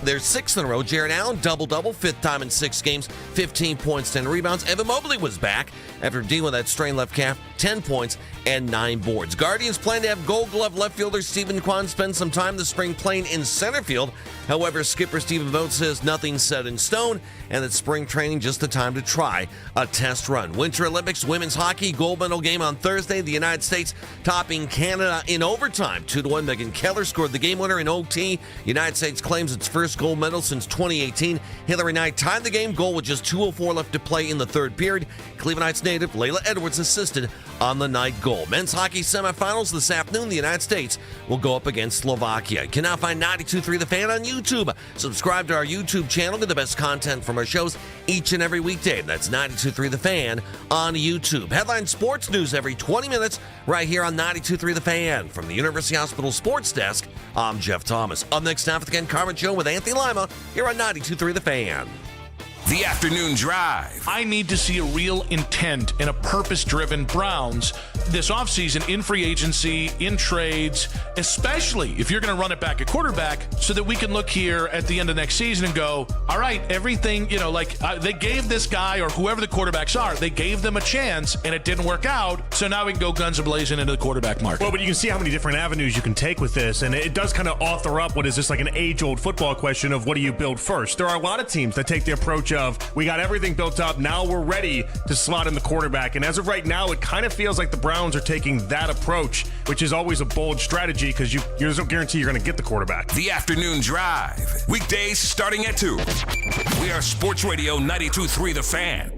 their sixth in a row. Jared Allen, double-double, fifth time in 6 games, 15 points, 10 rebounds. Evan Mobley was back after dealing with that strained left calf, 10 points and 9 boards. Guardians plan to have Gold Glove left fielder Stephen Kwan spend some time this spring playing in center field. However, skipper Stephen Vogt says nothing's set in stone and that spring training just the time to try a test run. Winter Olympics women's hockey gold medal game on Thursday. The United States topping Canada in overtime. 2-1. Megan Keller scored the game winner in OT. United States claims its first gold medal since 2018. Hillary Knight tied the game goal with just 2:04 left to play in the third period. Cleveland Heights native Layla Edwards assisted on the night goal. Men's hockey semifinals this afternoon. The United States will go up against Slovakia. You can now find 92.3 The Fan on YouTube. Subscribe to our YouTube channel. Get the best content from our shows each and every weekday. That's 92.3 The Fan on YouTube. Headline sports news every 20 minutes right here on 92.3 The Fan. From the University Hospital Sports Desk, I'm Jeff Thomas. Up next, time for the Ken Carman Show with Anthony Lima here on 92.3 The Fan. The Afternoon Drive. I need to see a real intent and a purpose-driven Browns this offseason in free agency, in trades, especially if you're going to run it back at quarterback so that we can look here at the end of next season and go, all right, everything, they gave this guy or whoever the quarterbacks are, they gave them a chance and it didn't work out. So now we can go guns a-blazing into the quarterback market. Well, but you can see how many different avenues you can take with this. And it does kind of author up what is this like an age-old football question of what do you build first? There are a lot of teams that take the approach of we got everything built up. Now we're ready to slot in the quarterback. And as of right now, it kind of feels like the Browns are taking that approach, which is always a bold strategy because there's no guarantee you're going to get the quarterback. The Afternoon Drive. Weekdays starting at 2. We are Sports Radio 92.3 The Fan.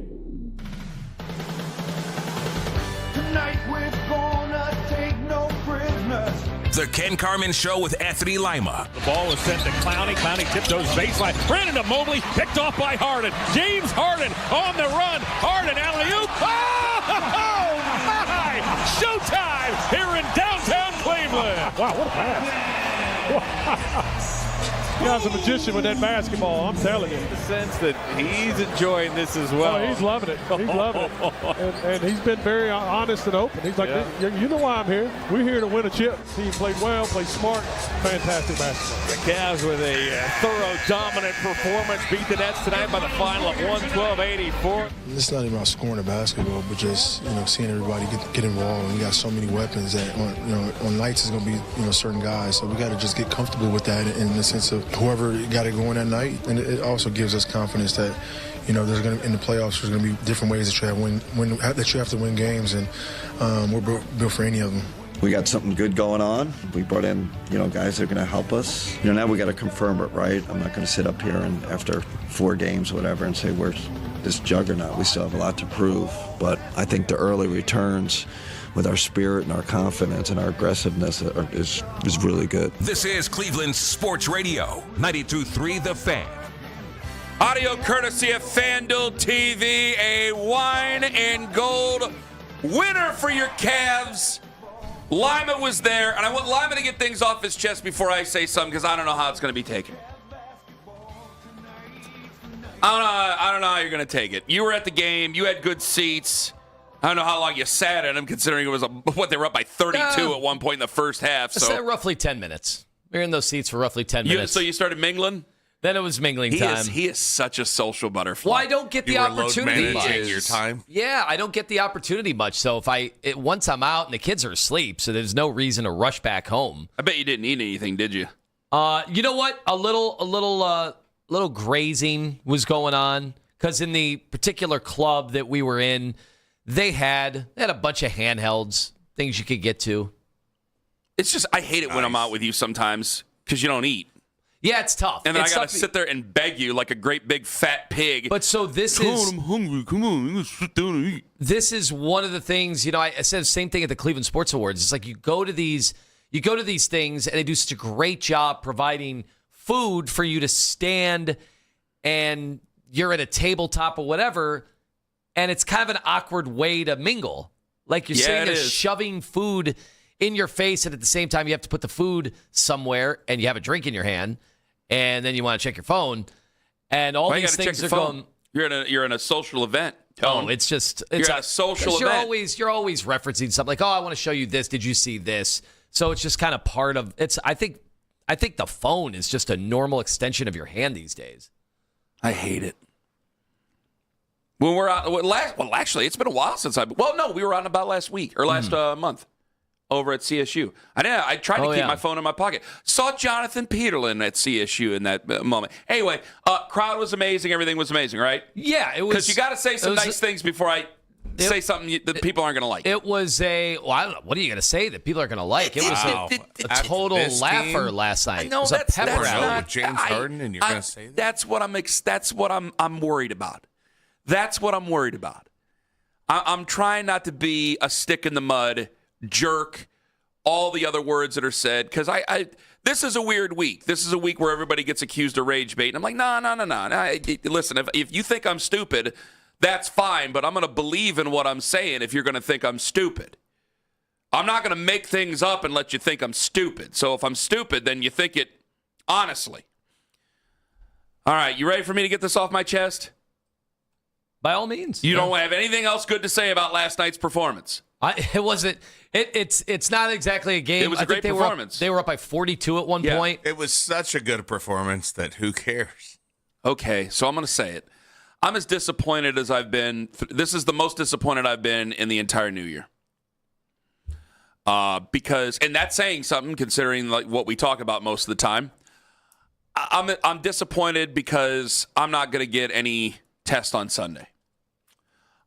Tonight we're gonna take no prisoners. The Ken Carman Show with Anthony Lima. The ball is sent to Clowney. Clowney tiptoes baseline. Ran into Mobley. Picked off by Harden. James Harden on the run. Harden alley-oop. Oh, my! Showtime here in downtown Cleveland. Wow, what a pass. Guy's a magician with that basketball, I'm telling you. The sense that he's enjoying this as well. Oh, he's loving it. He's loving it. And he's been very honest and open. He's like, you know why I'm here. We're here to win a chip. He played well, played smart, fantastic basketball. The Cavs with a thorough, dominant performance beat the Nets tonight by the final of 112-84. It's not even about scoring the basketball, but just seeing everybody get involved. And we got so many weapons that on nights is going to be certain guys. So we got to just get comfortable with that in the sense of whoever got it going that night. And it also gives us confidence that there's going to in the playoffs there's going to be different ways that you have to win games, and we're built for any of them. We got something good going on. We brought in, guys that are going to help us. Now we got to confirm it, right? I'm not going to sit up here and after 4 games or whatever and say we're this juggernaut. We still have a lot to prove, but I think the early returns with our spirit and our confidence and our aggressiveness is really good. This is Cleveland Sports Radio, 92.3 The Fan. Audio courtesy of FanDuel TV, a wine and gold winner for your Cavs. Lima was there, and I want Lima to get things off his chest before I say something because I don't know how it's going to be taken. I don't know how you're going to take it. You were at the game. You had good seats. I don't know how long you sat in them, considering it was they were up by 32 at one point in the first half. So roughly 10 minutes. We were in those seats for roughly 10 minutes. So you started mingling? Then it was mingling time. He is such a social butterfly. Well, I don't get the opportunity much. Your time? Yeah, I don't get the opportunity much. So once I'm out and the kids are asleep, so there's no reason to rush back home. I bet you didn't eat anything, did you? You know what? A little grazing was going on because in the particular club that we were in, they had a bunch of handhelds, things you could get to. It's just I hate it when I'm out with you sometimes because you don't eat. Yeah, it's tough. And then I got to sit there and beg you like a great big fat pig. But so this I'm hungry. Come on, let's sit down and eat. This is one of the things, I said the same thing at the Cleveland Sports Awards. It's like you go to these things and they do such a great job providing food for you to stand and you're at a tabletop or whatever, and it's kind of an awkward way to mingle. Like you're sitting there shoving food in your face, and at the same time you have to put the food somewhere and you have a drink in your hand. And then you want to check your phone, and all these things are going. You're in a social event. Oh, it's you're at a social event. You're always referencing something like, oh, I want to show you this. Did you see this? So it's just kind of part of it's. I think I think the phone is just a normal extension of your hand these days. I hate it. When we're out, actually, it's been a while since we were out and about last week or last month over at CSU. I tried to keep my phone in my pocket. Saw Jonathan Peterlin at CSU in that moment. Anyway, crowd was amazing. Everything was amazing, right? Yeah, it was. Because you got to say some nice things before I say something that people aren't going to like. It was I don't know. What are you going to say that people are going to like? It was a total laugher last night. No, it was a pepper not with James Harden, and you're going to say that? That's what I'm worried about. That's what I'm worried about. I'm trying not to be a stick in the mud, jerk, all the other words that are said, because this is a weird week. This is a week where everybody gets accused of rage bait. And I'm like, no. Listen, if you think I'm stupid, that's fine, but I'm going to believe in what I'm saying if you're going to think I'm stupid. I'm not going to make things up and let you think I'm stupid. So if I'm stupid, then you think it honestly. All right, you ready for me to get this off my chest? By all means. You don't have anything else good to say about last night's performance? It wasn't. It's not exactly a game. It was a great performance. They were up by 42 at one point. It was such a good performance that who cares? Okay, so I'm going to say it. I'm as disappointed as I've been. This is the most disappointed I've been in the entire new year. Because, and that's saying something considering like what we talk about most of the time. I'm disappointed because I'm not going to get any test on Sunday.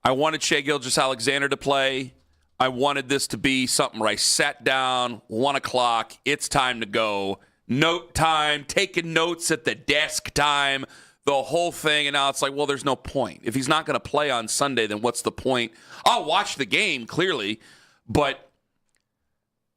I wanted Shai Gilgeous-Alexander to play. I wanted this to be something where I sat down, 1 o'clock, it's time to go. Note time, taking notes at the desk time, the whole thing. And now it's like, well, there's no point. If he's not going to play on Sunday, then what's the point? I'll watch the game, clearly, but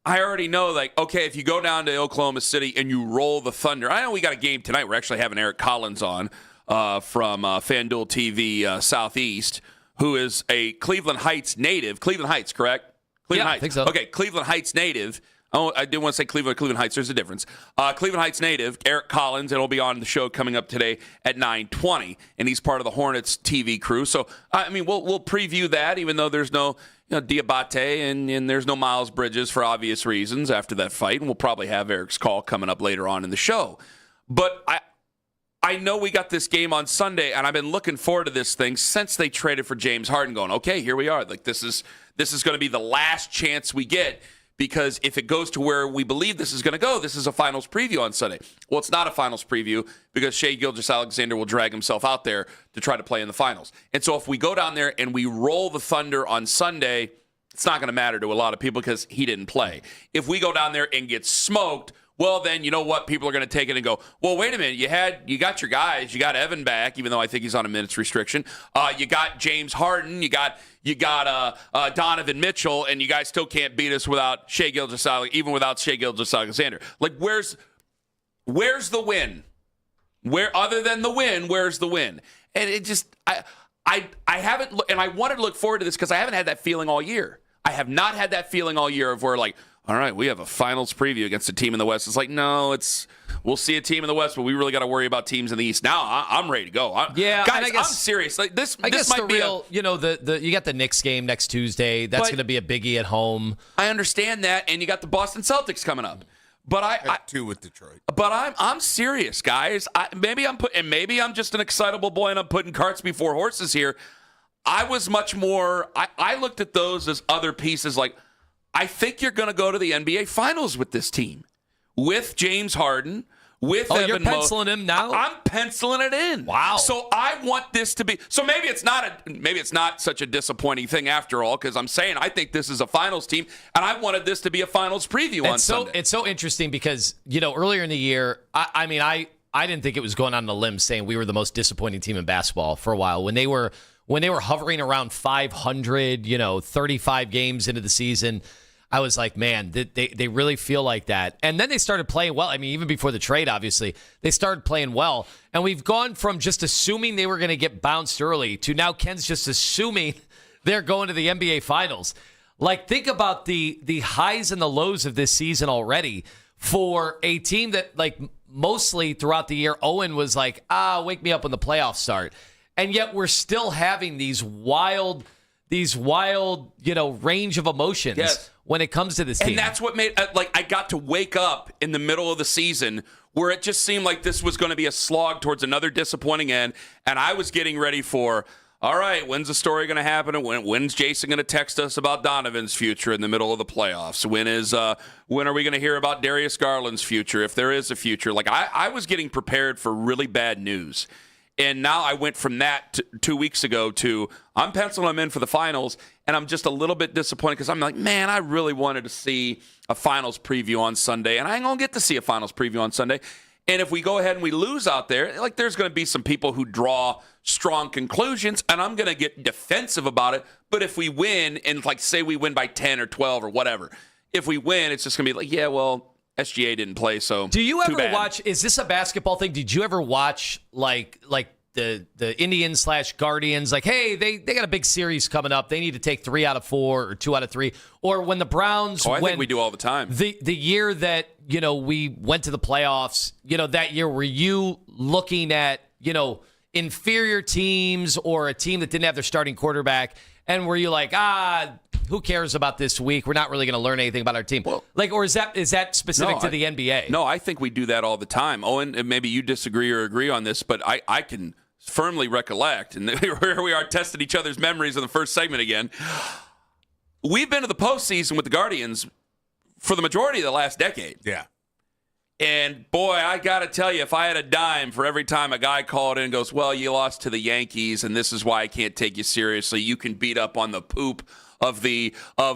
I already know, like, okay, if you go down to Oklahoma City and you roll the Thunder, I know we got a game tonight. We're actually having Eric Collins on from FanDuel TV Southeast, who is a Cleveland Heights native. Cleveland Heights, correct? Cleveland Heights. I think so. Okay, Cleveland Heights native. Oh, I didn't want to say Cleveland Heights. There's a difference. Cleveland Heights native, Eric Collins, and he'll be on the show coming up today at 9:20, and he's part of the Hornets TV crew. So, I mean, we'll preview that, even though there's no Diabate and there's no Miles Bridges for obvious reasons after that fight, and we'll probably have Eric's call coming up later on in the show. But I know we got this game on Sunday, and I've been looking forward to this thing since they traded for James Harden, going, okay, here we are. Like, this is going to be the last chance we get, because if it goes to where we believe this is going to go, this is a finals preview on Sunday. Well, it's not a finals preview because Shai Gilgeous-Alexander will drag himself out there to try to play in the finals. And so if we go down there and we roll the Thunder on Sunday, it's not going to matter to a lot of people because he didn't play. If we go down there and get smoked, well, then you know what? People are going to take it and go, well, wait a minute. You got your guys. You got Evan back, even though I think he's on a minutes restriction. You got James Harden. You got Donovan Mitchell, and you guys still can't beat us without Shai Gilgeous-Alexander, even without Shai Gilgeous-Alexander. Like, where's the win? Where, other than the win, where's the win? And it just, I haven't, and I wanted to look forward to this because I haven't had that feeling all year. I have not had that feeling all year of where, like, all right, we have a finals preview against a team in the West. It's like, no, we'll see a team in the West, but we really got to worry about teams in the East. Now I'm ready to go. Guys, I'm serious. Like this, I guess might the real, you got the Knicks game next Tuesday. That's going to be a biggie at home. I understand that, and you got the Boston Celtics coming up. But I two with Detroit. But I'm serious, guys. Maybe I'm just an excitable boy, and I'm putting carts before horses here. I was much more. I looked at those as other pieces, like, I think you're going to go to the NBA Finals with this team, with James Harden, with Evan you're penciling him now? I'm penciling it in. Wow. So I want this to be. So maybe it's not such a disappointing thing after all, because I'm saying I think this is a Finals team, and I wanted this to be a Finals preview on Sunday. It's so interesting because earlier in the year, I didn't think it was going on a limb saying we were the most disappointing team in basketball for a while when they were hovering around 500, 35 games into the season. I was like, man, they really feel like that. And then they started playing well. I mean, even before the trade, obviously, they started playing well. And we've gone from just assuming they were going to get bounced early to now Ken's just assuming they're going to the NBA Finals. Like, think about the highs and the lows of this season already for a team that, like, mostly throughout the year, Owen was like, wake me up when the playoffs start. And yet we're still having these wild, range of emotions when it comes to this team. And that's what made, I got to wake up in the middle of the season where it just seemed like this was going to be a slog towards another disappointing end. And I was getting ready for, all right, when's the story going to happen? And when's Jason going to text us about Donovan's future in the middle of the playoffs? When are we going to hear about Darius Garland's future, if there is a future? Like, I was getting prepared for really bad news. And now I went from that 2 weeks ago to I'm penciling them in for the finals, and I'm just a little bit disappointed because I'm like, man, I really wanted to see a finals preview on Sunday, and I ain't going to get to see a finals preview on Sunday. And if we go ahead and we lose out there, like there's going to be some people who draw strong conclusions, and I'm going to get defensive about it. But if we win, and like say we win by 10 or 12 or whatever, if we win, it's just going to be like, yeah, well, SGA didn't play, so do you too ever bad. watch? Is this a basketball thing? Did you ever watch like the Indians / Guardians? Like, hey, they got a big series coming up. They need to take 3 out of 4 or 2 out of 3. Or when the Browns, I think we do all the time. The year that we went to the playoffs, that year, were you looking at inferior teams or a team that didn't have their starting quarterback, and were you like, who cares about this week? We're not really going to learn anything about our team. Well, or is that specific to the NBA? No, I think we do that all the time. Owen, and maybe you disagree or agree on this, but I can firmly recollect, and here we are testing each other's memories in the first segment again. We've been to the postseason with the Guardians for the majority of the last decade. Yeah. And, boy, I got to tell you, if I had a dime for every time a guy called in and goes, well, you lost to the Yankees, and this is why I can't take you seriously. You can beat up on the poop of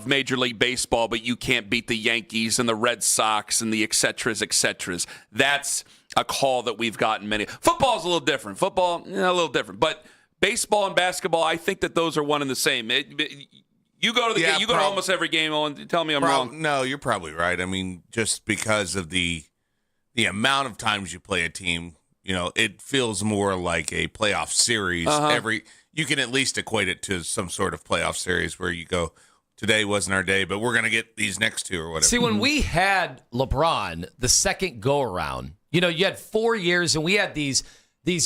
Major League Baseball, but you can't beat the Yankees and the Red Sox and the et ceteras. That's a call that we've gotten many. Football's a little different. A little different. But baseball and basketball, I think that those are one and the same. You go to you go to almost every game, Owen. Tell me I'm wrong. No, you're probably right. I mean, just because of the amount of times you play a team, it feels more like a playoff series. You can at least equate it to some sort of playoff series where you go, today wasn't our day, but we're going to get these next 2 or whatever. See, when we had LeBron, the second go-around, you had 4 years, and we had these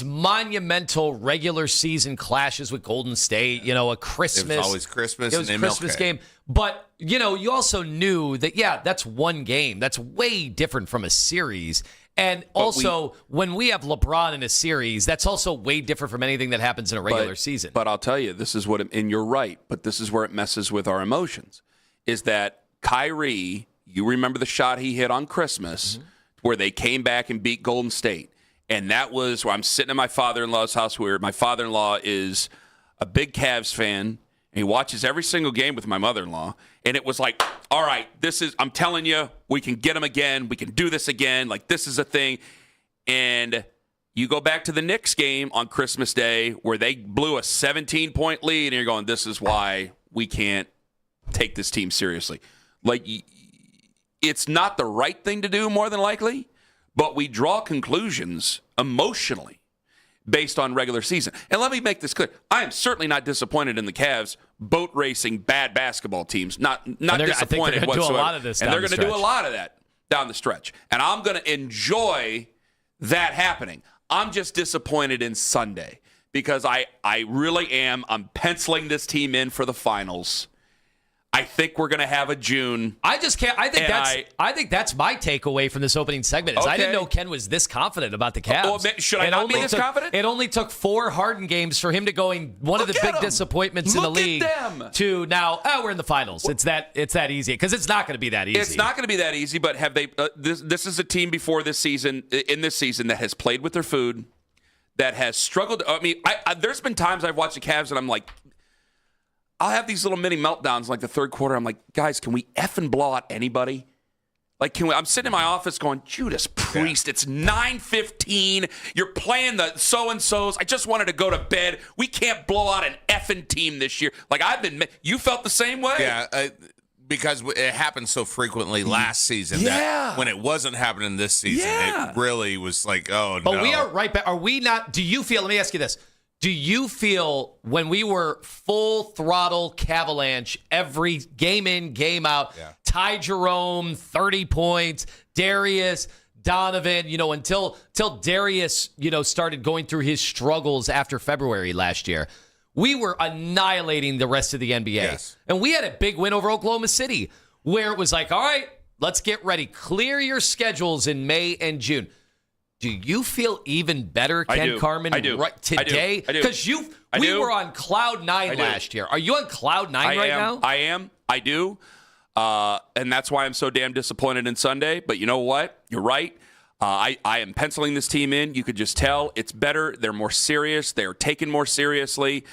monumental regular season clashes with Golden State, a Christmas. It was always Christmas. It was and Christmas MLK. game. But, you also knew that, that's one game. That's way different from a series. And also, when we have LeBron in a series, that's also way different from anything that happens in a regular season. But I'll tell you, this is and you're right, but this is where it messes with our emotions, is that Kyrie, you remember the shot he hit on Christmas where they came back and beat Golden State. And that was where I'm sitting at my father-in-law's house, where my father-in-law is a big Cavs fan. And he watches every single game with my mother-in-law. And it was like, all right, I'm telling you, we can get them again. We can do this again. Like, this is a thing. And you go back to the Knicks game on Christmas Day where they blew a 17-point lead. And you're going, this is why we can't take this team seriously. Like, it's not the right thing to do, more than likely. But we draw conclusions emotionally based on regular season. And let me make this clear. I am certainly not disappointed in the Cavs boat racing bad basketball teams. Not disappointed whatsoever. Do a lot of this and they're going to do a lot of that down the stretch. And I'm going to enjoy that happening. I'm just disappointed in Sunday because I really am. I'm penciling this team in for the finals. I think we're going to have a June. I just can't. I think that's my takeaway from this opening segment. Is I didn't know Ken was this confident about the Cavs. Should I not be this confident? It only took 4 Harden games for him to going one of the big disappointments in the league to now. We're in the finals. It's that easy because it's not going to be that easy. It's not going to be that easy. But have they? This is a team before this season that has played with their food, that has struggled. I mean, there's been times I've watched the Cavs and I'm like, I'll have these little mini meltdowns like the third quarter. I'm like, guys, can we effing blow out anybody? Like, I'm sitting in my office going, Judas Priest, it's 9:15. You're playing the so-and-sos. I just wanted to go to bed. We can't blow out an effing team this year. Like, you felt the same way? Yeah, because it happened so frequently last season that when it wasn't happening this season, it really was like, oh, no. But we are right back. Are we not? Do you feel, let me ask you this. Do you feel when we were full throttle Cavalanche every game in, game out, Ty Jerome, 30 points, Darius, Donovan, until Darius, started going through his struggles after February last year, we were annihilating the rest of the NBA. Yes. And we had a big win over Oklahoma City. where it was like, all right, let's get ready. Clear your schedules in May and June. Do you feel even better, Ken Carman, I do. right today? I do. Because we were on cloud nine last year. Are you on cloud nine right now? I am. I do. And that's why I'm so damn disappointed in Sunday. But you know what? You're right. I am penciling this team in. You could just tell it's better. They're more serious. They're taken more seriously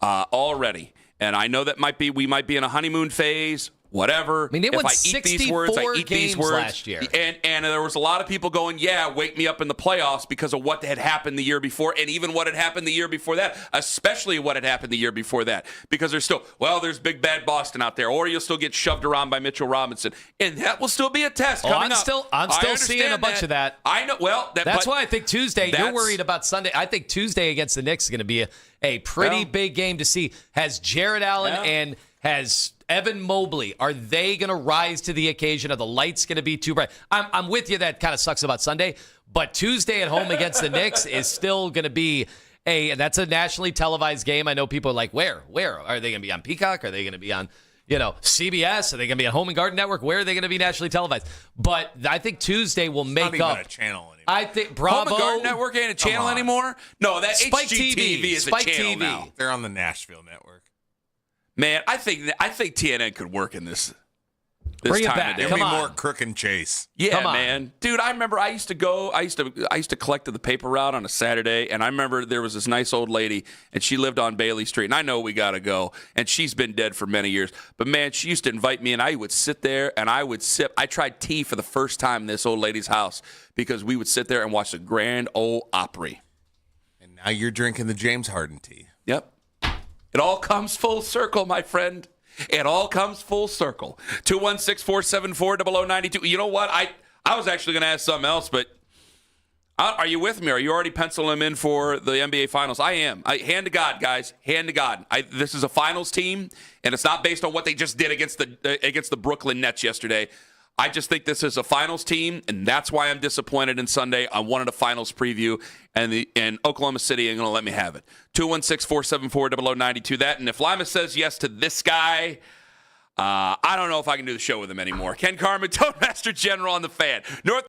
already. And I know that we might be in a honeymoon phase. Whatever. I mean, they won 64 games last year. And there was a lot of people going, yeah, wake me up in the playoffs because of what had happened the year before, and even what had happened the year before that, especially what had happened the year before that, because there's big bad Boston out there, or you'll still get shoved around by Mitchell Robinson, and that will still be a test coming up. I'm still seeing a bunch of that. I know. Well, that's why I think Tuesday, you're worried about Sunday. I think Tuesday against the Knicks is going to be a pretty big game to see. Has Jared Allen and has Evan Mobley, are they going to rise to the occasion? Are the lights going to be too bright? I'm with you. That kind of sucks about Sunday. But Tuesday at home against the Knicks is still going to be that's a nationally televised game. I know people are like, where? Are they going to be on Peacock? Are they going to be on, CBS? Are they going to be on Home and Garden Network? Where are they going to be nationally televised? But I think Tuesday will make not up. Even a channel anymore. I think Bravo. Home and Garden Network ain't a channel anymore? No, that Spike HGTV is Spike a channel TV. now. They're on the Nashville network. Man, I think TNN could work in this Bring it time back. of day. Give me Come on. more Crook and Chase. Yeah, Come on. man. Dude, I remember I used to collect the paper route on a Saturday, and I remember there was this nice old lady, and she lived on Bailey Street, and I know we got to go, and she's been dead for many years. But, man, she used to invite me, and I would sit there, and I would sip. I tried tea for the first time in this old lady's house because we would sit there and watch the Grand Ole Opry. And now you're drinking the James Harden tea. Yep. It all comes full circle, my friend. It all comes full circle. 216-474-0092. You know what? I was actually going to ask something else, but are you with me? Are you already penciling them in for the NBA Finals? I am. Hand to God, guys. Hand to God. This is a Finals team, and it's not based on what they just did against the Brooklyn Nets yesterday. I just think this is a Finals team, and that's why I'm disappointed in Sunday. I wanted a Finals preview, and Oklahoma City ain't going to let me have it. 216-474-0092. That, and if Lima says yes to this guy, I don't know if I can do the show with him anymore. Ken Carman, Toastmaster General on the Fan. North.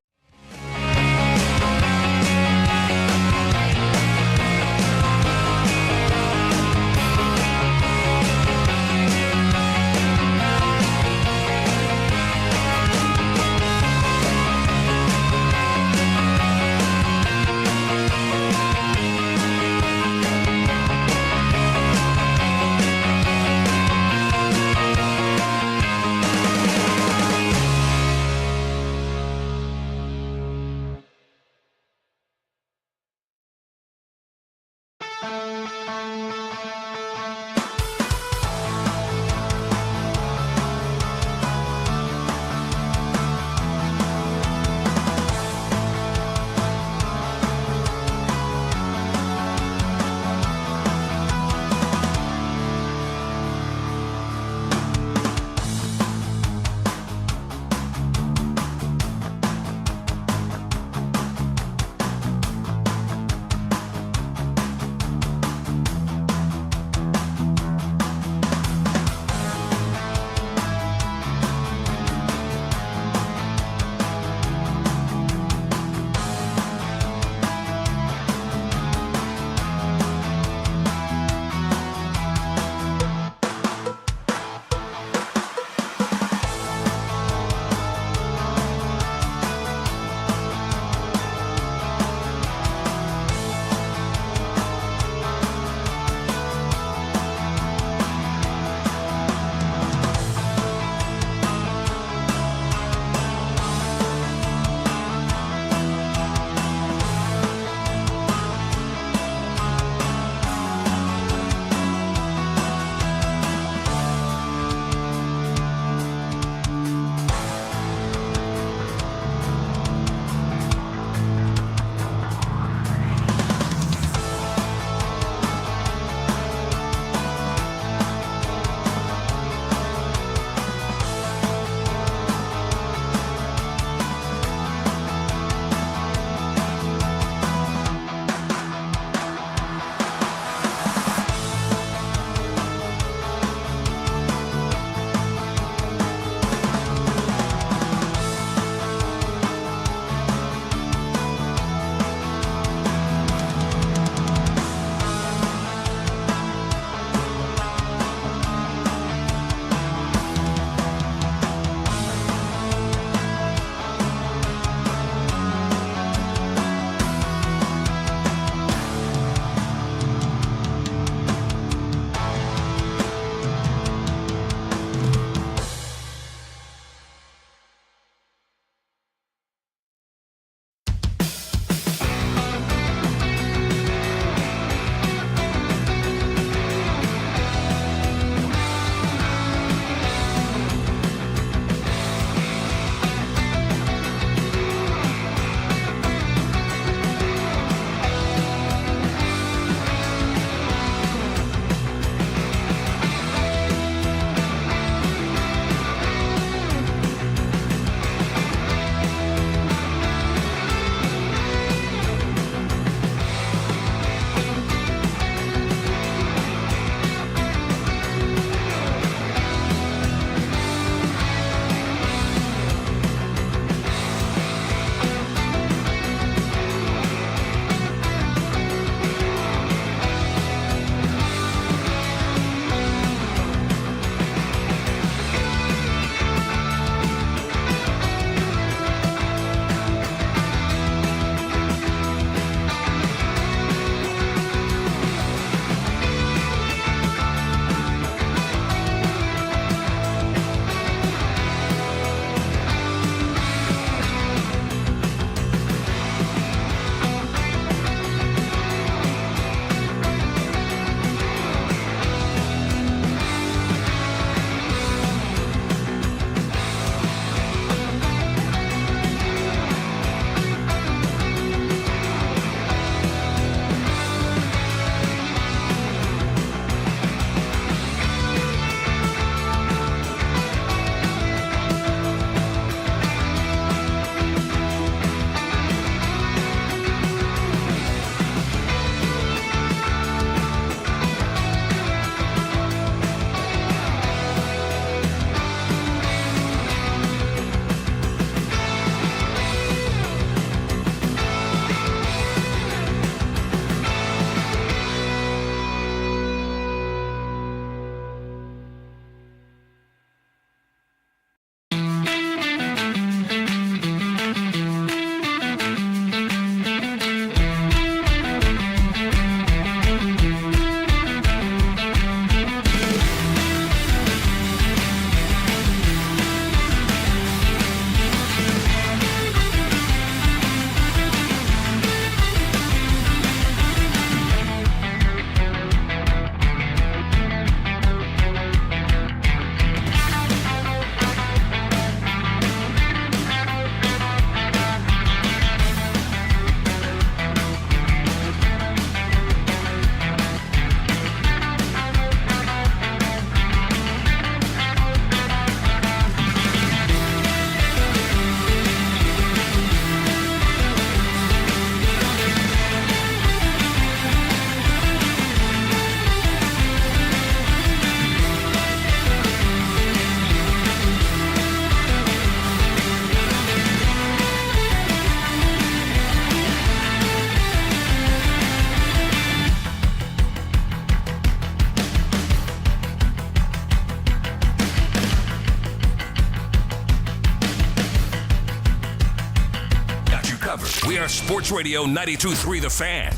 We are Sports Radio 92.3 The Fan.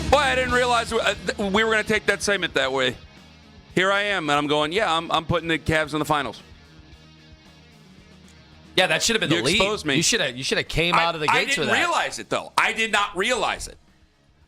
Boy, I didn't realize we were going to take that segment that way. Here I am, and I'm going, I'm putting the Cavs in the finals. Yeah, that should have been the lead. You exposed me. You should have came out of the gates with that. I didn't realize it, though. I did not realize it.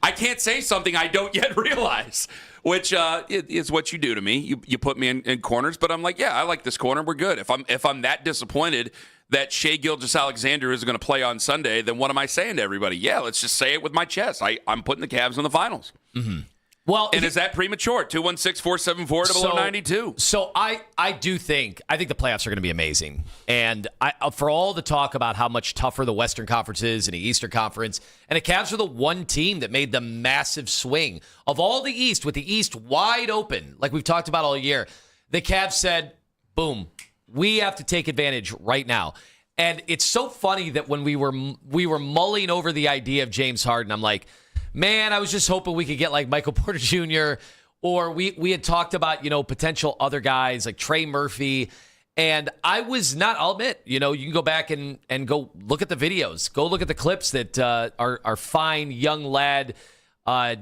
I can't say something I don't yet realize, which is what you do to me. You put me in corners, but I'm like, I like this corner. We're good. If I'm that disappointed that Shai Gilgeous-Alexander is going to play on Sunday, then what am I saying to everybody? Yeah, let's just say it with my chest. I'm putting the Cavs in the finals. Mm-hmm. Well, and is that premature? 216-474-0092. So I think the playoffs are going to be amazing. And for all the talk about how much tougher the Western Conference is and the Eastern Conference, and the Cavs are the one team that made the massive swing of all the East, with the East wide open, like we've talked about all year. The Cavs said, boom, we have to take advantage right now. And it's so funny that when we were mulling over the idea of James Harden, I'm like, man, I was just hoping we could get like Michael Porter Jr. Or we had talked about, potential other guys like Trey Murphy. And I was not, I'll admit, you can go back and go look at the videos. Go look at the clips that our fine young lad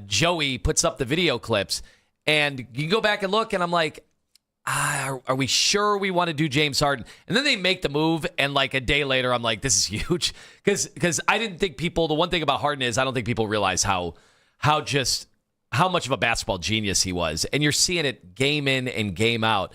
Joey puts up the video clips. And you can go back and look, and I'm like, are we sure we want to do James Harden? And then they make the move, and like a day later, I'm like, this is huge. Because I didn't think the one thing about Harden is I don't think people realize how much of a basketball genius he was. And you're seeing it game in and game out.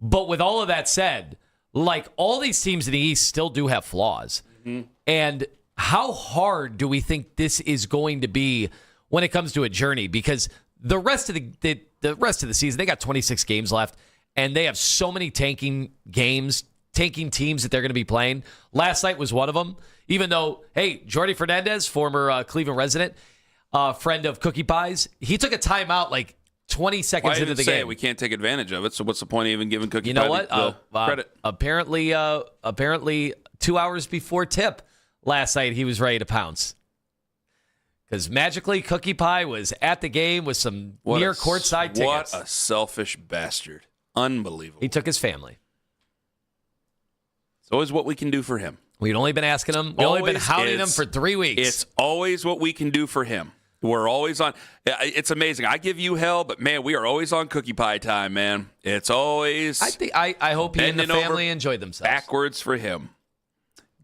But with all of that said, like all these teams in the East still do have flaws. Mm-hmm. And how hard do we think this is going to be when it comes to a journey? Because the rest of the season, they got 26 games left. And they have so many tanking teams that they're going to be playing. Last night was one of them. Even though, hey, Jordi Fernandez, former Cleveland resident, friend of Cookie Pies, he took a timeout like 20 seconds into the game. We can't take advantage of it, so what's the point of even giving Cookie Pie credit? Apparently 2 hours before tip last night, he was ready to pounce. Because magically, Cookie Pie was at the game with some near courtside tickets. What a selfish bastard. Unbelievable. He took his family. It's always what we can do for him. We'd only been asking him. We've only been hounding him for 3 weeks. It's always what we can do for him. We're always on. It's amazing. I give you hell, but man, we are always on Cookie Pie time, man. It's always. I hope he and the family enjoyed themselves. Backwards for him.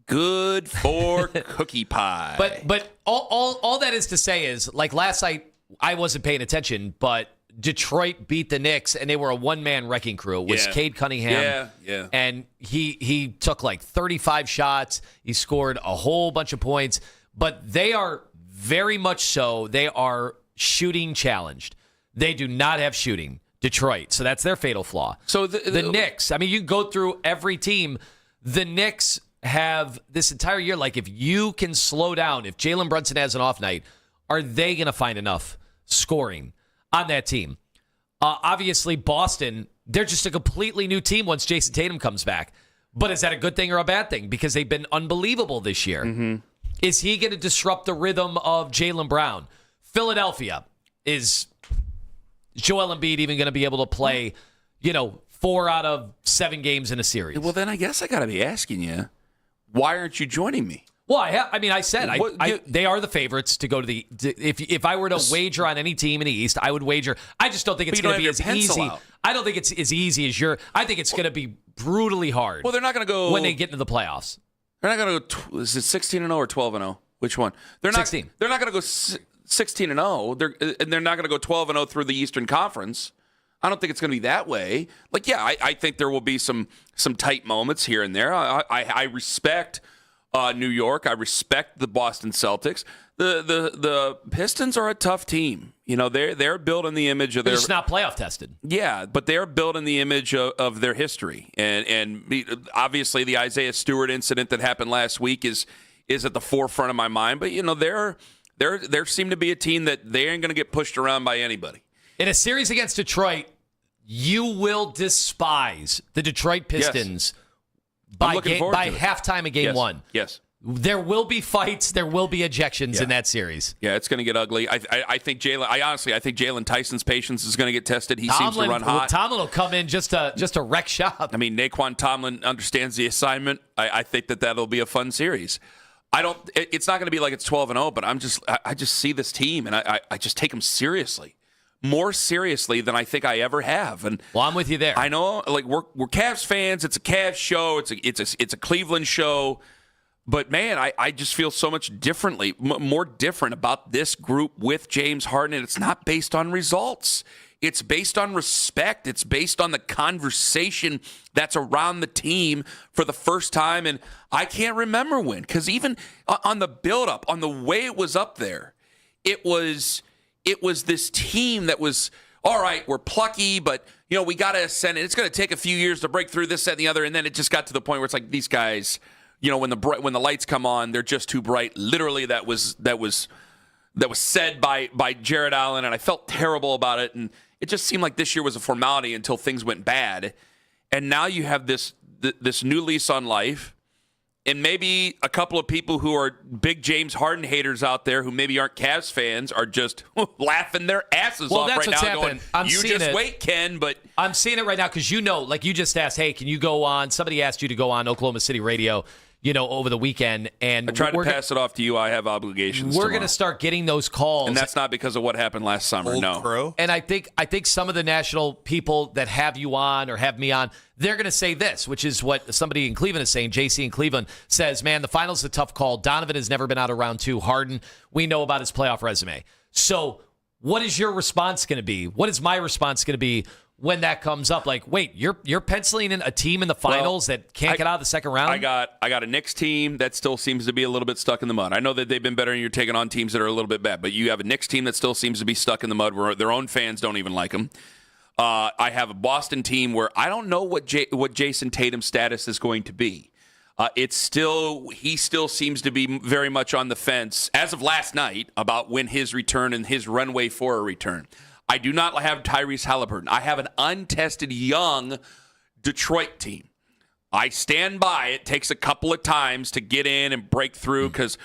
Good for Cookie Pie. But all that is to say is, like last night, I wasn't paying attention, but Detroit beat the Knicks, and they were a one-man wrecking crew. It was Cade Cunningham. Yeah. And he took like 35 shots. He scored a whole bunch of points. But they are very much so. They are shooting challenged. They do not have shooting, Detroit. So that's their fatal flaw. So the Knicks, I mean, you go through every team. The Knicks have this entire year, like if you can slow down, if Jalen Brunson has an off night, are they going to find enough scoring on that team? Obviously, Boston, they're just a completely new team once Jason Tatum comes back. But is that a good thing or a bad thing? Because they've been unbelievable this year. Mm-hmm. Is he going to disrupt the rhythm of Jaylen Brown? Philadelphia, is Joel Embiid even going to be able to play, 4 out of 7 games in a series? Well, then I guess I got to be asking you, why aren't you joining me? Well, I said they are the favorites to go to the. If I were to wager on any team in the East, I would wager. I just don't think it's going to be as easy. I don't think it's as easy as I think it's going to be brutally hard. Well, they're not going to go when they get into the playoffs. They're not going to go. Is it 16-0 or 12-0? Which one? They're not. 16. They're not going to go 16-0. They're not going to go 12-0 through the Eastern Conference. I don't think it's going to be that way. Like, yeah, I think there will be some tight moments here and there. I respect New York. I respect the Boston Celtics. The Pistons are a tough team. They're building the image of their. It's not playoff tested. Yeah, but they're building the image of their history, and obviously the Isaiah Stewart incident that happened last week is at the forefront of my mind. But there seem to be a team that they ain't going to get pushed around by anybody. In a series against Detroit, you will despise the Detroit Pistons by halftime of game 1. Yes. There will be fights. There will be ejections in that series. Yeah, it's going to get ugly. I think Jalen. I think Jalen Tyson's patience is going to get tested. He seems to run hot. Tomlin will come in just to wreck shop. I mean, Naquan Tomlin understands the assignment. I think that'll be a fun series. It's not going to be like it's 12-0, but I just see this team and I just take them seriously. More seriously than I think I ever have. And well, I'm with you there. I know, like we're Cavs fans. It's a Cavs show. It's a Cleveland show. But man, I just feel so much differently, more different about this group with James Harden. And it's not based on results. It's based on respect. It's based on the conversation that's around the team for the first time. And I can't remember when, because even on the buildup, on the way it was up there, it was this team that was, all right, we're plucky, but we got to ascend. And it's going to take a few years to break through this, that, and the other. And then it just got to the point where it's like these guys, when the lights come on, they're just too bright. Literally, that was said by Jared Allen, and I felt terrible about it. And it just seemed like this year was a formality until things went bad. And now you have this new lease on life. And maybe a couple of people who are big James Harden haters out there who maybe aren't Cavs fans are just laughing their asses off right now going, you just wait, Ken. But I'm seeing it right now because like you just asked, hey, can you go on? Somebody asked you to go on Oklahoma City radio, over the weekend. And I tried to pass it off to you. I have obligations. We're going to start getting those calls. And that's not because of what happened last summer, no. Crow. And I think some of the national people that have you on or have me on, they're going to say this, which is what somebody in Cleveland is saying. JC in Cleveland says, man, the finals is a tough call. Donovan has never been out of round 2. Harden, we know about his playoff resume. So what is your response going to be? What is my response going to be when that comes up? Like, wait, you're penciling in a team in the finals that can't get out of the second round? I got a Knicks team that still seems to be a little bit stuck in the mud. I know that they've been better and you're taking on teams that are a little bit bad, but you have a Knicks team that still seems to be stuck in the mud where their own fans don't even like them. I have a Boston team where I don't know what Jason Tatum's status is going to be. He still seems to be very much on the fence as of last night about when his return and his runway for a return. I do not have Tyrese Halliburton. I have an untested young Detroit team. I stand by. It takes a couple of times to get in and break through because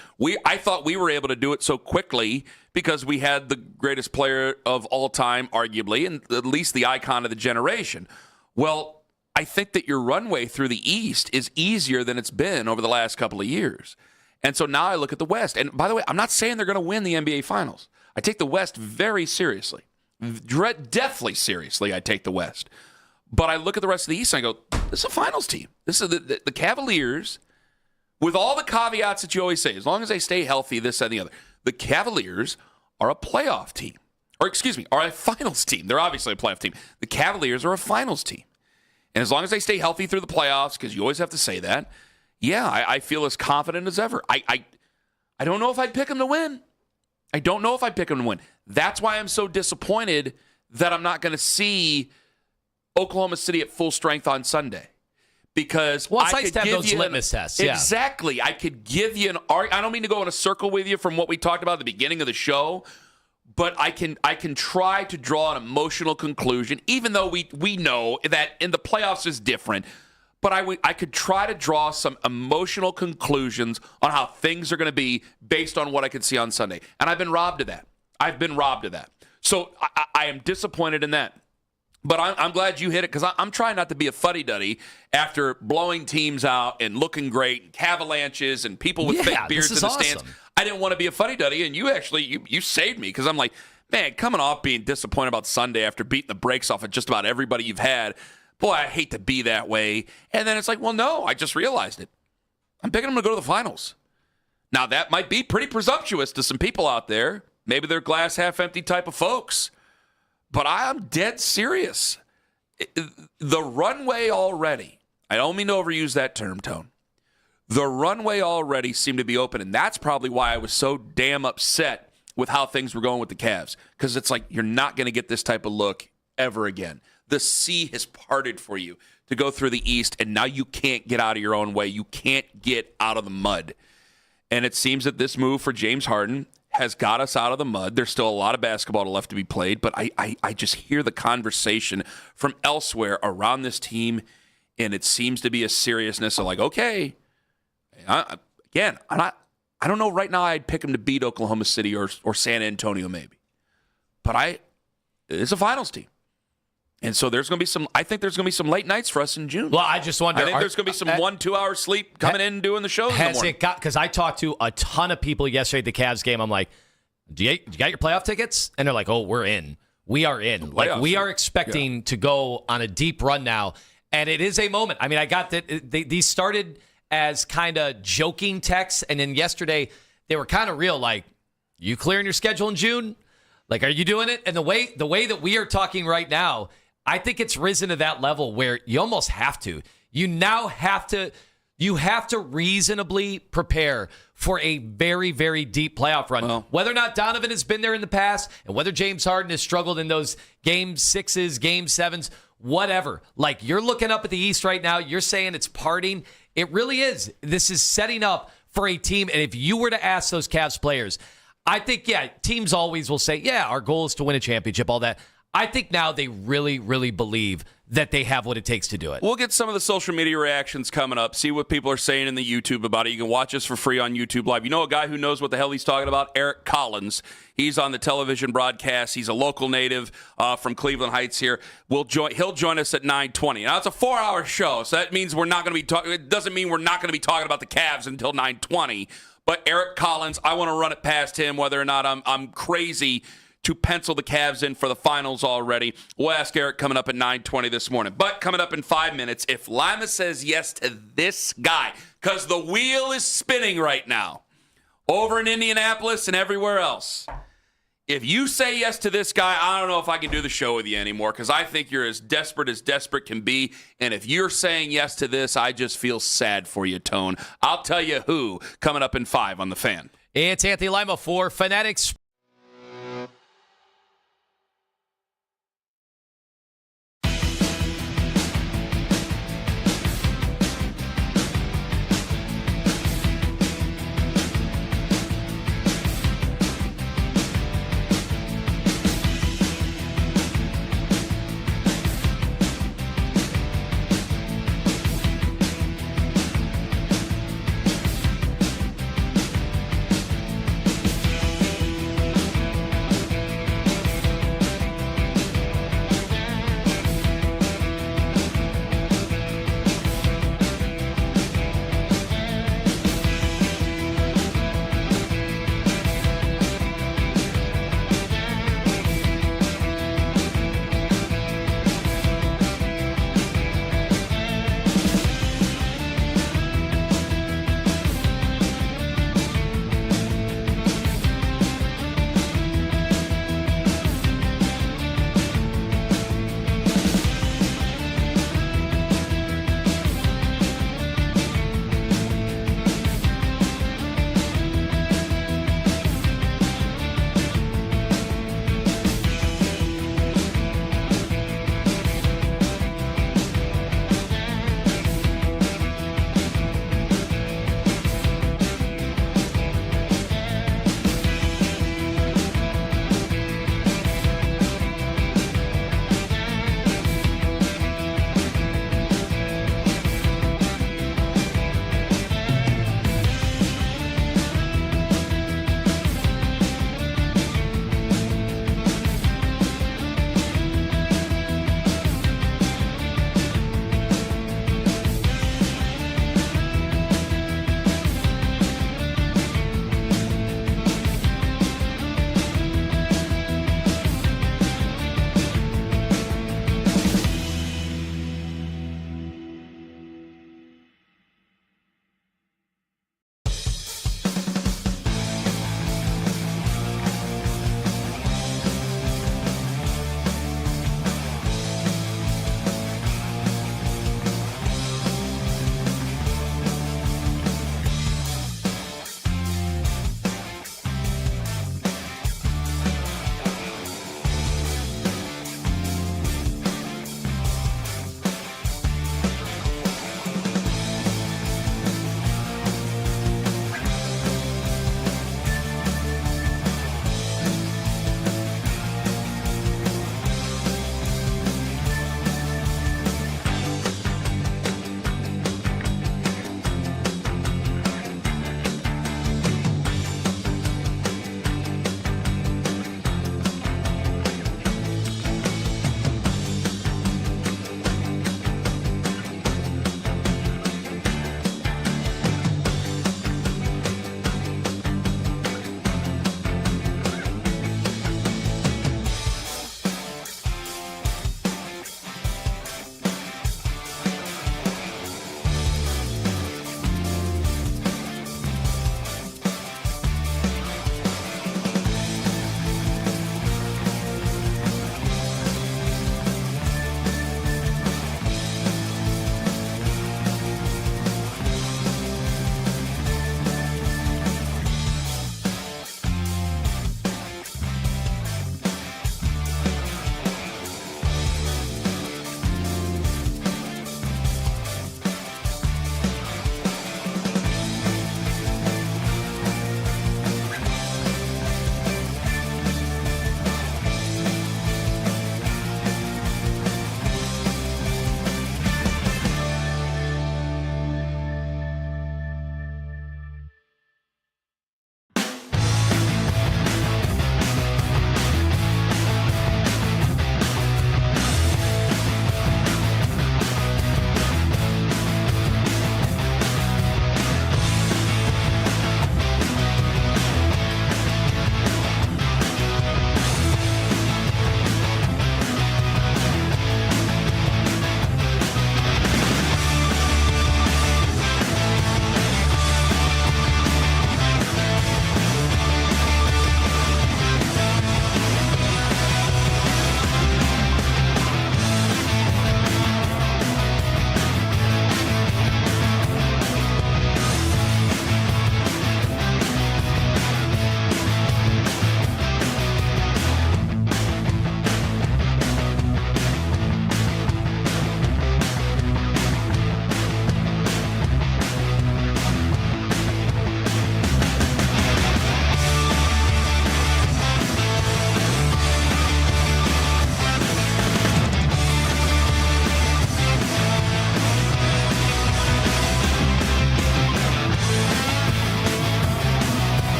I thought we were able to do it so quickly because we had the greatest player of all time, arguably, and at least the icon of the generation. Well, I think that your runway through the East is easier than it's been over the last couple of years. And so now I look at the West. And by the way, I'm not saying they're going to win the NBA Finals. I take the West very seriously. Deathly seriously, I take the West. But I look at the rest of the East and I go, this is a finals team. This is the Cavaliers, with all the caveats that you always say, as long as they stay healthy, this, that, and the other. The Cavaliers are a playoff team. Or, are a finals team. They're obviously a playoff team. The Cavaliers are a finals team. And as long as they stay healthy through the playoffs, because you always have to say that, I feel as confident as ever. I don't know if I'd pick them to win. I don't know if I'd pick them to win. That's why I'm so disappointed that I'm not going to see Oklahoma City at full strength on Sunday. Because it's nice to have those litmus tests. Yeah. Exactly. I could give you I don't mean to go in a circle with you from what we talked about at the beginning of the show, but I can try to draw an emotional conclusion, even though we know that in the playoffs is different. But I could try to draw some emotional conclusions on how things are going to be based on what I could see on Sunday. And I've been robbed of that. So I am disappointed in that. But I'm glad you hit it because I'm trying not to be a fuddy-duddy after blowing teams out and looking great, and Cavalanches and people with fake beards in the stands. I didn't want to be a fuddy-duddy, and you actually you saved me because I'm like, man, coming off being disappointed about Sunday after beating the brakes off of just about everybody you've had, boy, I hate to be that way. And then it's like, well, no, I just realized it. I'm picking them to go to the finals. Now, that might be pretty presumptuous to some people out there. Maybe they're glass half empty type of folks. But I'm dead serious. The runway already, I don't mean to overuse that term, Tone. The runway already seemed to be open, and that's probably why I was so damn upset with how things were going with the Cavs. Because it's like, you're not going to get this type of look ever again. The sea has parted for you to go through the East, and now you can't get out of your own way. You can't get out of the mud. And it seems that this move for James Harden has got us out of the mud. There's still a lot of basketball left to be played, but I just hear the conversation from elsewhere around this team, and it seems to be a seriousness of like, okay, again, I don't know right now I'd pick them to beat Oklahoma City or San Antonio maybe. But it's a finals team. And so I think there's going to be some late nights for us in June. Well, I just wonder. I think there's going to be some 1-2 hour sleep coming in and doing the shows in the morning. Has it got, because I talked to a ton of people yesterday at the Cavs game. I'm like, do you got your playoff tickets? And they're like, oh, we're in. We are in. Like, we are expecting to go on a deep run now. And it is a moment. I mean, I got that these started as kind of joking texts. And then yesterday, they were kind of real. Like, you clearing your schedule in June? Like, are you doing it? And the way that we are talking right now, I think it's risen to that level where you almost have to. You now have to reasonably prepare for a very, very deep playoff run. Well, whether or not Donovan has been there in the past and whether James Harden has struggled in those game 6s, game 7s, whatever. Like, you're looking up at the East right now. You're saying it's parting. It really is. This is setting up for a team. And if you were to ask those Cavs players, I think, teams always will say, our goal is to win a championship, all that. I think now they really, really believe that they have what it takes to do it. We'll get some of the social media reactions coming up, see what people are saying in the YouTube about it. You can watch us for free on YouTube Live. You know a guy who knows what the hell he's talking about? Eric Collins. He's on the television broadcast. He's a local native from Cleveland Heights here. He'll join us at 9:20. Now, it's a 4-hour show, so that means we're not going to be talking. It doesn't mean we're not going to be talking about the Cavs until 9:20. But Eric Collins, I want to run it past him, whether or not I'm crazy to pencil the Cavs in for the finals already. We'll ask Eric coming up at 9:20 this morning. But coming up in 5 minutes, if Lima says yes to this guy, because the wheel is spinning right now over in Indianapolis and everywhere else. If you say yes to this guy, I don't know if I can do the show with you anymore, because I think you're as desperate can be. And if you're saying yes to this, I just feel sad for you, Tone. I'll tell you who coming up in 5 on The Fan. It's Anthony Lima for Fanatics.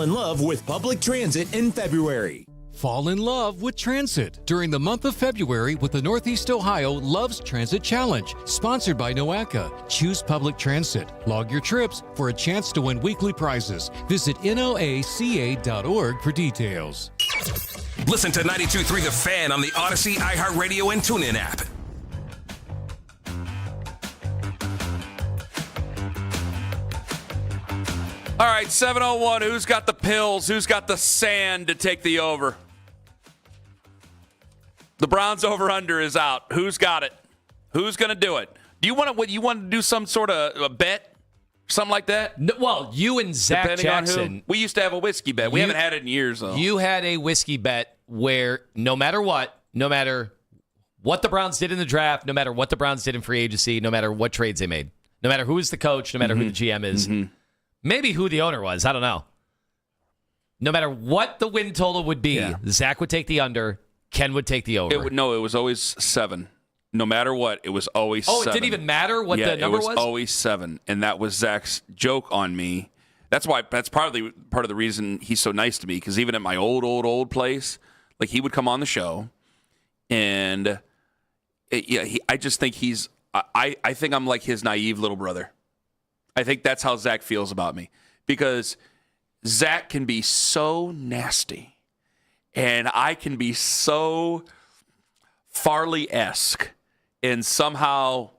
in love with public transit in February. Fall in love with transit during the month of February with the Northeast Ohio Loves Transit Challenge, sponsored by NOACA. Choose public transit. Log your trips for a chance to win weekly prizes. Visit noaca.org for details. Listen to 92.3 The Fan on the Odyssey, iHeartRadio, and TuneIn app. All right, 7:01. Who's got the pills? Who's got the sand to take the over? The Browns over/under is out. Who's got it? Who's going to do it? Do you want to do some sort of a bet? Something like that? No, well, you and Zach Depending Jackson. on who. We used to have a whiskey bet. We haven't had it in years, though. You had a whiskey bet where no matter what the Browns did in the draft, no matter what the Browns did in free agency, no matter what trades they made, no matter who is the coach, no matter who the GM is, maybe who the owner was, I don't know. No matter what the win total would be, Zach would take the under, Ken would take the over. It was always 7. No matter what, it was always 7. Oh, it didn't even matter what the number was? It was always 7, and that was Zach's joke on me. That's part of the reason he's so nice to me, because even at my old place, like, he would come on the show, and I just think I think I'm like his naive little brother. I think that's how Zach feels about me, because Zach can be so nasty, and I can be so Farley-esque, and somehow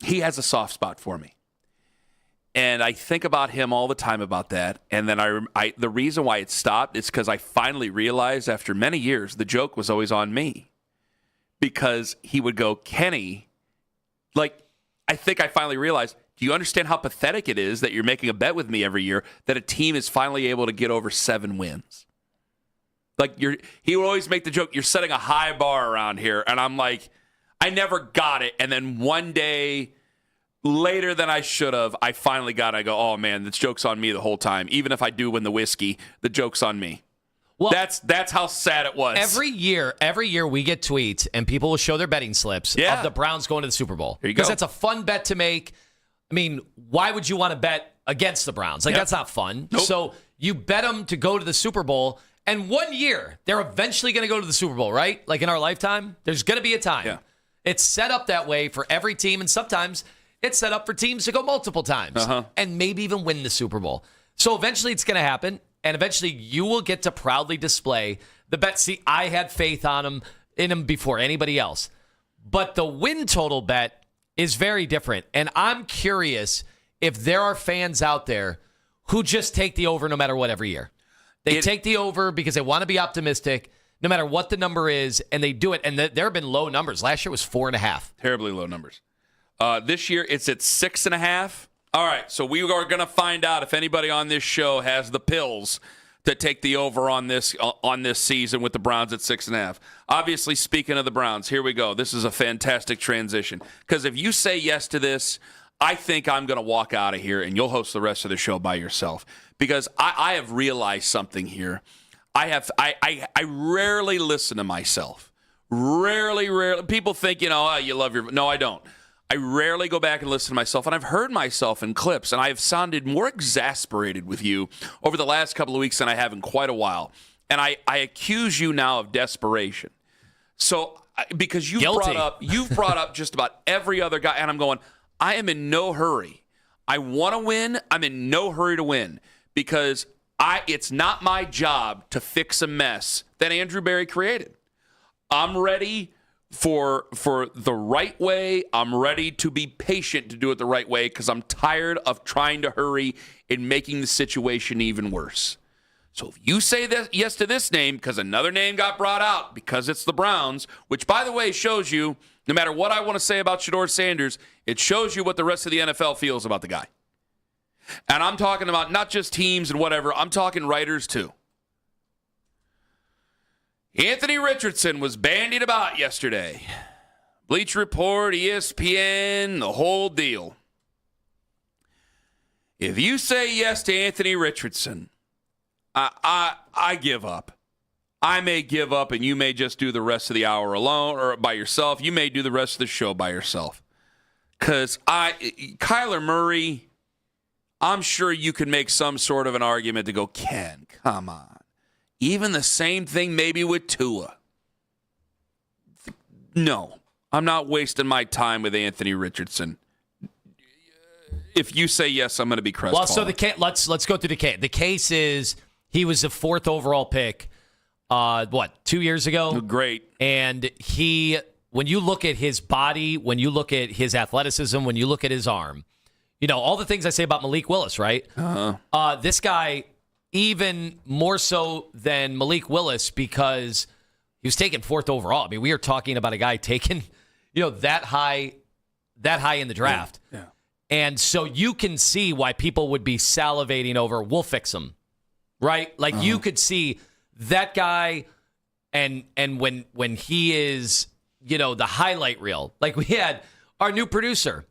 he has a soft spot for me. And I think about him all the time about that. And then the reason why it stopped is because I finally realized after many years the joke was always on me, because he would go, Kenny, like, I think I finally realized, do you understand how pathetic it is that you're making a bet with me every year that a team is finally able to get over 7 wins? Like, he would always make the joke, you're setting a high bar around here. And I'm like, I never got it. And then one day, later than I should have, I finally got it. I go, oh, man, this joke's on me the whole time. Even if I do win the whiskey, the joke's on me. Well, that's how sad it was. Every year we get tweets, and people will show their betting slips of the Browns going to the Super Bowl. There you go. Because that's a fun bet to make. I mean, why would you want to bet against the Browns? Like, that's not fun. Nope. So you bet them to go to the Super Bowl, and one year, they're eventually going to go to the Super Bowl, right? Like, in our lifetime, there's going to be a time. Yeah. It's set up that way for every team, and sometimes it's set up for teams to go multiple times and maybe even win the Super Bowl. So eventually it's going to happen, and eventually you will get to proudly display the bet. See, I had faith in him before anybody else. But the win total bet is very different, and I'm curious if there are fans out there who just take the over no matter what every year. They take the over because they want to be optimistic, no matter what the number is, and they do it. And there have been low numbers. Last year was 4.5. Terribly low numbers. This year it's at 6.5. All right, so we are going to find out if anybody on this show has the pills to take the over on this season with the Browns at 6.5. Obviously, speaking of the Browns, here we go. This is a fantastic transition, because if you say yes to this, I think I'm going to walk out of here and you'll host the rest of the show by yourself, because I have realized something here. I rarely listen to myself. Rarely. People think, you love your... No, I don't. I rarely go back and listen to myself, and I've heard myself in clips, and I have sounded more exasperated with you over the last couple of weeks than I have in quite a while. And I accuse you now of desperation. So, because you've brought up just about every other guy, and I'm going, I am in no hurry. I want to win. I'm in no hurry to win, because it's not my job to fix a mess that Andrew Berry created. I'm ready for the right way. I'm ready to be patient to do it the right way, because I'm tired of trying to hurry and making the situation even worse. So if you say yes to this name, because another name got brought out, because it's the Browns, which, by the way, shows you, no matter what I want to say about Shedeur Sanders, it shows you what the rest of the NFL feels about the guy. And I'm talking about not just teams and whatever. I'm talking writers, too. Anthony Richardson was bandied about yesterday. Bleacher Report, ESPN, the whole deal. If you say yes to Anthony Richardson, I give up. I may give up, and you may just do the rest of the hour alone or by yourself. You may do the rest of the show by yourself. Because Kyler Murray, I'm sure you could make some sort of an argument to go, Ken, come on. Even the same thing maybe with Tua. No, I'm not wasting my time with Anthony Richardson. If you say yes, I'm going to be crestfallen. Well, so let's go through the case. The case is he was the 4th overall pick, 2 years ago? Great. And when you look at his body, when you look at his athleticism, when you look at his arm, all the things I say about Malik Willis, right? This guy, even more so than Malik Willis, because he was taken 4th overall. I mean, we are talking about a guy taken, that high in the draft. Yeah. And so you can see why people would be salivating over, we'll fix him, right? Like you could see that guy and when he is, the highlight reel. Like we had our new producer,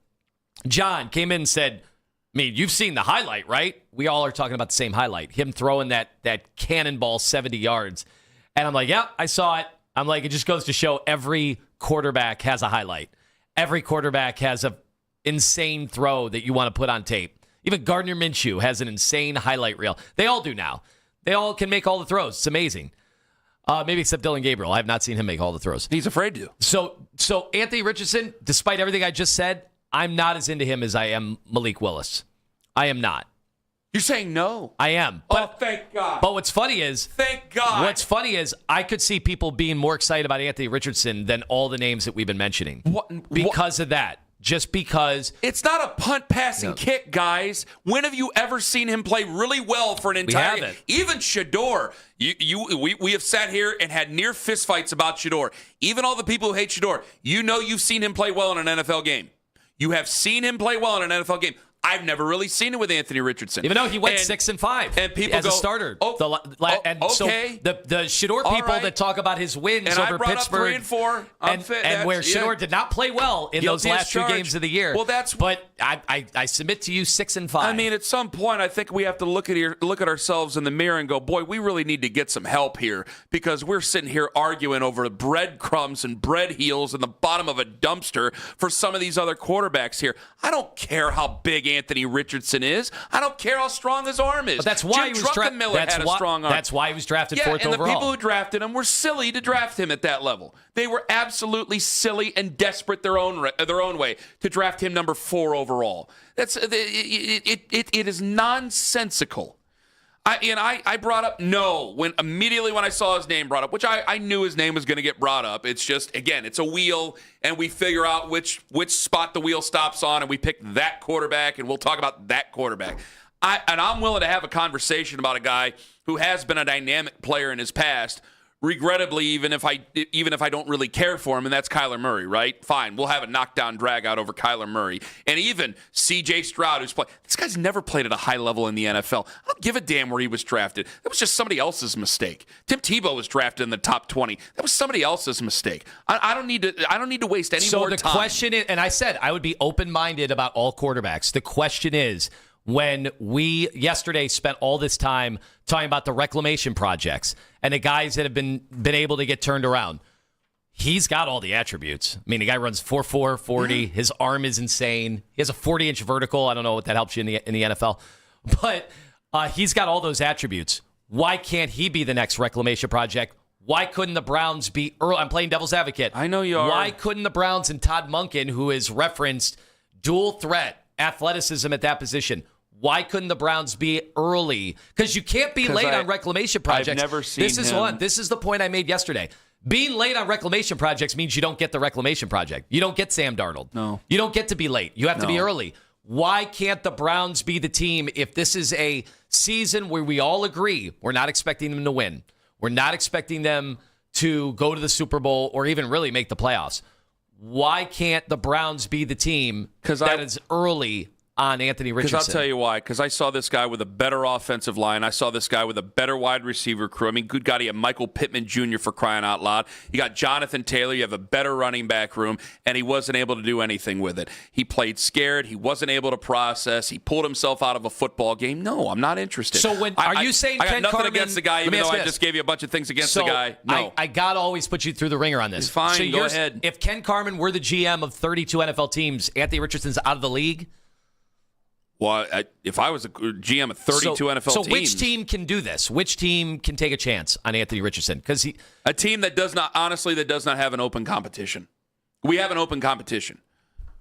John, came in and said, you've seen the highlight, right? We all are talking about the same highlight. Him throwing that cannonball 70 yards. And I'm like, yeah, I saw it. I'm like, it just goes to show every quarterback has a highlight. Every quarterback has a insane throw that you want to put on tape. Even Gardner Minshew has an insane highlight reel. They all do now. They all can make all the throws. It's amazing. Maybe except Dylan Gabriel. I have not seen him make all the throws. He's afraid to. So Anthony Richardson, despite everything I just said, I'm not as into him as I am Malik Willis. I am not. You're saying no? I am. But, thank God. But what's funny is... Thank God. What's funny is I could see people being more excited about Anthony Richardson than all the names that we've been mentioning. Because of that. Just because... It's not a punt-passing kick, guys. When have you ever seen him play really well for an entire game? Even Shador. We have sat here and had near fistfights about Shador. Even all the people who hate Shador, you've seen him play well in an NFL game. You have seen him play well in an NFL game. I've never really seen it with Anthony Richardson. Even though he went 6-5 and people as a starter. Okay. So the Shador people that talk about his wins and over Pittsburgh. Up 3 and 4. And where Shador did not play well in those last 2 games of the year. Well, but I submit to you 6-5. I mean, at some point, I think we have to look at ourselves in the mirror and go, boy, we really need to get some help here because we're sitting here arguing over breadcrumbs and bread heels in the bottom of a dumpster for some of these other quarterbacks here. I don't care how big Anthony Richardson is. I don't care how strong his arm is. But that's why Jim Druckenmiller had a strong arm. That's why he was drafted 4th overall. Yeah, and the people who drafted him were silly to draft him at that level. They were absolutely silly and desperate their own way to draft him number 4 overall. It is nonsensical. I brought up no immediately when I saw his name brought up, which I knew his name was going to get brought up. It's just, again, it's a wheel, and we figure out which spot the wheel stops on, and we pick that quarterback, and we'll talk about that quarterback. I'm willing to have a conversation about a guy who has been a dynamic player in his past, regrettably, even if I don't really care for him, and that's Kyler Murray, right? Fine, we'll have a knockdown drag out over Kyler Murray. And even C.J. Stroud, who's played. This guy's never played at a high level in the NFL. I don't give a damn where he was drafted. That was just somebody else's mistake. Tim Tebow was drafted in the top 20. That was somebody else's mistake. I don't need to waste any more time. So the question is, and I said I would be open-minded about all quarterbacks. The question is, when we yesterday spent all this time talking about the reclamation projects and the guys that have been able to get turned around, he's got all the attributes. I mean, the guy runs 4.4 40. Mm-hmm. His arm is insane. He has a 40-inch vertical. I don't know what that helps you in the NFL. But he's got all those attributes. Why can't he be the next reclamation project? Why couldn't the Browns be early? I'm playing devil's advocate. I know you are. Why couldn't the Browns and Todd Monken, who is referenced dual threat, athleticism at that position, why couldn't the Browns be early? Because you can't be late on reclamation projects. I've never seen This is the point I made yesterday. Being late on reclamation projects means you don't get the reclamation project. You don't get Sam Darnold. No. You don't get to be late. You have to be early. Why can't the Browns be the team if this is a season where we all agree we're not expecting them to win? We're not expecting them to go to the Super Bowl or even really make the playoffs. Why can't the Browns be the team that is early on Anthony Richardson? Because I'll tell you why. Because I saw this guy with a better offensive line. I saw this guy with a better wide receiver crew. I mean, good God, he had Michael Pittman Jr. for crying out loud. You got Jonathan Taylor. You have a better running back room, and he wasn't able to do anything with it. He played scared. He wasn't able to process. He pulled himself out of a football game. No, I'm not interested. So are you saying I got Ken nothing Carman, against the guy, even though I just gave you a bunch of things against the guy? No. I got to always put you through the ringer on this. It's fine. So go ahead. If Ken Carman were the GM of 32 NFL teams, Anthony Richardson's out of the league? Well, if I was a GM of 32 NFL teams. So which team can do this? Which team can take a chance on Anthony Richardson? Because a team that does not have an open competition. We have an open competition.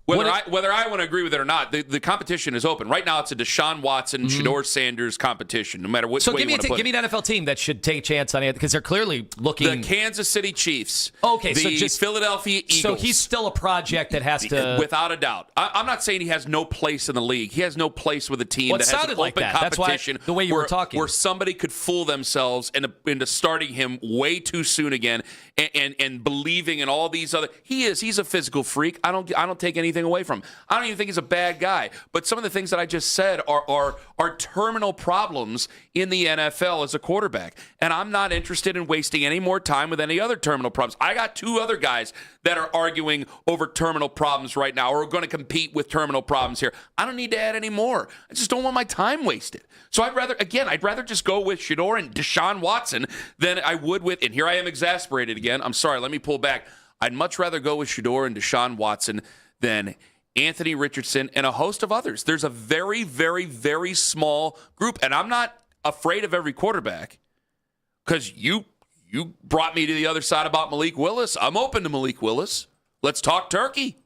Whether I want to agree with it or not, the competition is open. Right now, it's a Deshaun Watson, Shedeur Sanders competition, no matter which way you want to put it. Give me an NFL team that should take a chance on it, because they're clearly looking. The Kansas City Chiefs. Okay, the so just Philadelphia Eagles. So he's still a project that has to. Without a doubt. I'm not saying he has no place in the league. He has no place with a team that has an open competition. That's why, the way you were talking. Where somebody could fool themselves into starting him way too soon again and believing in all these other. He's a physical freak. I don't take anything away from him. I don't even think he's a bad guy, but some of the things that I just said are terminal problems in the NFL as a quarterback, and I'm not interested in wasting any more time with any other terminal problems. I got two other guys that are arguing over terminal problems right now, or are going to compete with terminal problems here. I don't need to add any more. I just don't want my time wasted. So I'd rather just go with Shedeur and Deshaun Watson than I would with, and here I am exasperated again. I'm sorry, let me pull back. I'd much rather go with Shedeur and Deshaun Watson than Anthony Richardson, and a host of others. There's a very, very, very small group, and I'm not afraid of every quarterback because you brought me to the other side about Malik Willis. I'm open to Malik Willis. Let's talk turkey.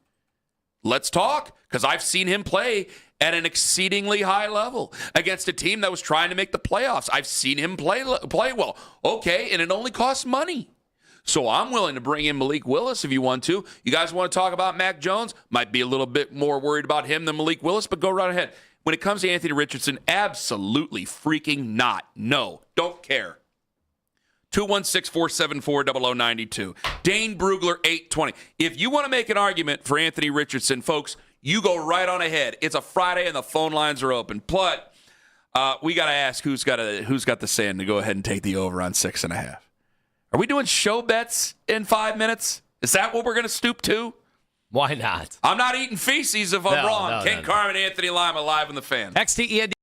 Let's talk, because I've seen him play at an exceedingly high level against a team that was trying to make the playoffs. I've seen him play well. Okay, and it only costs money. So I'm willing to bring in Malik Willis if you want to. You guys want to talk about Mac Jones? Might be a little bit more worried about him than Malik Willis, but go right ahead. When it comes to Anthony Richardson, absolutely freaking not. No, don't care. 216-474-0092. Dane Brugler, 820. If you want to make an argument for Anthony Richardson, folks, you go right on ahead. It's a Friday and the phone lines are open. But we got to ask who's got the sand to go ahead and take the over on 6.5. Are we doing show bets in 5 minutes? Is that what we're going to stoop to? Why not? I'm not eating feces if I'm wrong. Ken Carman, Anthony Lima, live on the Fan. XTEND.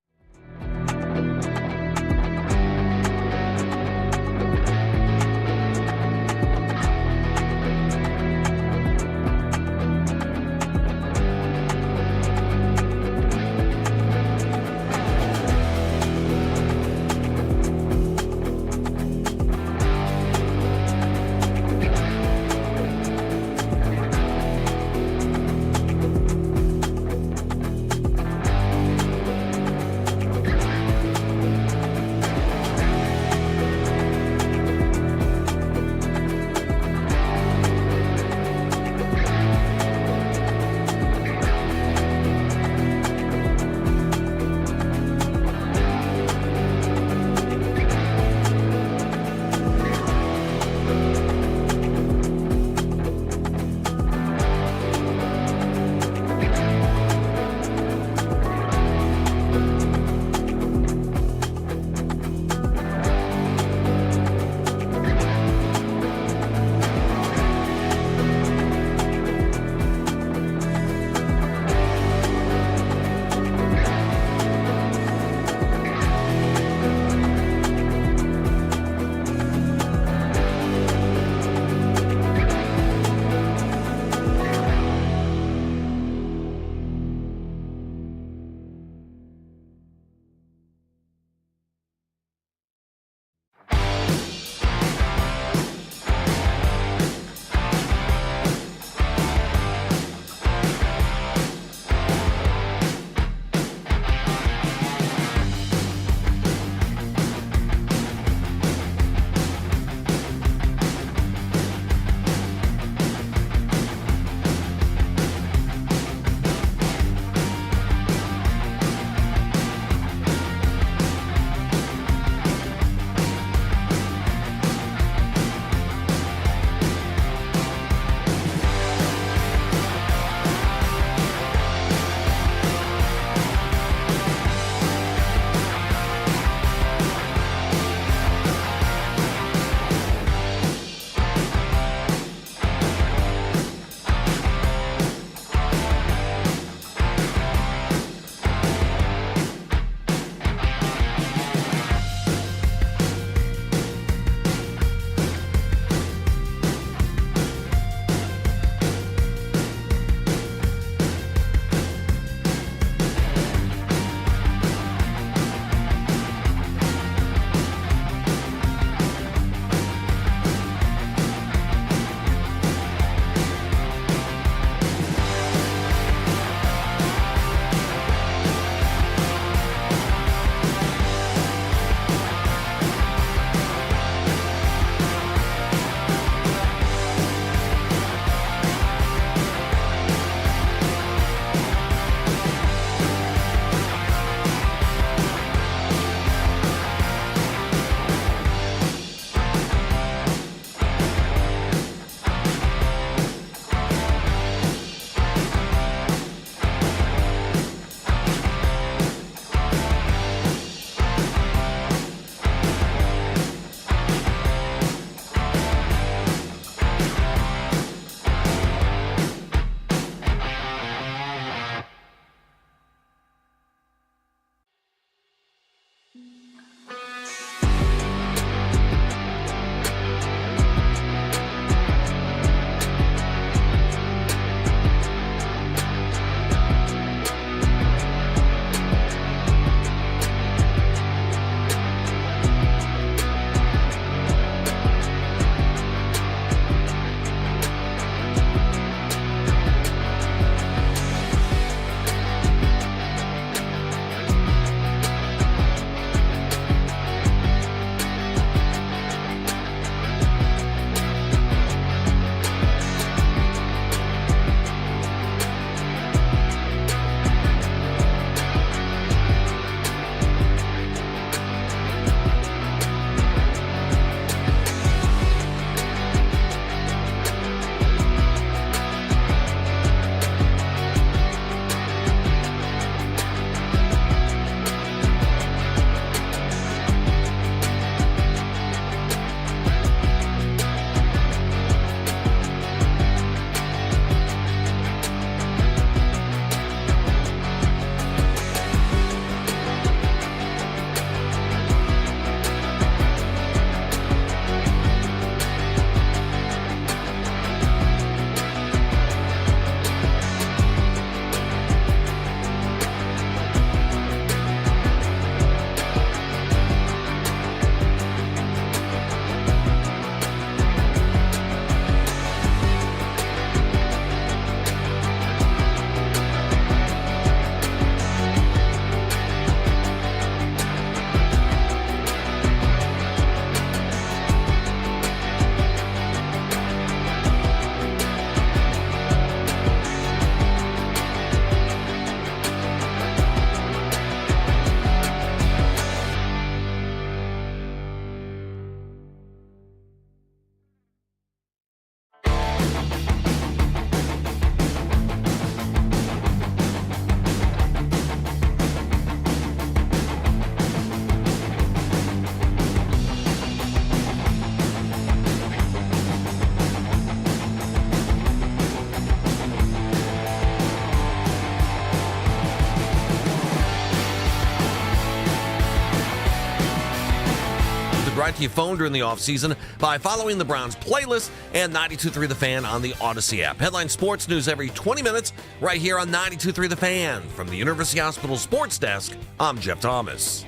right to your phone during the offseason by following the Browns playlist and 92.3 The Fan on the Odyssey app. Headline sports news every 20 minutes right here on 92.3 The Fan. From the University Hospital Sports Desk, I'm Jeff Thomas.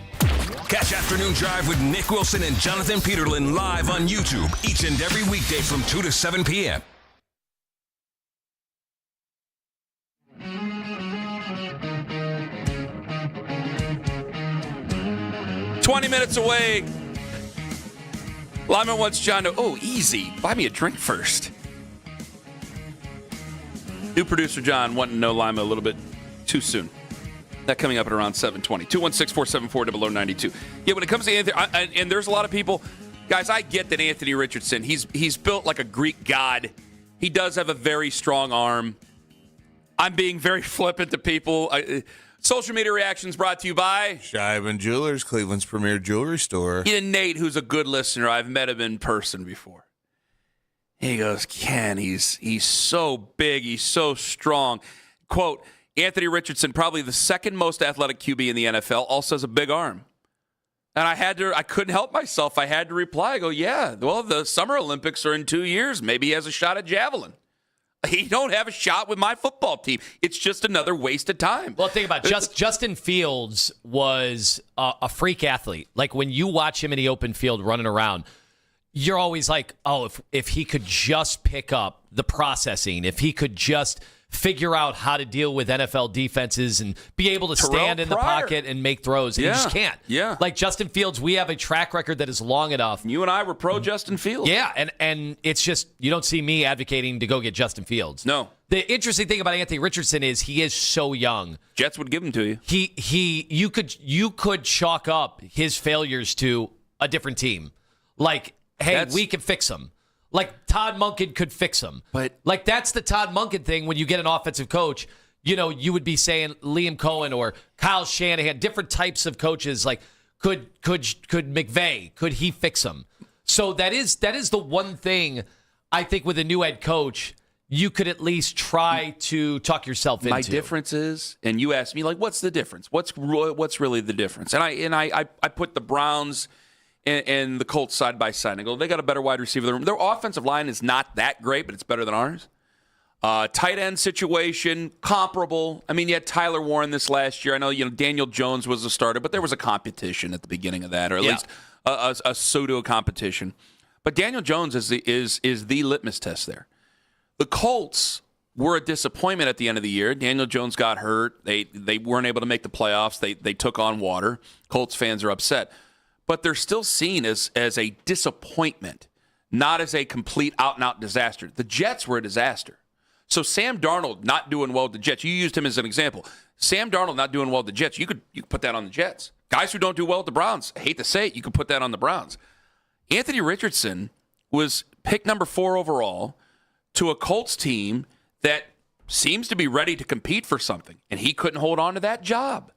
Catch Afternoon Drive with Nick Wilson and Jonathan Peterlin live on YouTube each and every weekday from 2 to 7 p.m. Minutes away. Lyman wants John to, easy. Buy me a drink first. New producer John wanting to know Lima a little bit too soon. That coming up at around 7:20. 216-474-0092. Yeah, when it comes to Anthony, and there's a lot of people, guys, I get that Anthony Richardson, he's built like a Greek god. He does have a very strong arm. I'm being very flippant to people. Social media reactions brought to you by Shivan Jewelers, Cleveland's premier jewelry store. Nate, who's a good listener. I've met him in person before. He goes, Ken, he's so big. He's so strong. Quote, Anthony Richardson, probably the second most athletic QB in the NFL, also has a big arm. And I couldn't help myself. I had to reply. I go, yeah, well, the Summer Olympics are in 2 years. Maybe he has a shot at javelin. He don't have a shot with my football team. It's just another waste of time. Well, think about it. Justin Fields was a freak athlete. Like when you watch him in the open field running around, you're always like, if he could just pick up the processing, if he could just figure out how to deal with NFL defenses and be able to stand in the pocket and make throws. And he just can't. Yeah. Like Justin Fields, we have a track record that is long enough. You and I were pro Justin Fields. Yeah, and it's just, you don't see me advocating to go get Justin Fields. No. The interesting thing about Anthony Richardson is he is so young. Jets would give him to you. You could chalk up his failures to a different team. Like, hey, we can fix him. Like Todd Monken could fix him. But like that's the Todd Monken thing when you get an offensive coach, you would be saying Liam Cohen or Kyle Shanahan, different types of coaches, like could McVay, could he fix him? So that is the one thing I think with a new head coach, you could at least try to talk yourself into. My difference is, and you asked me, like, what's the difference? What's really the difference? And I put the Browns and the Colts side by side. I go, they got a better wide receiver. Their offensive line is not that great, but it's better than ours. Tight end situation, comparable. I mean, you had Tyler Warren this last year. I know, Daniel Jones was a starter, but there was a competition at the beginning of that, or at least a pseudo competition. But Daniel Jones is the litmus test there. The Colts were a disappointment at the end of the year. Daniel Jones got hurt. They weren't able to make the playoffs. They took on water. Colts fans are upset. But they're still seen as a disappointment, not as a complete out-and-out disaster. The Jets were a disaster. So Sam Darnold not doing well with the Jets. You used him as an example. Sam Darnold not doing well with the Jets. You could put that on the Jets. Guys who don't do well with the Browns, I hate to say it, you could put that on the Browns. Anthony Richardson was picked number 4 overall to a Colts team that seems to be ready to compete for something, and he couldn't hold on to that job.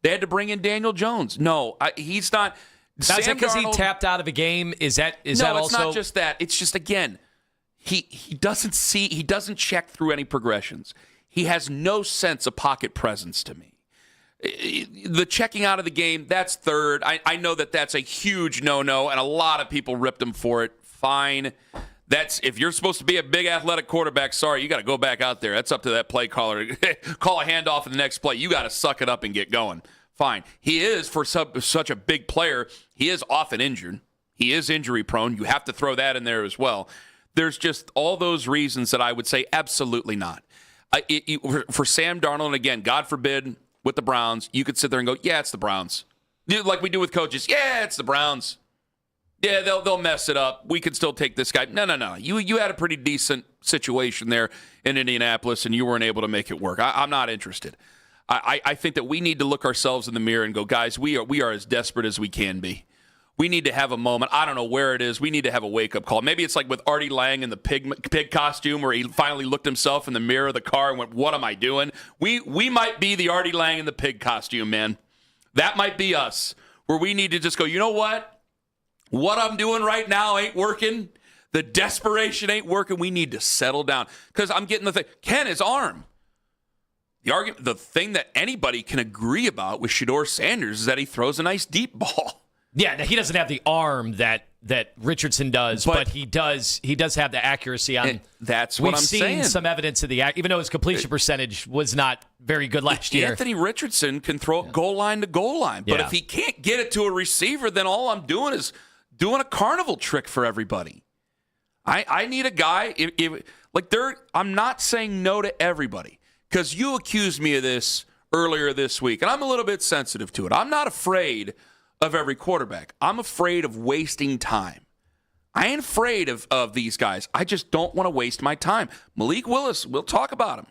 They had to bring in Daniel Jones. No, he's not. That's because he tapped out of a game. Is that also? No, it's not just that. It's just, again, he doesn't check through any progressions. He has no sense of pocket presence to me. The checking out of the game, that's third. I know that's a huge no-no, and a lot of people ripped him for it. Fine. If you're supposed to be a big athletic quarterback, sorry, you got to go back out there. That's up to that play caller. Call a handoff in the next play. You got to suck it up and get going. Fine. He is, for such a big player, he is often injured. He is injury prone. You have to throw that in there as well. There's just all those reasons that I would say absolutely not. For Sam Darnold, and again, God forbid, with the Browns, you could sit there and go, yeah, it's the Browns. Like we do with coaches. Yeah, it's the Browns. Yeah, they'll mess it up. We can still take this guy. No. You had a pretty decent situation there in Indianapolis, and you weren't able to make it work. I'm not interested. I think that we need to look ourselves in the mirror and go, guys, we are as desperate as we can be. We need to have a moment. I don't know where it is. We need to have a wake-up call. Maybe it's like with Artie Lang in the pig costume where he finally looked himself in the mirror of the car and went, what am I doing? We might be the Artie Lang in the pig costume, man. That might be us, where we need to just go, you know what? What I'm doing right now ain't working. The desperation ain't working. We need to settle down. Because I'm getting the thing. Ken, his arm. The thing that anybody can agree about with Shedeur Sanders is that he throws a nice deep ball. Yeah, he doesn't have the arm that Richardson does, but he does have the accuracy on. That's what I'm saying. We've seen some evidence of the even though his completion percentage was not very good last year. Anthony Richardson can throw it goal line to goal line, but if he can't get it to a receiver, then all I'm doing is doing a carnival trick for everybody. I need a guy. I'm not saying no to everybody, because you accused me of this earlier this week, and I'm a little bit sensitive to it. I'm not afraid of every quarterback. I'm afraid of wasting time. I ain't afraid of these guys. I just don't want to waste my time. Malik Willis, we'll talk about him.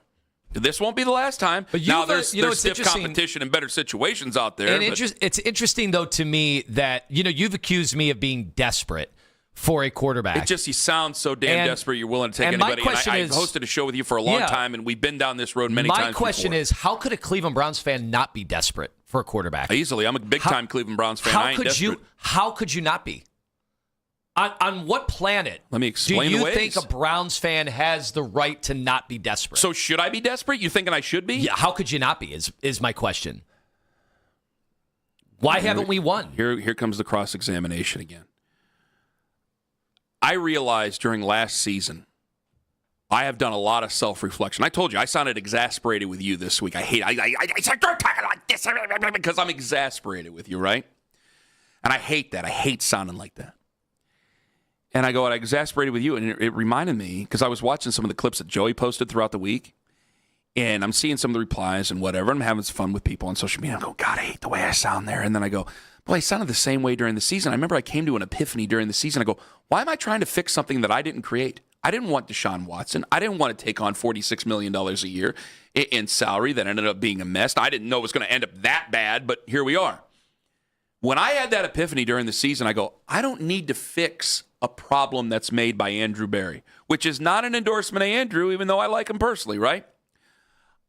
This won't be the last time. But now there's stiff competition and better situations out there. And it's interesting, though, to me that, you've accused me of being desperate for a quarterback. You sound so damn desperate you're willing to take anybody. I hosted a show with you for a long time, and we've been down this road many times. My question is, how could a Cleveland Browns fan not be desperate for a quarterback? Easily. I'm a big-time Cleveland Browns fan. I ain't desperate. How could you not be? On what planet Let me explain the ways. Do you think a Browns fan has the right to not be desperate? So should I be desperate? You thinking I should be? Yeah, how could you not be is my question. Why haven't we won? Here comes the cross-examination again. I realized during last season, I have done a lot of self-reflection. I told you, I sounded exasperated with you this week. I said, don't talk like this, because I'm exasperated with you, right? And I hate that. I hate sounding like that. And I exasperated with you, and it reminded me, because I was watching some of the clips that Joey posted throughout the week, and I'm seeing some of the replies and whatever, and I'm having some fun with people on social media. I go, God, I hate the way I sound there. And then I go, boy, I sounded the same way during the season. I remember I came to an epiphany during the season. I go, why am I trying to fix something that I didn't create? I didn't want Deshaun Watson. I didn't want to take on $46 million a year in salary that ended up being a mess. I didn't know it was going to end up that bad, but here we are. When I had that epiphany during the season, I go, I don't need to fix a problem that's made by Andrew Berry, which is not an endorsement of Andrew, even though I like him personally, right?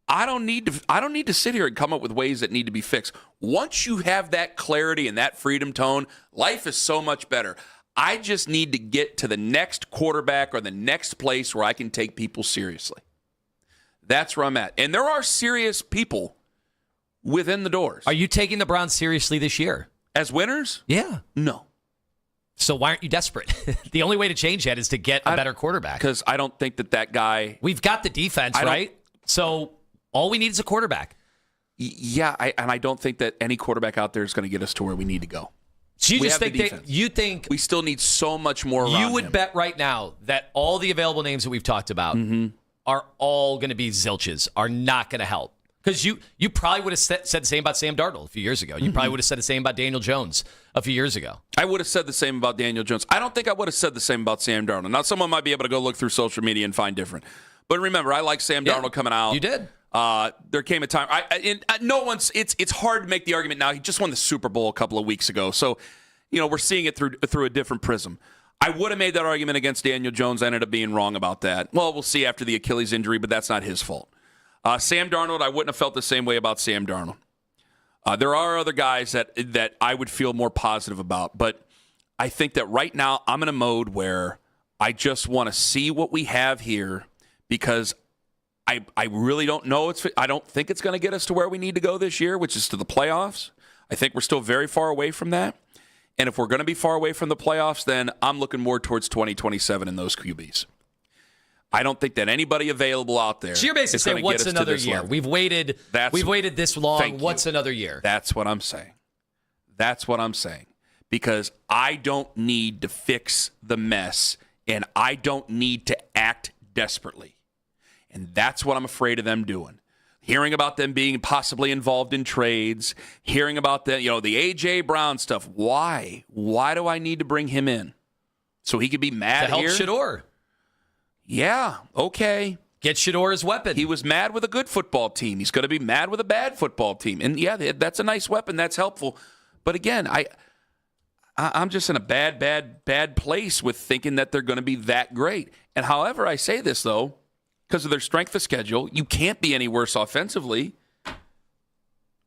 I don't need to sit here and come up with ways that need to be fixed. Once you have that clarity and that freedom tone, life is so much better. I just need to get to the next quarterback or the next place where I can take people seriously. That's where I'm at. And there are serious people within the doors. Are you taking the Browns seriously this year? As winners? Yeah. No. So why aren't you desperate? The only way to change that is to get a better quarterback. Because I don't think that guy... We've got the defense, right? So all we need is a quarterback. Yeah, I don't think that any quarterback out there is going to get us to where we need to go. So you think we still need so much more around You would him. bet right now that all the available names that we've talked about are all going to be zilches, are not going to help. Because you probably would have said the same about Sam Darnold a few years ago. You probably would have said the same about Daniel Jones a few years ago. I would have said the same about Daniel Jones. I don't think I would have said the same about Sam Darnold. Now, someone might be able to go look through social media and find different. But remember, I like Sam Darnold coming out. You did. There came a time. It's hard to make the argument now. He just won the Super Bowl a couple of weeks ago. So, we're seeing it through a different prism. I would have made that argument against Daniel Jones. I ended up being wrong about that. Well, we'll see after the Achilles injury, but that's not his fault. Sam Darnold, I wouldn't have felt the same way about Sam Darnold. There are other guys that I would feel more positive about, but I think that right now I'm in a mode where I just want to see what we have here because I really don't know. I don't think it's going to get us to where we need to go this year, which is to the playoffs. I think we're still very far away from that. And if we're going to be far away from the playoffs, then I'm looking more towards 2027 in those QBs. I don't think that anybody available out there. So you're basically saying, what's another year? Level. We've waited this long. What's another year? That's what I'm saying. That's what I'm saying. Because I don't need to fix the mess, and I don't need to act desperately. And that's what I'm afraid of them doing. Hearing about them being possibly involved in trades, hearing about the A.J. Brown stuff. Why? Why do I need to bring him in? So he could be mad to help here? Shador. Yeah, okay. Get Shador his weapon. He was mad with a good football team. He's going to be mad with a bad football team. And, yeah, that's a nice weapon. That's helpful. But, again, I'm just in a bad place with thinking that they're going to be that great. And however I say this, though, because of their strength of schedule, you can't be any worse offensively.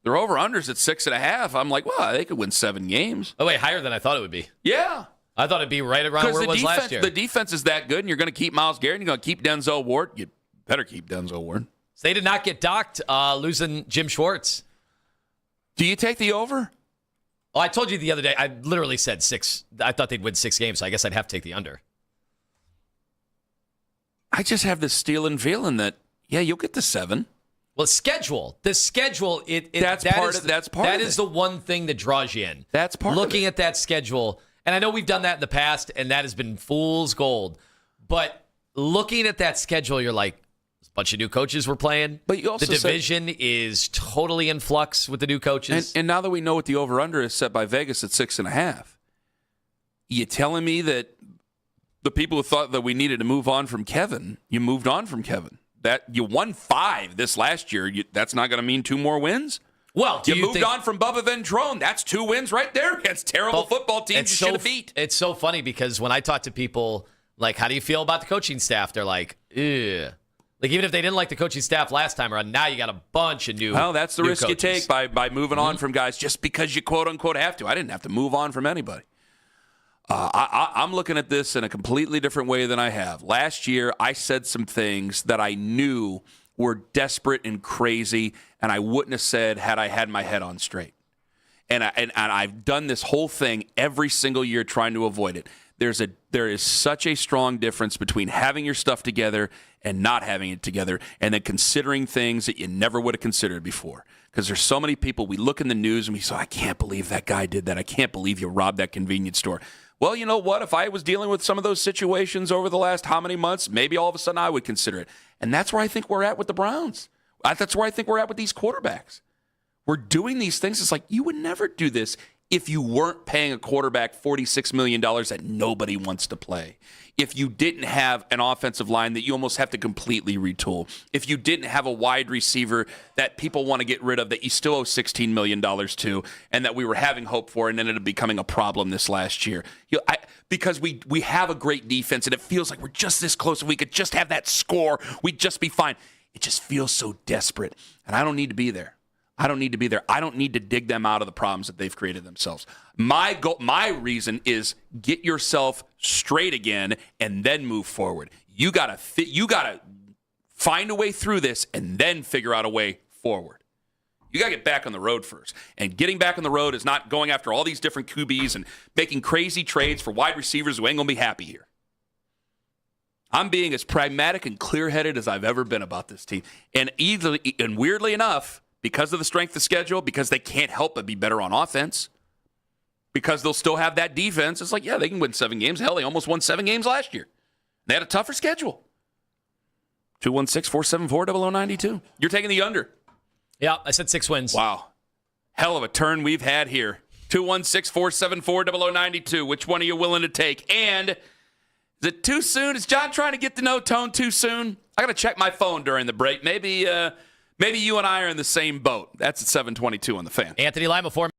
They're over-unders at 6.5. I'm like, well, they could win 7 games. Oh, wait, higher than I thought it would be. Yeah. I thought it'd be right around where it was last year. The defense is that good, and you're going to keep Myles Garrett, and you're going to keep Denzel Ward. You better keep Denzel Ward. So they did not get docked losing Jim Schwartz. Do you take the over? Oh, I told you the other day, I literally said 6. I thought they'd win 6 games, so I guess I'd have to take the under. I just have this stealing feeling that, yeah, you'll get to 7. Well, the schedule, that's that is the one thing that draws you in. That's part Looking of it. at that schedule, and I know we've done that in the past, and that has been fool's gold. But looking at that schedule, you're like, a bunch of new coaches we're playing. But you also the division is totally in flux with the new coaches. And now that we know what the over-under is set by Vegas at 6.5, you telling me that the people who thought that we needed to move on from Kevin, you moved on from Kevin? That you won 5 this last year. That's not going to mean 2 more wins? Well, you moved on from Bubba Ventrone. That's 2 wins right there against terrible football teams you should have beat. It's so funny because when I talk to people, like, how do you feel about the coaching staff? They're like, ugh. Like, even if they didn't like the coaching staff last time around, now you got a bunch of new Well, that's the risk coaches. you take by moving on from guys just because you quote-unquote have to. I didn't have to move on from anybody. I'm looking at this in a completely different way than I have. Last year, I said some things that I knew were desperate and crazy, and I wouldn't have said had I had my head on straight. And I've done this whole thing every single year trying to avoid it. There is such a strong difference between having your stuff together and not having it together, and then considering things that you never would have considered before. Because there's so many people, we look in the news and we say, I can't believe that guy did that. I can't believe you robbed that convenience store. Well, you know what? If I was dealing with some of those situations over the last how many months, maybe all of a sudden I would consider it. And that's where I think we're at with the Browns. That's where I think we're at with these quarterbacks. We're doing these things. It's like you would never do this if you weren't paying a quarterback $46 million that nobody wants to play. If you didn't have an offensive line that you almost have to completely retool. If you didn't have a wide receiver that people want to get rid of that you still owe $16 million to and that we were having hope for and ended up becoming a problem this last year. Because we have a great defense and it feels like we're just this close. If we could just have that score, we'd just be fine. It just feels so desperate. And I don't need to be there. I don't need to be there. I don't need to dig them out of the problems that they've created themselves. My goal, my reason is get yourself straight again and then move forward. You gotta find a way through this and then figure out a way forward. You gotta get back on the road first. And getting back on the road is not going after all these different QBs and making crazy trades for wide receivers who ain't gonna be happy here. I'm being as pragmatic and clear-headed as I've ever been about this team. And weirdly enough, because of the strength of schedule, because they can't help but be better on offense, because they'll still have that defense, it's like, yeah, they can win 7 games. Hell, they almost won 7 games last year. They had a tougher schedule. 216-474-0092. You're taking the under. Yeah, I said 6 wins. Wow. Hell of a turn we've had here. 216-474-0092. Which one are you willing to take? And is it too soon? Is John trying to get to know Tone too soon? I got to check my phone during the break. Maybe you and I are in the same boat. That's at 7:22 on the Fan. Anthony Lima for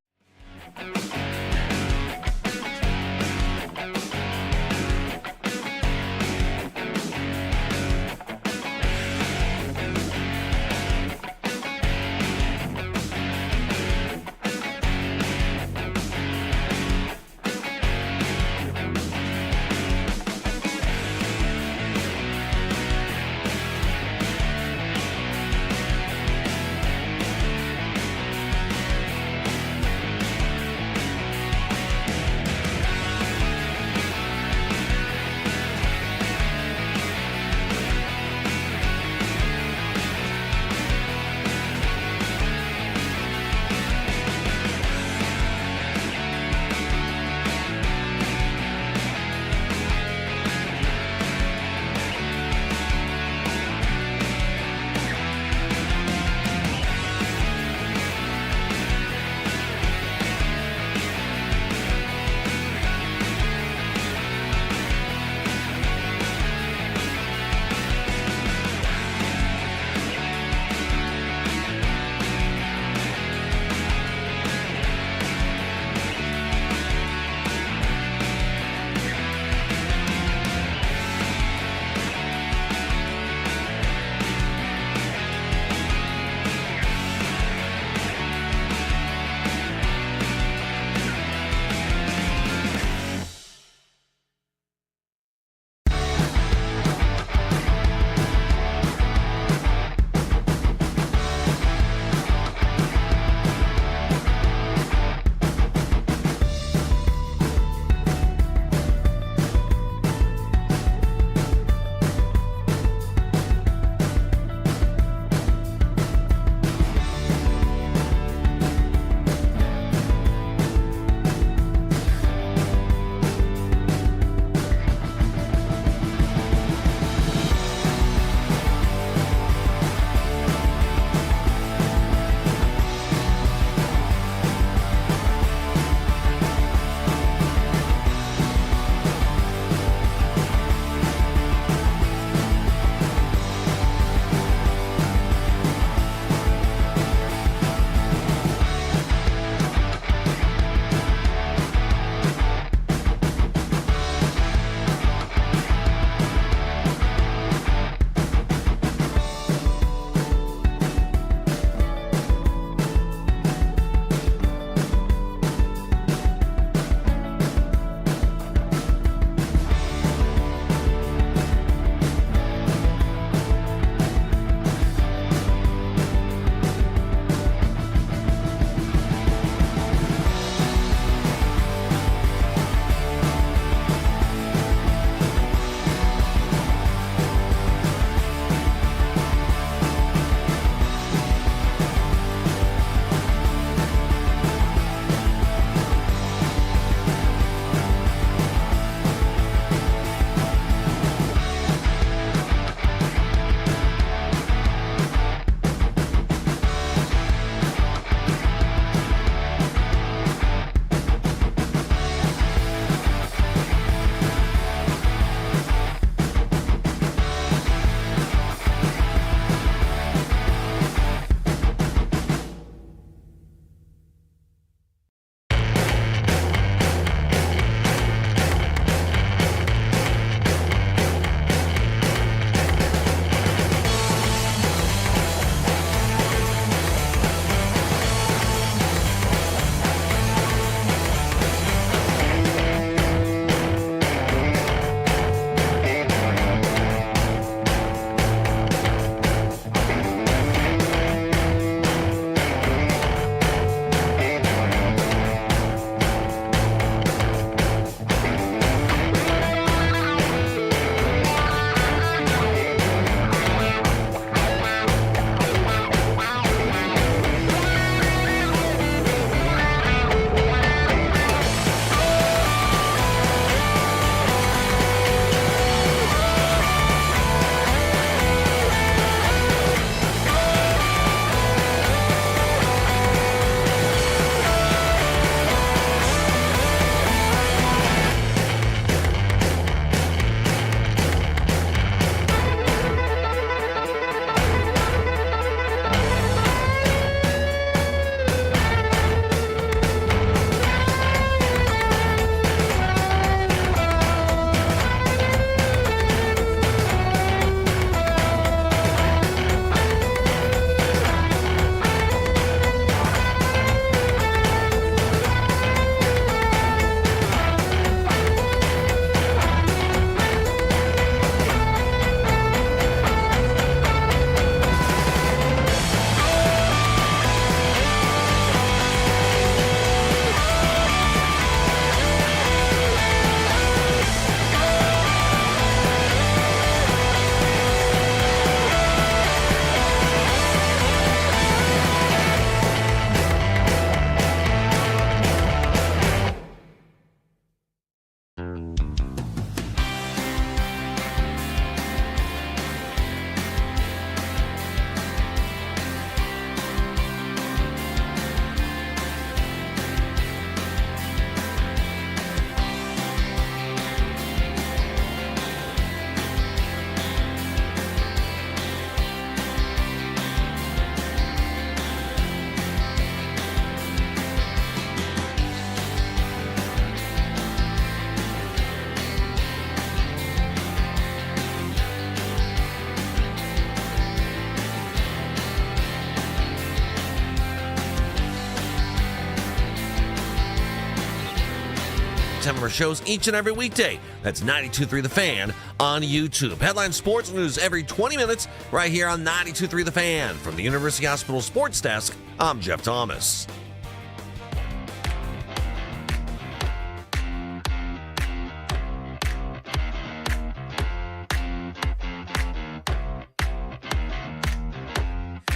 10 of our shows each and every weekday. That's 92.3 The Fan on YouTube. Headline sports news every 20 minutes right here on 92.3 The Fan. From the University Hospital Sports Desk, I'm Jeff Thomas.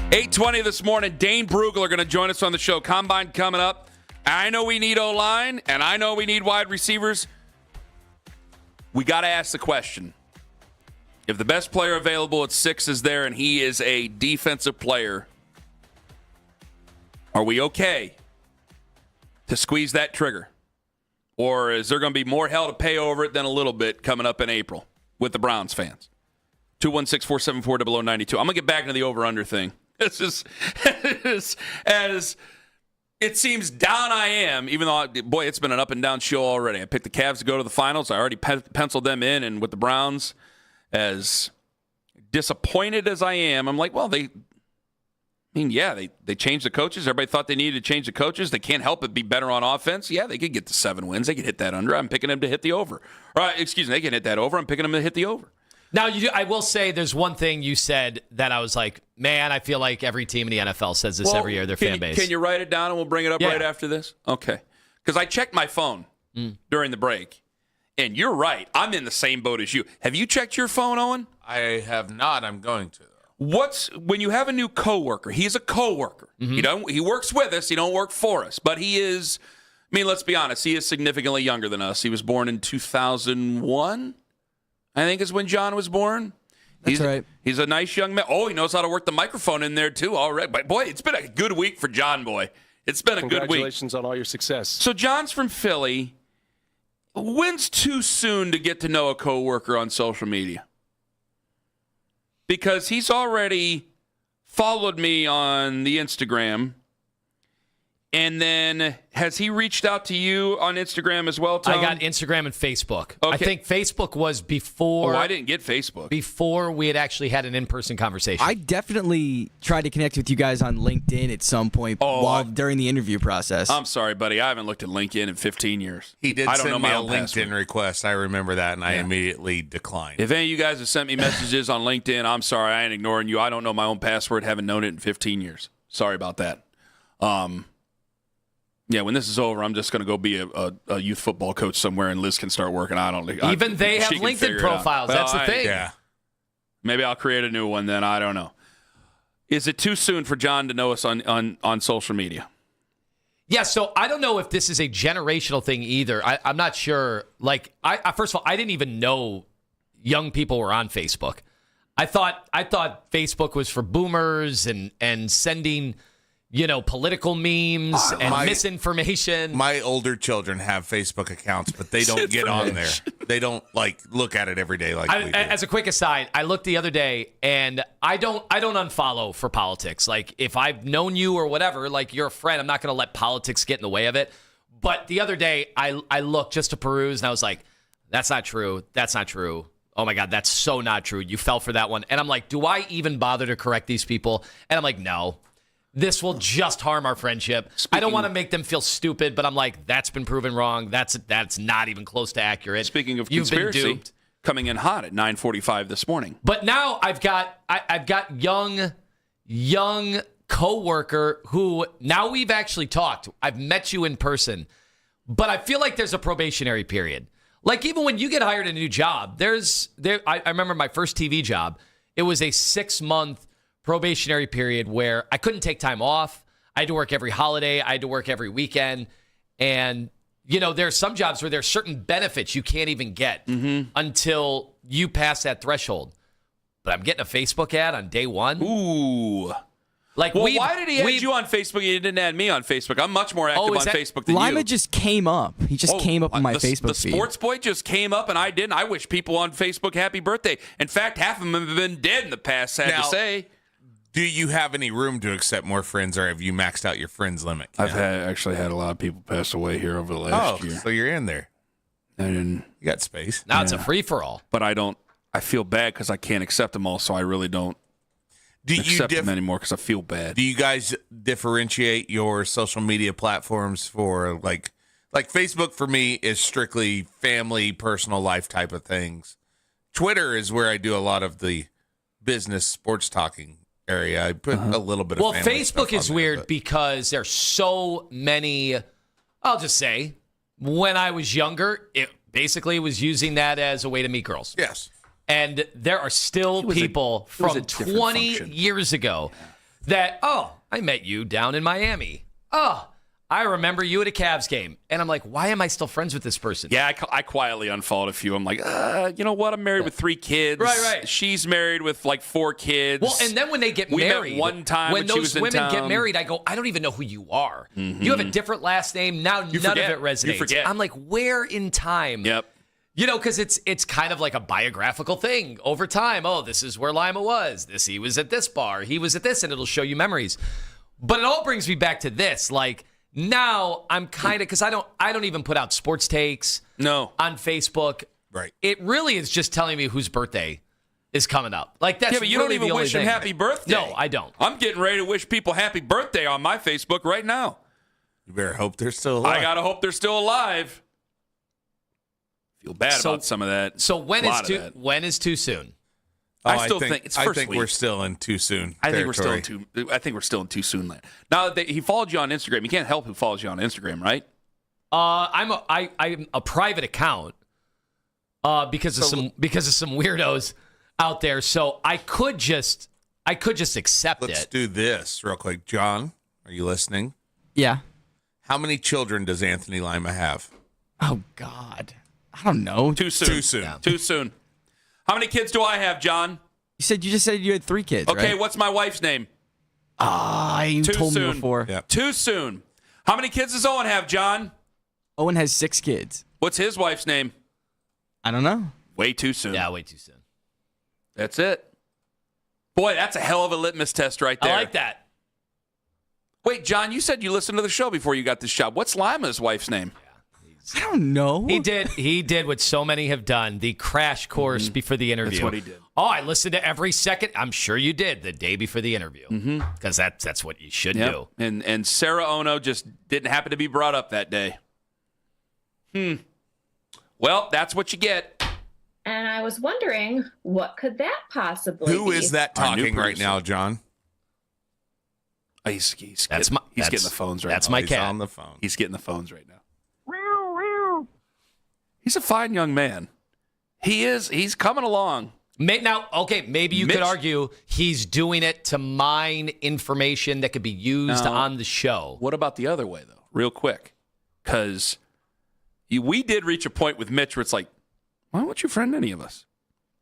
$8:20 this morning, Dane Brugel are going to join us on the show. Combine coming up. I know we need O-line, and I know we need wide receivers. We got to ask the question. If the best player available at 6 is there and he is a defensive player, are we okay to squeeze that trigger? Or is there going to be more hell to pay over it than a little bit coming up in April with the Browns fans? 216-474-0092. I'm going to get back into the over-under thing. It's just as it seems down I am, even though, boy, it's been an up-and-down show already. I picked the Cavs to go to the finals. I already penciled them in, and with the Browns, as disappointed as I am, I'm like, well, they changed the coaches. Everybody thought they needed to change the coaches. They can't help but be better on offense. Yeah, they could get to 7 wins. They could hit that under. I'm picking them to hit the over. They can hit that over. I'm picking them to hit the over. Now, I will say there's one thing you said that I was like, man, I feel like every team in the NFL says this every year, their fan base. Can you write it down and we'll bring it up right after this? Okay. Because I checked my phone during the break, and you're right. I'm in the same boat as you. Have you checked your phone, Owen? I have not. I'm going to. When you have a new coworker, he's a coworker. He works with us. He don't work for us. But he is, let's be honest, he is significantly younger than us. He was born in 2001. I think is when John was born. That's right. He's a nice young man. Oh, he knows how to work the microphone in there, too. All right. But, boy, it's been a good week for John, boy. It's been a good week. Congratulations on all your success. So John's from Philly. When's too soon to get to know a coworker on social media? Because he's already followed me on the Instagram. And then, has he reached out to you on Instagram as well, Tom? I got Instagram and Facebook. Okay. I think Facebook was before. Oh, I didn't get Facebook. Before we had actually had an in-person conversation. I definitely tried to connect with you guys on LinkedIn at some point during the interview process. I'm sorry, buddy. I haven't looked at LinkedIn in 15 years. He did send me a LinkedIn request. I remember that, and I immediately declined. If any of you guys have sent me messages on LinkedIn, I'm sorry. I ain't ignoring you. I don't know my own password. Haven't known it in 15 years. Sorry about that. Yeah, when this is over, I'm just going to go be a youth football coach somewhere, and Liz can start working. They have LinkedIn profiles. That's the thing. Yeah. Maybe I'll create a new one then. I don't know. Is it too soon for John to know us on social media? Yeah, so I don't know if this is a generational thing either. I'm not sure. Like, first of all, I didn't even know young people were on Facebook. I thought Facebook was for boomers and sending political memes and misinformation. My older children have Facebook accounts, but they don't get on there. They don't look at it every day like we do. As a quick aside, I looked the other day, and I don't unfollow for politics. Like, if I've known you or whatever, like, you're a friend, I'm not going to let politics get in the way of it. But the other day, I looked just to peruse, and I was like, that's not true. That's not true. Oh, my God, that's so not true. You fell for that one. And I'm like, do I even bother to correct these people? And I'm like, no. This will just harm our friendship. I don't want to make them feel stupid, but I'm like, that's been proven wrong. That's not even close to accurate. Speaking of conspiracy, been duped. Coming in hot at 9:45 this morning. But now I've got young coworker who now we've actually talked. I've met you in person, but I feel like there's a probationary period. Like, even when you get hired in a new job, I remember my first TV job. It was a 6-month probationary period where I couldn't take time off. I had to work every holiday. I had to work every weekend. And, there's some jobs where there's certain benefits you can't even get until you pass that threshold. But I'm getting a Facebook ad on day one. Ooh. Like, why did he add you on Facebook? He didn't add me on Facebook. I'm much more active on Facebook than you. Lima just came up. He just came up on my Facebook feed. The sports boy just came up, and I didn't. I wish people on Facebook happy birthday. In fact, half of them have been dead in the past, sad to say. Do you have any room to accept more friends, or have you maxed out your friends limit? I've actually had a lot of people pass away here over the last year. So you're in there. And you got space. Now it's a free-for-all. But I feel bad because I can't accept them all, so I really don't accept them anymore because I feel bad. Do you guys differentiate your social media platforms for, like Like Facebook for me is strictly family, personal life type of things. Twitter is where I do a lot of the business sports talking area. I put a little bit of family Facebook stuff is on weird there, because there's so many. I'll just say, when I was younger, it basically was using that as a way to meet girls. Yes. And there are still people from 20 years ago that, I met you down in Miami. I remember you at a Cavs game. And I'm like, why am I still friends with this person? Yeah, I quietly unfollowed a few. I'm like, you know what? I'm married with 3 kids. Right. She's married with like 4 kids. Well, and then when they get we married, met one time when she those was in women get town. married, I go, I don't even know who you are. You have a different last name. Now none forget. of it resonates. You forget. I'm like, where in time? Yep. You know, because it's kind of like a biographical thing over time. Oh, this is where Lima was. He was at this bar. He was at this, and it'll show you memories. But it all brings me back to this. Like, now I'm kind of, because I don't even put out sports takes on Facebook. Right. It really is just telling me whose birthday is coming up. Like, that's but you really don't even the only wish them thing. happy birthday. No, I don't. I'm getting ready to wish people happy birthday on my Facebook right now. You better hope they're still alive. I gotta hope they're still alive. Feel bad about some of that. So when is too soon? I still think it's first week. We're still in too soon. I think we're still in too soon land. Now that he followed you on Instagram, you can't help who follows you on Instagram, right? I'm a private account because of some weirdos out there. So I could just accept Let's it. do this real quick. John, are you listening? Yeah. How many children does Anthony Lima have? Oh God, I don't know. Too soon. Too soon. Yeah. Too soon. How many kids do I have, John? You just said you had 3 kids. Okay, right? what's my wife's name? You Too told soon. me before. Yep. Too soon. How many kids does Owen have, John? Owen has 6 kids. What's his wife's name? I don't know. Way too soon. Yeah, way too soon. That's it. Boy, that's a hell of a litmus test right there. I like that. Wait, John, you said you listened to the show before you got this job. What's Lima's wife's name? I don't know. He did what so many have done, the crash course before the interview. That's what he did. Oh, I listened to every second. I'm sure you did the day before the interview. Because that's what you should do. And Sarah Ono just didn't happen to be brought up that day. Well, that's what you get. And I was wondering, what could that possibly Who be? is that talking right now, John? Oh, he's getting the phones right now. That's my cat. He's on the phone. He's getting the phones right now. He's a fine young man. He is. He's coming along. Now, okay, maybe you could argue he's doing it to mine information that could be used on the show. What about the other way, though? Real quick. Because we did reach a point with Mitch where it's like, why won't you friend any of us?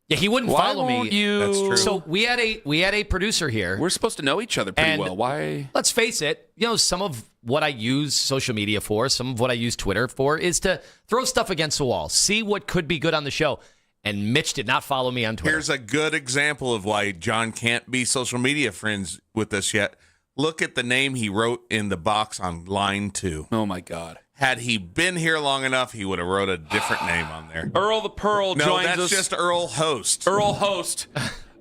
Yeah, he wouldn't Why follow won't me. you? That's true. So we had a producer here. We're supposed to know each other pretty And well. Why? Let's face it, some of what I use social media for, some of what I use Twitter for is to throw stuff against the wall, see what could be good on the show. And Mitch did not follow me on Twitter. Here's a good example of why John can't be social media friends with us yet. Look at the name he wrote in the box on line 2. Oh, my God. Had he been here long enough, he would have wrote a different name on there. Earl the Pearl joins us. No, that's just Earl Host. Earl Host.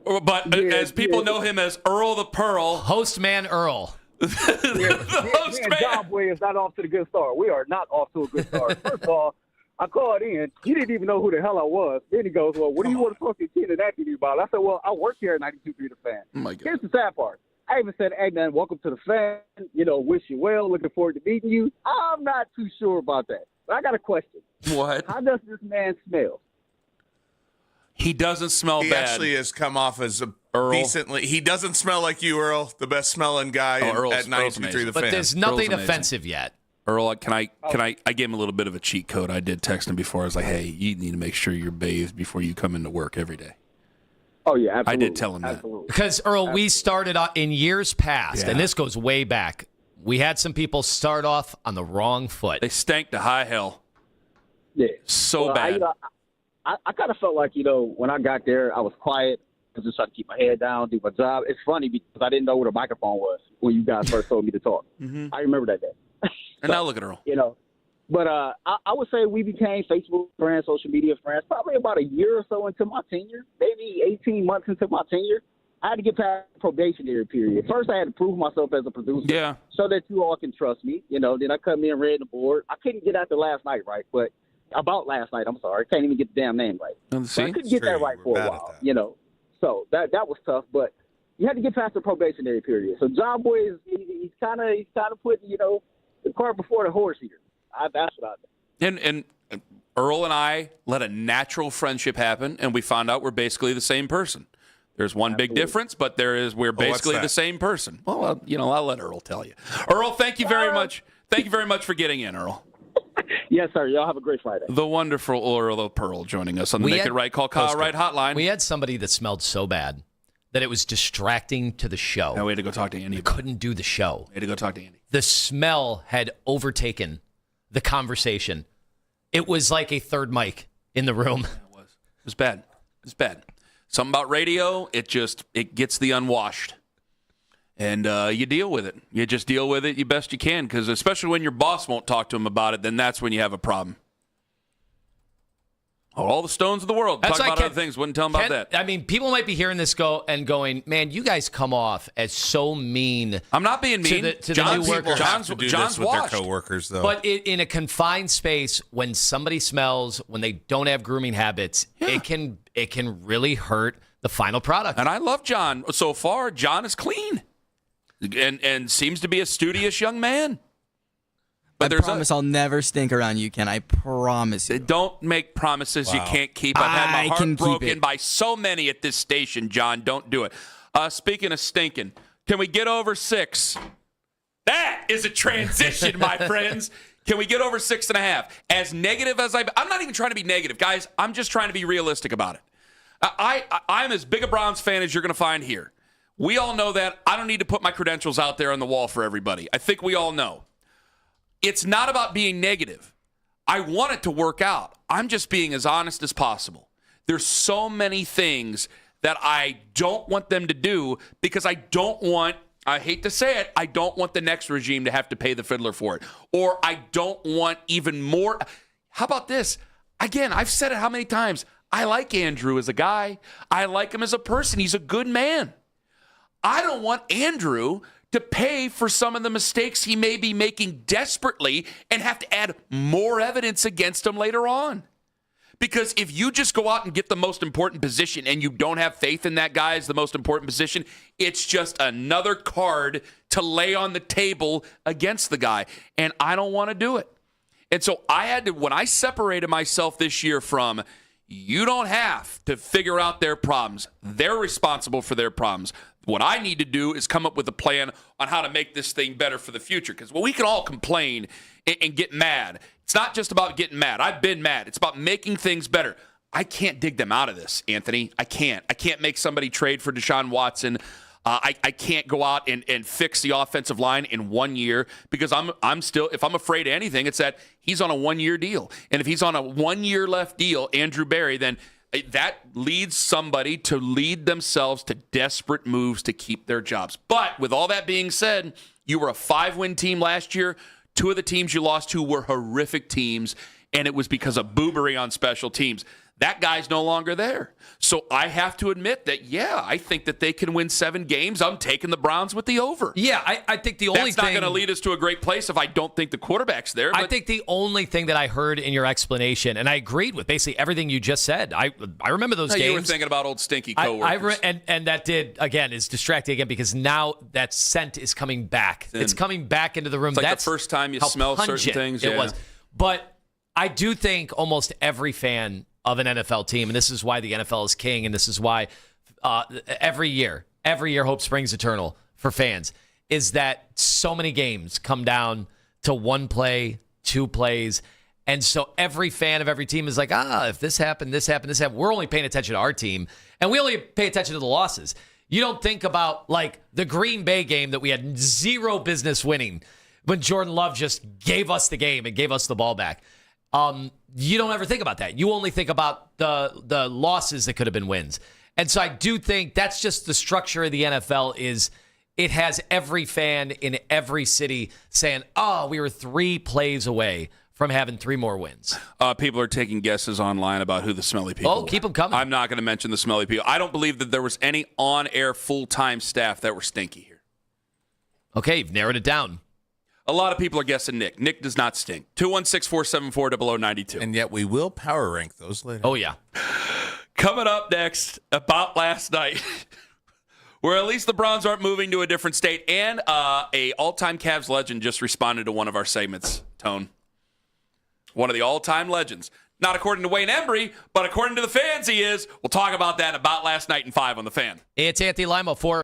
But as people know him as Earl the Pearl. Hostman Earl. The host man. Job way is not off to the good start. We are not off to a good start. First of all, I called in. He didn't even know who the hell I was. Then he goes, well, what do you want to talk to Ken and Anthony about? I said, well, I work here at 92.3 The Fan. Oh, my God. Here's the sad part. I even said, hey, man, welcome to the Fan. Wish you well. Looking forward to meeting you. I'm not too sure about that. But I got a question. What? How does this man smell? He doesn't smell He bad. actually has come off as a Earl. decently. He doesn't smell like you, Earl, the best smelling guy at 92.3 The But Fan. there's nothing Earl's amazing. offensive yet. Earl, I gave him a little bit of a cheat code. I did text him before. I was like, hey, you need to make sure you're bathed before you come into work every day. Oh, yeah, absolutely. I did tell him that. Absolutely. Because, Earl, we started in years past, Yeah. and this goes way back. We had some people start off on the wrong foot. They stank to high hell. Yeah. So Well, bad. I kind of felt like, when I got there, I was quiet. I was just trying to keep my head down, do my job. It's funny because I didn't know where the microphone was when you guys first told me to talk. Mm-hmm. I remember that day. And now look at Earl. But I would say we became Facebook friends, social media friends, probably about a year or so into my tenure, maybe 18 months into my tenure. I had to get past the probationary period. First, I had to prove myself as a producer, so that you all can trust me. Then I come in, read the board. I couldn't get out the last night right, but about last night, I'm sorry, I can't even get the damn name right. So I couldn't get that right for a while. So that was tough, but you had to get past the probationary period. So John Boy he's kind of putting the cart before the horse here. That's what I think. And Earl and I let a natural friendship happen, and we found out we're basically the same person. There's one big difference, but we're basically the same person. Well, I'll let Earl tell you. Earl, thank you very much. Thank you very much for getting in, Earl. Yes, sir. Y'all have a great Friday. The wonderful Earl Pearl joining us on the Make It Right Call Kyle Wright hotline. We had somebody that smelled so bad that it was distracting to the show. Now we had to go talk to Andy. We couldn't do the show. We had to go talk to Andy. The smell had overtaken the conversation. It was like a third mic in the room. Yeah, it was. It was bad. It was bad. Something about radio, it gets the unwashed. And you deal with it. You just deal with it the best you can, because especially when your boss won't talk to him about it, then that's when you have a problem. All the stones of the world talk about other things. Wouldn't tell them about that. I mean, people might be hearing this going, man, you guys come off as so mean. I'm not being mean. To the new workers. John's with washed. their coworkers, though. But in a confined space, when somebody smells, when they don't have grooming habits, it can really hurt the final product. And I love John so far. John is clean and seems to be a studious young man. But I promise I'll never stink around you, Ken. I promise you. Don't make promises you can't keep. I've had my heart broken by so many at this station, John. Don't do it. Speaking of stinking, can we get over 6? That is a transition, my friends. Can we get over 6.5? As negative as I'm not even trying to be negative, guys. I'm just trying to be realistic about it. I'm as big a Browns fan as you're going to find here. We all know that. I don't need to put my credentials out there on the wall for everybody. I think we all know. It's not about being negative. I want it to work out. I'm just being as honest as possible. There's so many things that I don't want them to do because I hate to say it, I don't want the next regime to have to pay the fiddler for it. Or I don't want even more. How about this? Again, I've said it how many times? I like Andrew as a guy. I like him as a person. He's a good man. I don't want Andrew to pay for some of the mistakes he may be making desperately and have to add more evidence against him later on. Because if you just go out and get the most important position and you don't have faith in that guy as the most important position, it's just another card to lay on the table against the guy. And I don't want to do it. And so I had to, when I separated myself this year from, you don't have to figure out their problems. They're responsible for their problems. What I need to do is come up with a plan on how to make this thing better for the future. Because we can all complain and get mad. It's not just about getting mad. I've been mad. It's about making things better. I can't dig them out of this, Anthony. I can't. I can't make somebody trade for Deshaun Watson. I can't go out and fix the offensive line in 1 year because I'm still, if I'm afraid of anything, it's that he's on a 1-year deal. And if he's on a 1-year left deal, Andrew Berry, then that leads somebody to lead themselves to desperate moves to keep their jobs. But with all that being said, you were a 5-win team last year. 2 of the teams you lost to were horrific teams, and it was because of boobery on special teams. That guy's no longer there. So I have to admit that, I think that they can win 7 games. I'm taking the Browns with the over. Yeah, I think the only That's not going to lead us to a great place if I don't think the quarterback's there. I think the only thing that I heard in your explanation, and I agreed with basically everything you just said. I remember those games. You were thinking about old stinky coworkers. And that is distracting again because now that scent is coming back. It's coming back into the room. It's like the first time you smell certain things. It was. But I do think almost every fan of an NFL team, and this is why the NFL is king, and this is why every year hope springs eternal for fans, is that so many games come down to 1 play, 2 plays, and so every fan of every team is like, if this happened, this happened, this happened. We're only paying attention to our team, and we only pay attention to the losses. You don't think about, like, the Green Bay game that we had zero business winning when Jordan Love just gave us the game and gave us the ball back. You don't ever think about that. You only think about the losses that could have been wins. And so I do think that's just the structure of the NFL is it has every fan in every city saying, we were 3 plays away from having 3 more wins. People are taking guesses online about who the smelly people were. Keep them coming. I'm not going to mention the smelly people. I don't believe that there was any on-air full-time staff that were stinky here. Okay, you've narrowed it down. A lot of people are guessing Nick. Nick does not stink. 216-474-0092. And yet we will power rank those later. Oh, yeah. Coming up next, about last night, where at least the Browns aren't moving to a different state, and a all-time Cavs legend just responded to one of our segments, Tone. One of the all-time legends. Not according to Wayne Embry, but according to the fans he is. We'll talk about that about last night in 5 on the Fan. It's Anthony Lima for...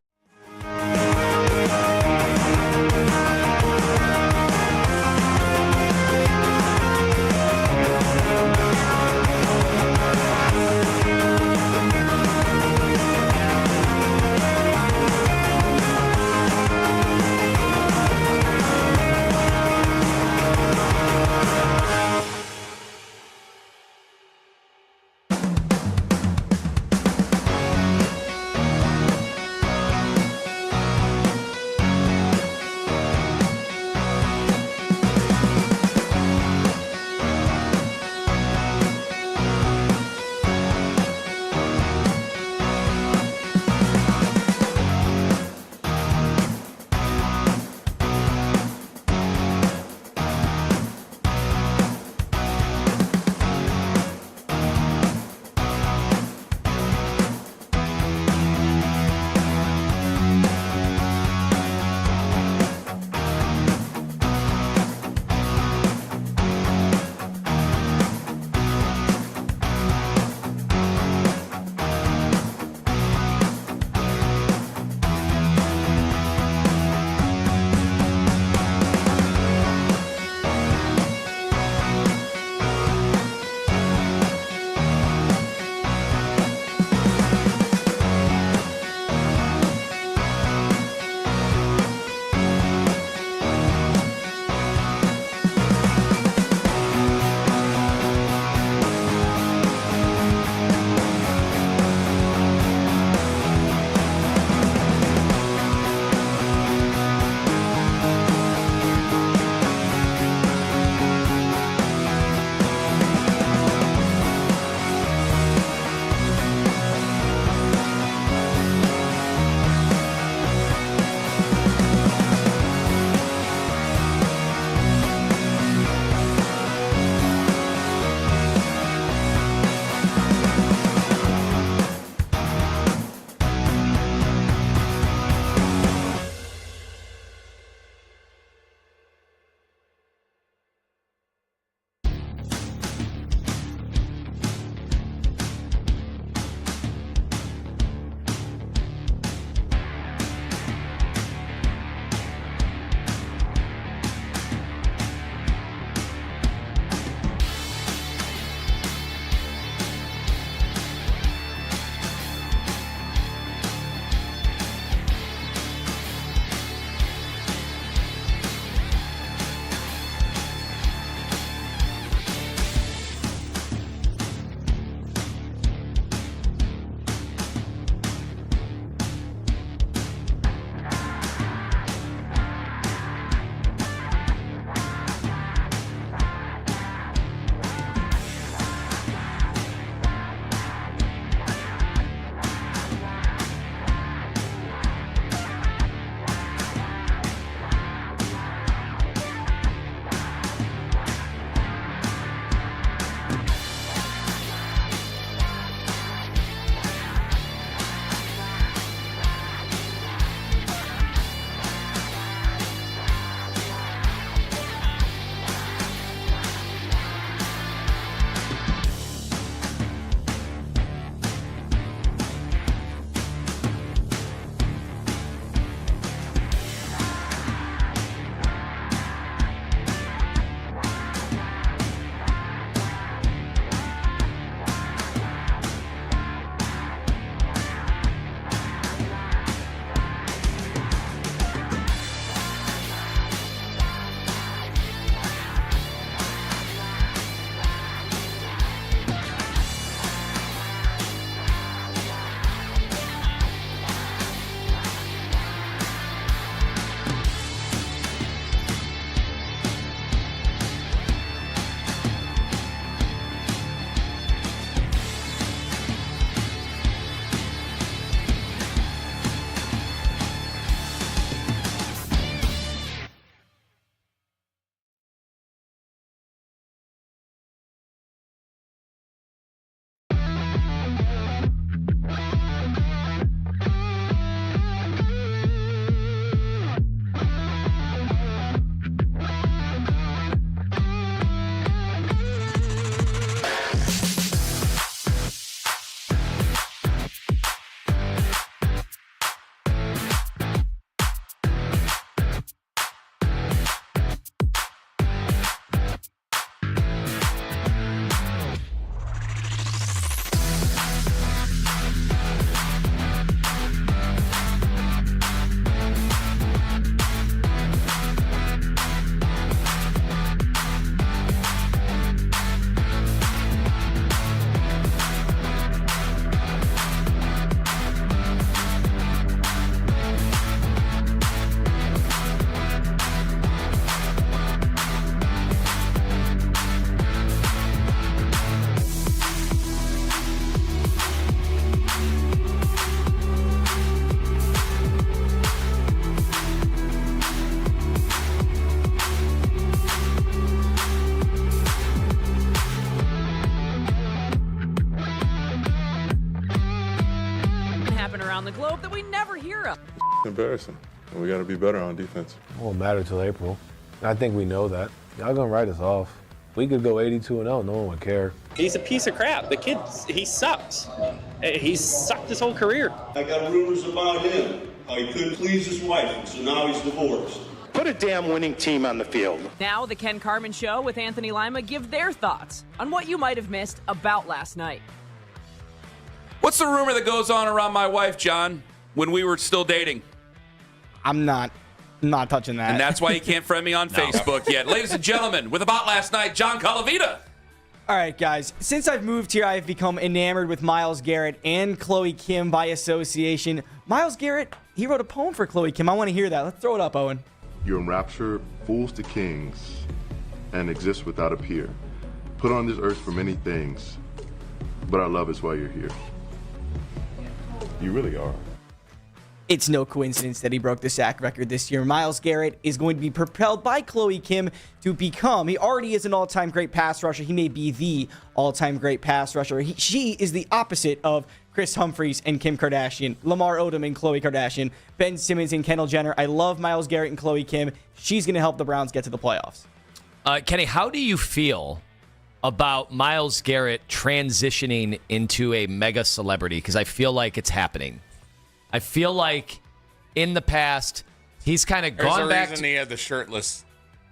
the globe that we never hear of. Embarrassing. We got to be better on defense. It won't matter till April. I think we know that. Y'all gonna write us off. We could go 82-0, no one would care. He's a piece of crap. The kid, he sucks. He's sucked his whole career. I got rumors about him, how he couldn't please his wife, and so now he's divorced. Put a damn winning team on the field. Now the Ken Carman Show with Anthony Lima give their thoughts on what you might have missed about last night. What's the rumor that goes on around my wife, John, when we were still dating? I'm not touching that. And that's why you can't friend me on Facebook yet. Ladies and gentlemen, with About Last Night, John Calavita. All right, guys. Since I've moved here, I've become enamored with Myles Garrett and Chloe Kim by association. Myles Garrett, he wrote a poem for Chloe Kim. I want to hear that. Let's throw it up, Owen. You enrapture fools to kings and exist without a peer. Put on this earth for many things, but our love is why you're here. You really are. It's no coincidence that he broke the sack record this year. Myles Garrett is going to be propelled by Chloe Kim to become, he already is an all-time great pass rusher. He may be the all-time great pass rusher. She is the opposite of Chris Humphries and Kim Kardashian, Lamar Odom and Khloe Kardashian, Ben Simmons and Kendall Jenner. I love Myles Garrett and Chloe Kim. She's going to help the Browns get to the playoffs. Kenny, how do you feel about Myles Garrett transitioning into a mega celebrity? Because I feel like it's happening. I feel like in the past, he's kind of gone back. There's a reason he had the shirtless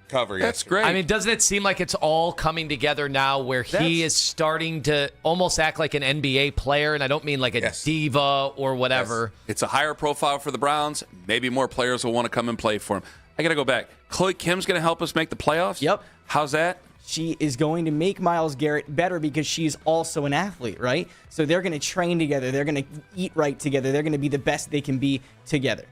cover. That's great. I mean, doesn't it seem like it's all coming together now where he is starting to almost act like an NBA player? And I don't mean like a diva or whatever. Yes. It's a higher profile for the Browns. Maybe more players will want to come and play for him. I got to go back. Chloe Kim's going to help us make the playoffs? Yep. How's that? She is going to make Myles Garrett better because she's also an athlete, right? So they're going to train together. They're going to eat right together. They're going to be the best they can be together.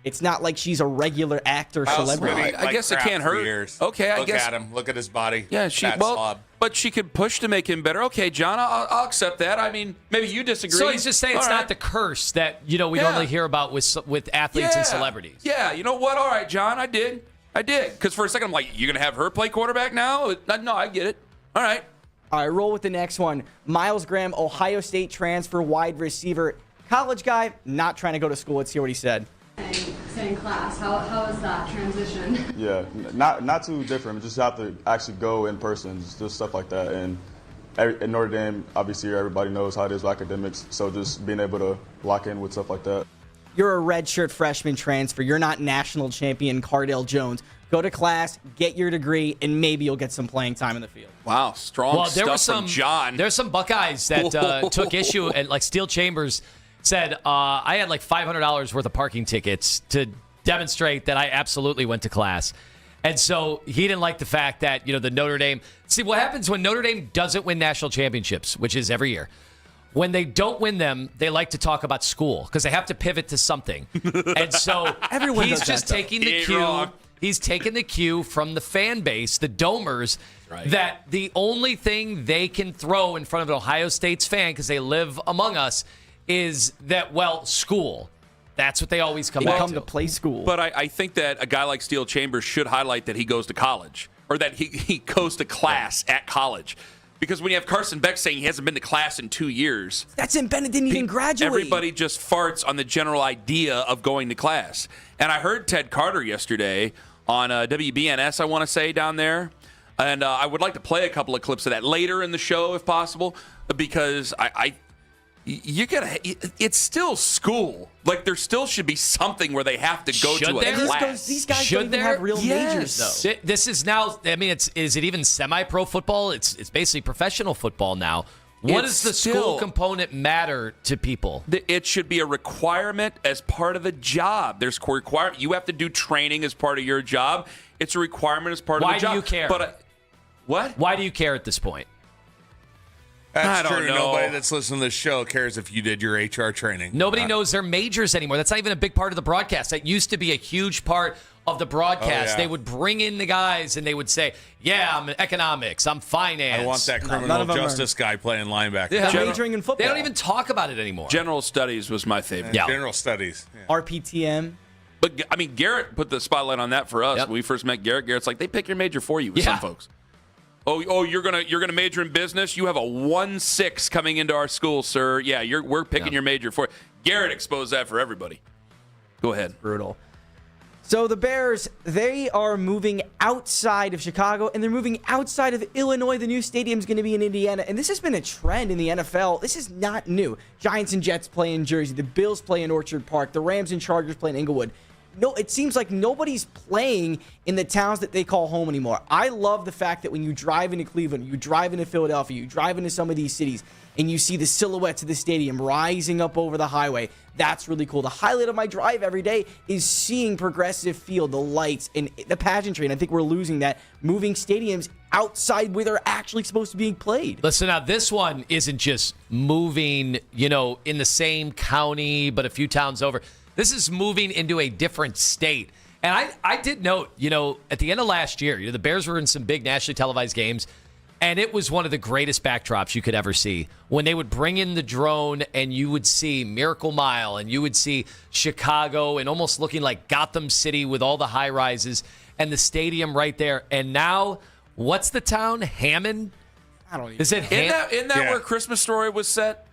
It's not like she's a regular actor celebrity. I guess it can't hurt. Years. Okay, I Look guess. Look at him. Look at his body. Yeah, slob. But she could push to make him better. Okay, John, I'll accept that. I mean, maybe you disagree. So he's just saying it's not the curse that we normally hear about with athletes and celebrities. Yeah, you know what? All right, John, I did. Because for a second, I'm like, you're going to have her play quarterback now? No, I get it. All right. All right, roll with the next one. Miles Graham, Ohio State transfer wide receiver. College guy, not trying to go to school. Let's hear what he said. Same class. How is that transition? Yeah, not too different. Just have to actually go in person, just stuff like that. And at Notre Dame, obviously, everybody knows how it is with academics. So just being able to lock in with stuff like that. You're a redshirt freshman transfer. You're not national champion Cardale Jones. Go to class, get your degree, and maybe you'll get some playing time in the field. Wow, strong stuff from John. There's some Buckeyes that took issue, and like Steel Chambers said, I had like $500 worth of parking tickets to demonstrate that I absolutely went to class. And so he didn't like the fact that, the Notre Dame. See, what happens when Notre Dame doesn't win national championships, which is every year. When they don't win them, they like to talk about school because they have to pivot to something. And so he's just taking the cue. He's taking the cue from the fan base, the Domers, that the only thing they can throw in front of an Ohio State's fan, because they live among us, is that, school. That's what they always come back to. Play school. But I think that a guy like Steel Chambers should highlight that he goes to college, or that he goes to class at college. Because when you have Carson Beck saying he hasn't been to class in 2 years. That's him. Bennett didn't even graduate. Everybody just farts on the general idea of going to class. And I heard Ted Carter yesterday on WBNS, I want to say, down there. And I would like to play a couple of clips of that later in the show, if possible, because it's still school. Like, there still should be something where they have to go to a class. These guys don't even have real majors, though. This is now, is it even semi-pro football? It's basically professional football now. What does the school component matter to people? It should be a requirement as part of the job. There's requirement. You have to do training as part of your job. It's a requirement as part of the job. Why do you care? What? Why do you care at this point? That's I don't true. know. Nobody that's listening to this show cares if you did your HR training. Nobody knows their majors anymore. That's not even a big part of the broadcast. That used to be a huge part of the broadcast. Oh, yeah. They would bring in the guys and they would say, I'm in economics, I'm finance. I want that criminal justice guy playing linebacker. Yeah, majoring in football. They don't even talk about it anymore. General studies was my favorite. Yeah. General studies. Yeah. RPTM. But, I mean, Garrett put the spotlight on that for us. When we first met Garrett, Garrett's like, they pick your major for you with some folks. Oh, you're gonna major in business? You have a 1.6 coming into our school, sir. Yeah, we're picking your major for you. Garrett exposed that for everybody. Go ahead. Brutal. So the Bears, they are moving outside of Chicago, and they're moving outside of Illinois. The new stadium's going to be in Indiana, and this has been a trend in the NFL. This is not new. Giants and Jets play in Jersey. The Bills play in Orchard Park. The Rams and Chargers play in Inglewood. No, it seems like nobody's playing in the towns that they call home anymore. I love the fact that when you drive into Cleveland, you drive into Philadelphia, you drive into some of these cities, and you see the silhouettes of the stadium rising up over the highway. That's really cool. The highlight of my drive every day is seeing Progressive Field, the lights, and the pageantry. And I think we're losing that, moving stadiums outside where they're actually supposed to be played. Listen, now this one isn't just moving, in the same county, but a few towns over. This is moving into a different state. And I did note, at the end of last year, the Bears were in some big nationally televised games, and it was one of the greatest backdrops you could ever see. When they would bring in the drone and you would see Miracle Mile and you would see Chicago and almost looking like Gotham City with all the high rises and the stadium right there. And now, what's the town? Hammond? I don't even Is it Isn't that where Christmas Story was set?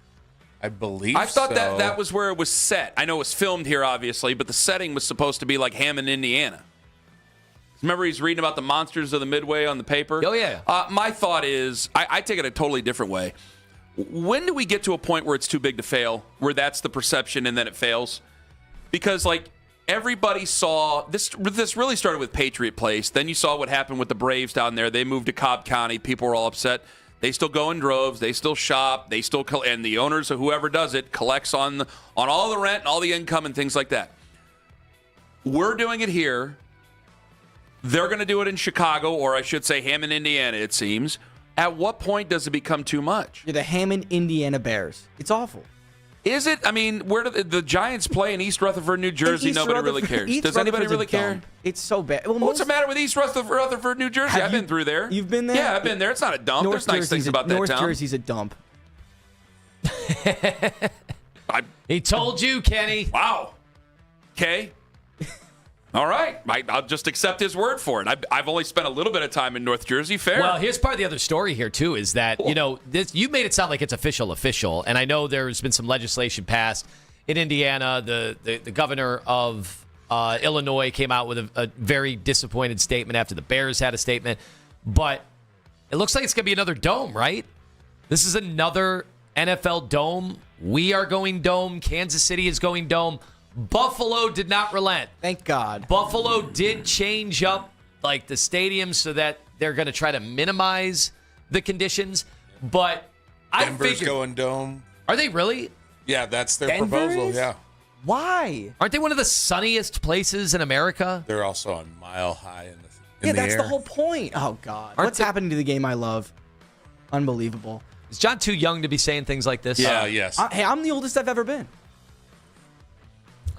I believe I thought so. that was where it was set. I know it was filmed here, obviously, but the setting was supposed to be like Hammond, Indiana. Remember he's reading about the monsters of the Midway on the paper? Oh, yeah. My thought is, I take it a totally different way. When do we get to a point where it's too big to fail, where that's the perception and then it fails? Because, everybody saw this really started with Patriot Place. Then you saw what happened with the Braves down there. They moved to Cobb County. People were all upset. They still go in droves. They still shop. They still and the owners or whoever does it collects on all the rent and all the income and things like that. We're doing it here. They're going to do it in Chicago, or I should say Hammond, Indiana, it seems. At what point does it become too much? You're the Hammond, Indiana Bears. It's awful. Is it? I mean, where do the Giants play in East Rutherford, New Jersey? Nobody really cares. Does anybody really care? It's so bad. Well, what's the matter with East Rutherford, New Jersey? I've been through there. You've been there? Yeah, I've been there. It's not a dump. There's nice things about that town. North Jersey's a dump. He told you, Kenny. Wow. Okay. All right. I'll just accept his word for it. I've only spent a little bit of time in North Jersey. Fair. Well, here's part of the other story here, too, is that, you made it sound like it's official. And I know there's been some legislation passed in Indiana. The governor of Illinois came out with a very disappointed statement after the Bears had a statement. But it looks like it's going to be another dome, right? This is another NFL dome. We are going dome. Kansas City is going dome. Buffalo did not relent. Thank God. Buffalo did change up the stadium so that they're going to try to minimize the conditions. But Denver's going dome. Are they really? Yeah, that's their Denver proposal. is? Yeah. Why? Aren't they one of the sunniest places in America? They're also on Mile High in the Yeah, that's air. the whole point. Oh, God. What's happening to the game I love? Unbelievable. Is John too young to be saying things like this? Yeah. Yes. Hey, I'm the oldest I've ever been.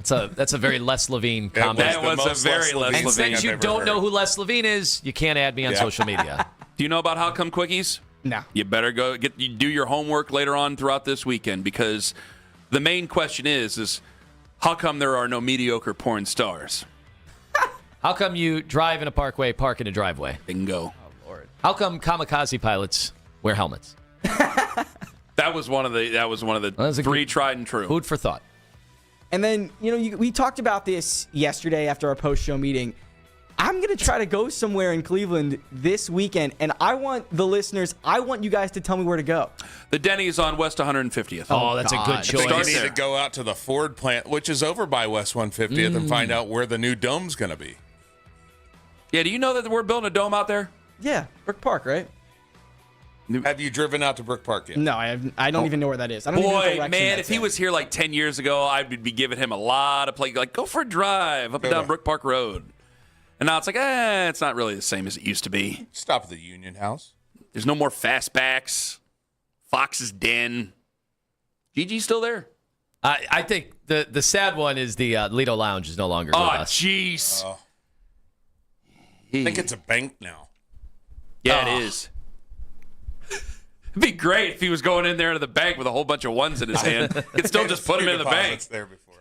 That's a very Les Levine comment. That was a very Les And Levine. since you don't know who Les Levine is, you can't add me on social media. Do you know about How Come Quickies? No. You better go do your homework later on throughout this weekend, because the main question is how come there are no mediocre porn stars? How come you drive in a parkway, park in a driveway? Bingo. Oh, Lord. How come kamikaze pilots wear helmets? That was one of the three tried and true. Food for thought. And then, we talked about this yesterday after our post-show meeting. I'm going to try to go somewhere in Cleveland this weekend, and I want you guys to tell me where to go. The Denny's on West 150th. Oh, that's a good choice. I think you need to go out to the Ford plant, which is over by West 150th, and find out where the new dome's going to be. Yeah, do you know that we're building a dome out there? Yeah, Brook Park, right? Have you driven out to Brook Park yet? No, I don't even know where that is. I don't even know the Boy, direction man, that's if he in. was here 10 years ago, I would be giving him a lot of play. Go for a drive up and down Brook Park Road. And now it's it's not really the same as it used to be. Stop at the Union House. There's no more fastbacks. Fox's Den. Gigi's still there. I think the sad one is the Lido Lounge is no longer with us. Jeez. I think it's a bank now. Yeah, it is. It'd be great if he was going in there to the bank with a whole bunch of ones in his hand. Could still just put them in the bank. There before.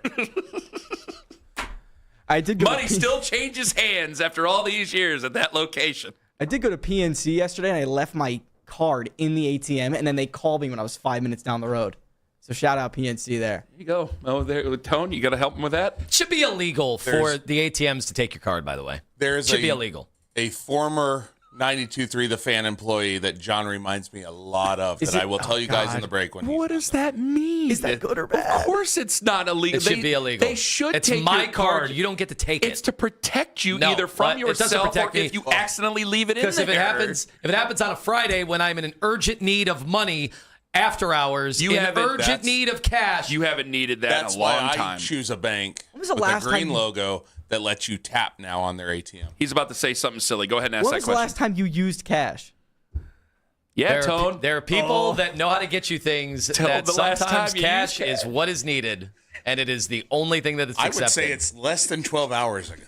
I did go Money still changes hands after all these years at that location. I did go to PNC yesterday, and I left my card in the ATM, and then they called me when I was 5 minutes down the road. So shout out PNC there. There you go. Oh, there, Tone, you got to help him with that? It should be illegal for the ATMs to take your card, by the way. There's should be illegal. A former 92.3 The Fan employee that John reminds me a lot of I will tell you guys in the break when What does that mean? Is that good or bad? Of course it's not illegal. It should be illegal. They should it's take my your card. You don't get to take it. It's to protect you either from yourself or if you accidentally leave it in there. Because if it happens on a Friday when I'm in an urgent need of money after hours, urgent need of cash. You haven't needed that That's in a long why time. I choose a bank When was the with last a green time logo that lets you tap now on their ATM. He's about to say something silly. Go ahead and ask When that was the question. last time you used cash? Yeah, Tone. There are people that know how to get you things that the last sometimes time you cash used is what is needed, and it is the only thing that is I accepted. would say it's less than 12 hours ago.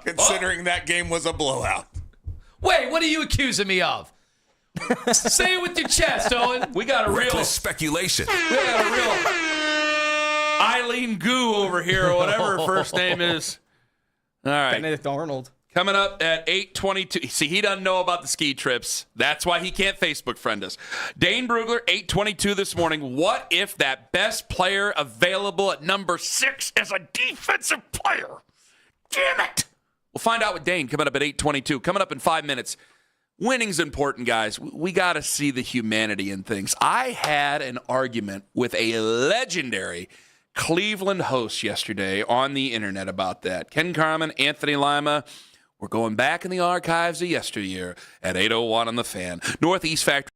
Considering that game was a blowout. Wait, what are you accusing me of? Say it with your chest, Owen. We got a real Reckless speculation. We got a real Eileen Goo over here, or whatever her first name is. All right. Benedict Arnold. Coming up at 8:22. See, he doesn't know about the ski trips. That's why he can't Facebook friend us. Dane Brugler, 8:22 this morning. What if that best player available at number 6 is a defensive player? Damn it. We'll find out with Dane coming up at 8:22. Coming up in 5 minutes. Winning's important, guys. We got to see the humanity in things. I had an argument with a legendary Cleveland host yesterday on the internet about that. Ken Carman, Anthony Lima. We're going back in the archives of yesteryear at 8:01 on The Fan. Northeast Factory.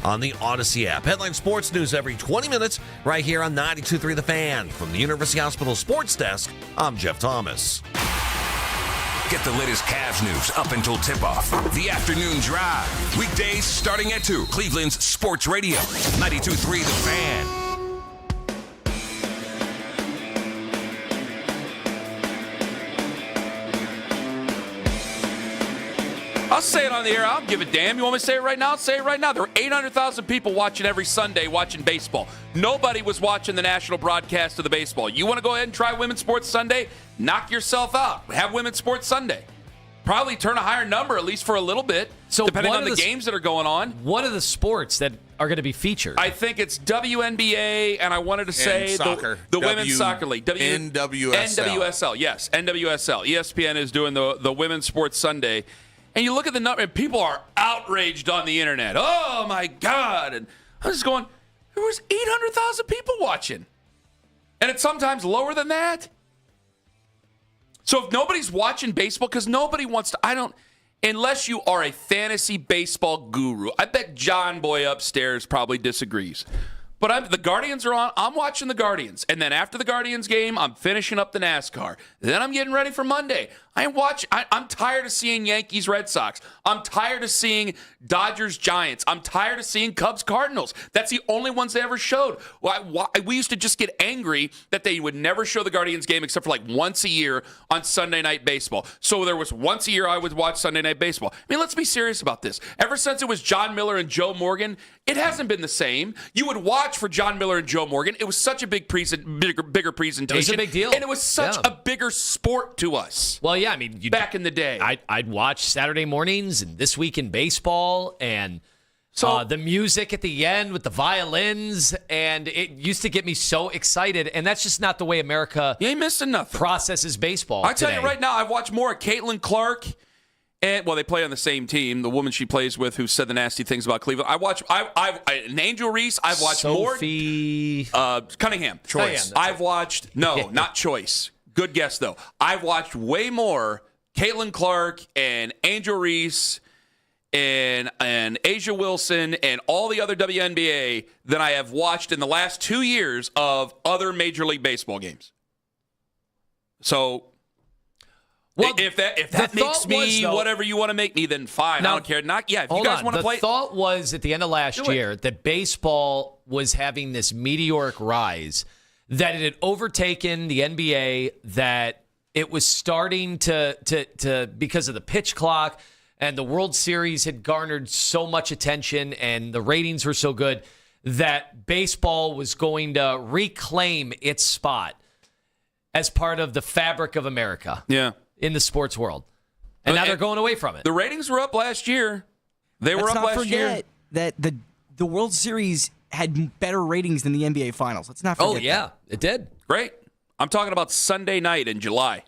on the Odyssey app. Headline Sports News every 20 minutes right here on 92.3 The Fan. From the University Hospital Sports Desk, I'm Jeff Thomas. Get the latest Cavs news up until tip-off. The Afternoon Drive. Weekdays starting at 2. Cleveland's Sports Radio. 92.3 The Fan. I'll say it on the air. I don't give a damn. You want me to say it right now? I'll say it right now. There were 800,000 people watching every Sunday watching baseball. Nobody was watching the national broadcast of the baseball. You want to go ahead and try Women's Sports Sunday? Knock yourself out. Have Women's Sports Sunday. Probably turn a higher number, at least for a little bit, so depending on the games that are going on. What are the sports that are going to be featured? I think it's WNBA, and I wanted to say the Women's Soccer League. NWSL. Yes, NWSL. ESPN is doing the Women's Sports Sunday. And you look at the number, and people are outraged on the internet. Oh, my God. And I was just going, there was 800,000 people watching. And it's sometimes lower than that. So if nobody's watching baseball, because nobody wants to, unless you are a fantasy baseball guru. I bet John Boy upstairs probably disagrees. But the Guardians are on. I'm watching the Guardians. And then after the Guardians game, I'm finishing up the NASCAR. Then I'm getting ready for Monday. I'm tired of seeing Yankees Red Sox. I'm tired of seeing Dodgers Giants. I'm tired of seeing Cubs Cardinals. That's the only ones they ever showed. We used to just get angry that they would never show the Guardians game except for like once a year on Sunday Night Baseball. So there was once a year I would watch Sunday Night Baseball. I mean, let's be serious about this. Ever since it was John Miller and Joe Morgan, it hasn't been the same. You would watch for John Miller and Joe Morgan. It was such a bigger presentation. It was a big deal. And it was such a bigger sport to us. Well, yeah, I mean, back in the day. I'd watch Saturday mornings and This Week in Baseball and the music at the end with the violins, and it used to get me so excited, and that's just not the way America you ain't missing nothing. Processes baseball I tell you right now, I've watched more of Caitlin Clark. And they play on the same team. The woman she plays with, who said the nasty things about Cleveland. And Angel Reese. I've watched Sophie Cunningham. Choice. I've watched not Choice. Good guess though. I've watched way more Caitlin Clark and Angel Reese and Asia Wilson and all the other WNBA than I have watched in the last 2 years of other Major League Baseball games. So. Well, if that makes me whatever you want to make me, then fine. I don't care. If you guys want to play. The thought was at the end of last year that baseball was having this meteoric rise, that it had overtaken the NBA, that it was starting to because of the pitch clock, and the World Series had garnered so much attention and the ratings were so good that baseball was going to reclaim its spot as part of the fabric of America. Yeah. In the sports world. And now they're going away from it. The ratings were up last year. Let's not forget that the World Series had better ratings than the NBA Finals. Let's not forget that. It did. Great. I'm talking about Sunday night in July.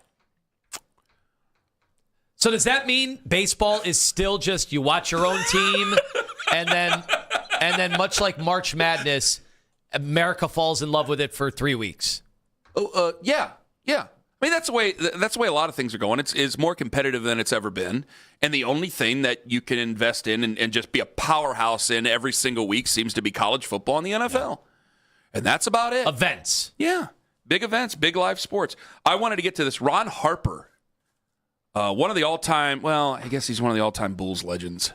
So does that mean baseball is still just you watch your own team and then much like March Madness, America falls in love with it for 3 weeks? Yeah. I mean, that's the way a lot of things are going. It's more competitive than it's ever been. And the only thing that you can invest in and just be a powerhouse in every single week seems to be college football and the NFL. Yeah. And that's about it. Events. Yeah. Big events, big live sports. I wanted to get to this. Ron Harper, one of the all-time, I guess he's one of the all-time Bulls legends.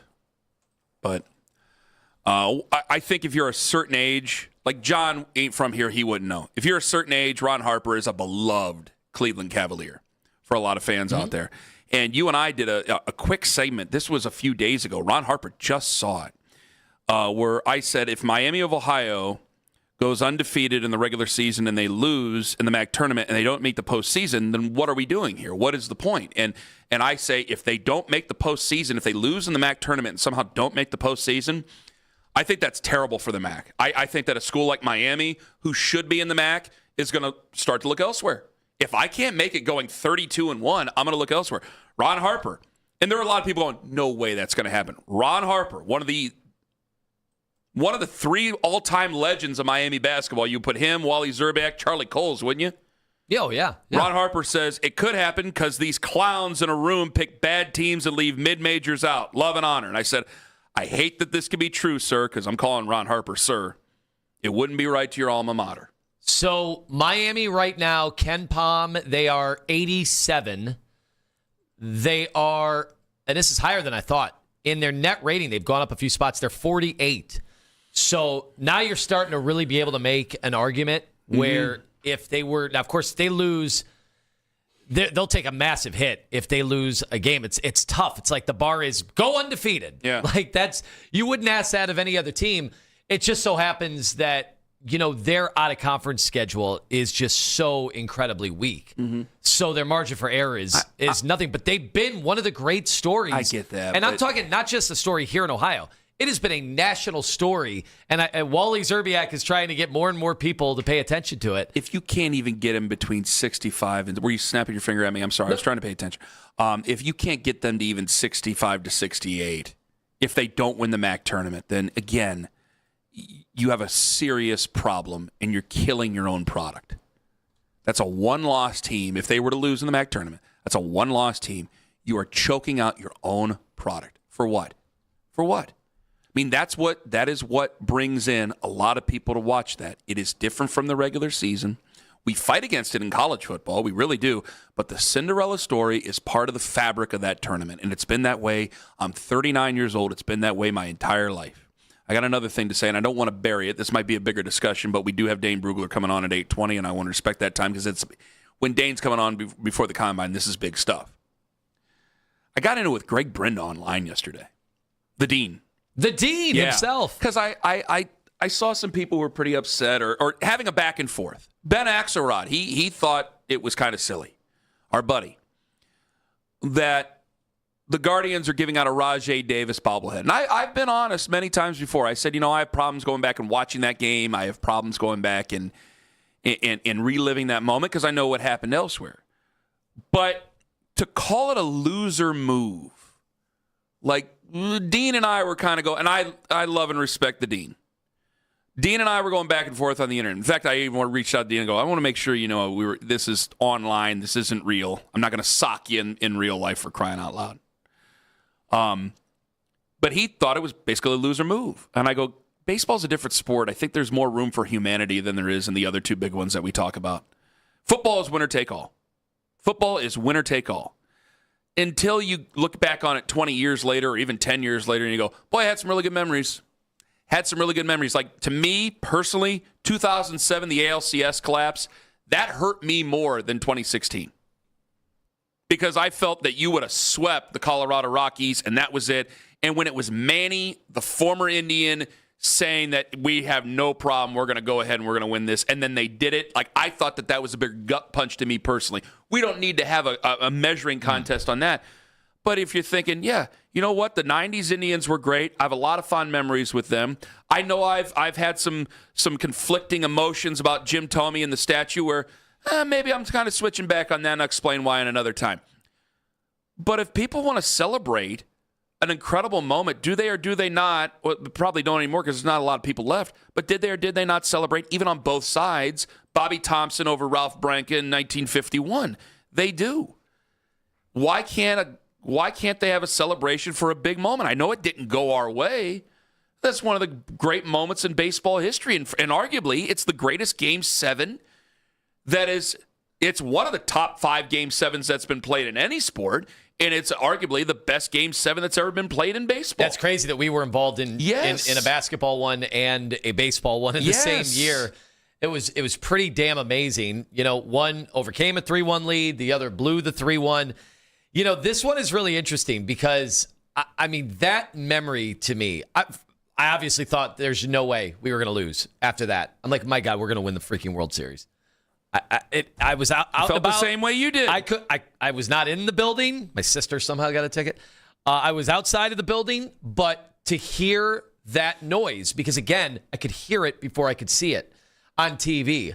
But I think if you're a certain age, like John ain't from here, he wouldn't know. If you're a certain age, Ron Harper is a beloved Cleveland Cavalier for a lot of fans out there. And you and I did a quick segment. This was a few days ago. Ron Harper just saw it, where I said if Miami of Ohio goes undefeated in the regular season and they lose in the MAC tournament and they don't make the postseason, then what are we doing here? What is the point? And I say if they don't make the postseason, if they lose in the MAC tournament and somehow don't make the postseason, I think that's terrible for the MAC. I think that a school like Miami, who should be in the MAC, is going to start to look elsewhere. If I can't make it going 32-1, I'm going to look elsewhere. Ron Harper. And there are a lot of people going, no way that's going to happen. Ron Harper, one of the 3 all-time legends of Miami basketball. You put him, Wally Zerbeck, Charlie Coles, wouldn't you? Oh, yeah. Ron Harper says it could happen because these clowns in a room pick bad teams and leave mid-majors out. Love and honor. And I said, I hate that this could be true, sir, because I'm calling Ron Harper, sir. It wouldn't be right to your alma mater. So Miami right now, Ken Pom, they are 87. They are, and this is higher than I thought, in their net rating. They've gone up a few spots. They're 48. So now you're starting to really be able to make an argument where if they were, now of course they lose, they'll take a massive hit if they lose a game. It's tough. It's like the bar is go undefeated. Yeah. Like you wouldn't ask that of any other team. It just so happens that, their out-of-conference schedule is just so incredibly weak. So their margin for error is nothing. But they've been one of the great stories. I get that. And I'm talking not just a story here in Ohio. It has been a national story. And Wally Zerbiak is trying to get more and more people to pay attention to it. If you can't even get them between 65 and – were you snapping your finger at me? I'm sorry. I was trying to pay attention. If you can't get them to even 65 to 68, if they don't win the MAC tournament, then, again – you have a serious problem, and you're killing your own product. That's a one-loss team. If they were to lose in the MAC tournament, that's a one-loss team. You are choking out your own product. For what? For what? I mean, that is what brings in a lot of people to watch that. It is different from the regular season. We fight against it in college football. We really do. But the Cinderella story is part of the fabric of that tournament, and it's been that way. I'm 39 years old. It's been that way my entire life. I got another thing to say, and I don't want to bury it. This might be a bigger discussion, but we do have Dane Brugler coming on at 8:20, and I want to respect that time because it's when Dane's coming on before the Combine, this is big stuff. I got into it with Greg Brenda online yesterday. The Dean. The Dean himself. Because I saw some people who were pretty upset or having a back and forth. Ben Axelrod, he thought it was kind of silly, our buddy, that the Guardians are giving out a Rajay Davis bobblehead. And I've been honest many times before. I said, I have problems going back and watching that game. I have problems going back and reliving that moment because I know what happened elsewhere. But to call it a loser move, like Dean and I were kind of going, and I love and respect the Dean. Dean and I were going back and forth on the internet. In fact, I even reached out to Dean and go, I want to make sure this is online. This isn't real. I'm not going to sock you in real life for crying out loud. But he thought it was basically a loser move. And I go, baseball's a different sport. I think there's more room for humanity than there is in the other two big ones that we talk about. Football is winner take all. Football is winner take all. Until you look back on it 20 years later or even 10 years later and you go, boy, I had some really good memories. Like, to me, personally, 2007, the ALCS collapse, that hurt me more than 2016. Because I felt that you would have swept the Colorado Rockies, and that was it. And when it was Manny, the former Indian, saying that we have no problem, we're going to go ahead and we're going to win this, and then they did it, like, I thought that was a big gut punch to me personally. We don't need to have a measuring contest on that. But if you're thinking, yeah, you know what? The 90s Indians were great. I have a lot of fond memories with them. I know I've had some conflicting emotions about Jim Thome and the statue where maybe I'm kind of switching back on that and I'll explain why in another time. But if people want to celebrate an incredible moment, do they or do they not? Well, probably don't anymore because there's not a lot of people left. But did they or did they not celebrate, even on both sides, Bobby Thompson over Ralph Branca in 1951? They do. Why can't they have a celebration for a big moment? I know it didn't go our way. That's one of the great moments in baseball history, and arguably it's the greatest Game 7 it's one of the top 5 Game 7s that's been played in any sport, and it's arguably the best Game 7 that's ever been played in baseball. That's crazy that we were involved in a basketball one and a baseball one in the same year. It was pretty damn amazing. One overcame a 3-1 lead, the other blew the 3-1. This one is really interesting because, I mean, that memory to me, I obviously thought there's no way we were going to lose after that. I'm like, my God, we're going to win the freaking World Series. I was out felt and about. The same way you did. I was not in the building. My sister somehow got a ticket. I was outside of the building, but to hear that noise, because again, I could hear it before I could see it on TV.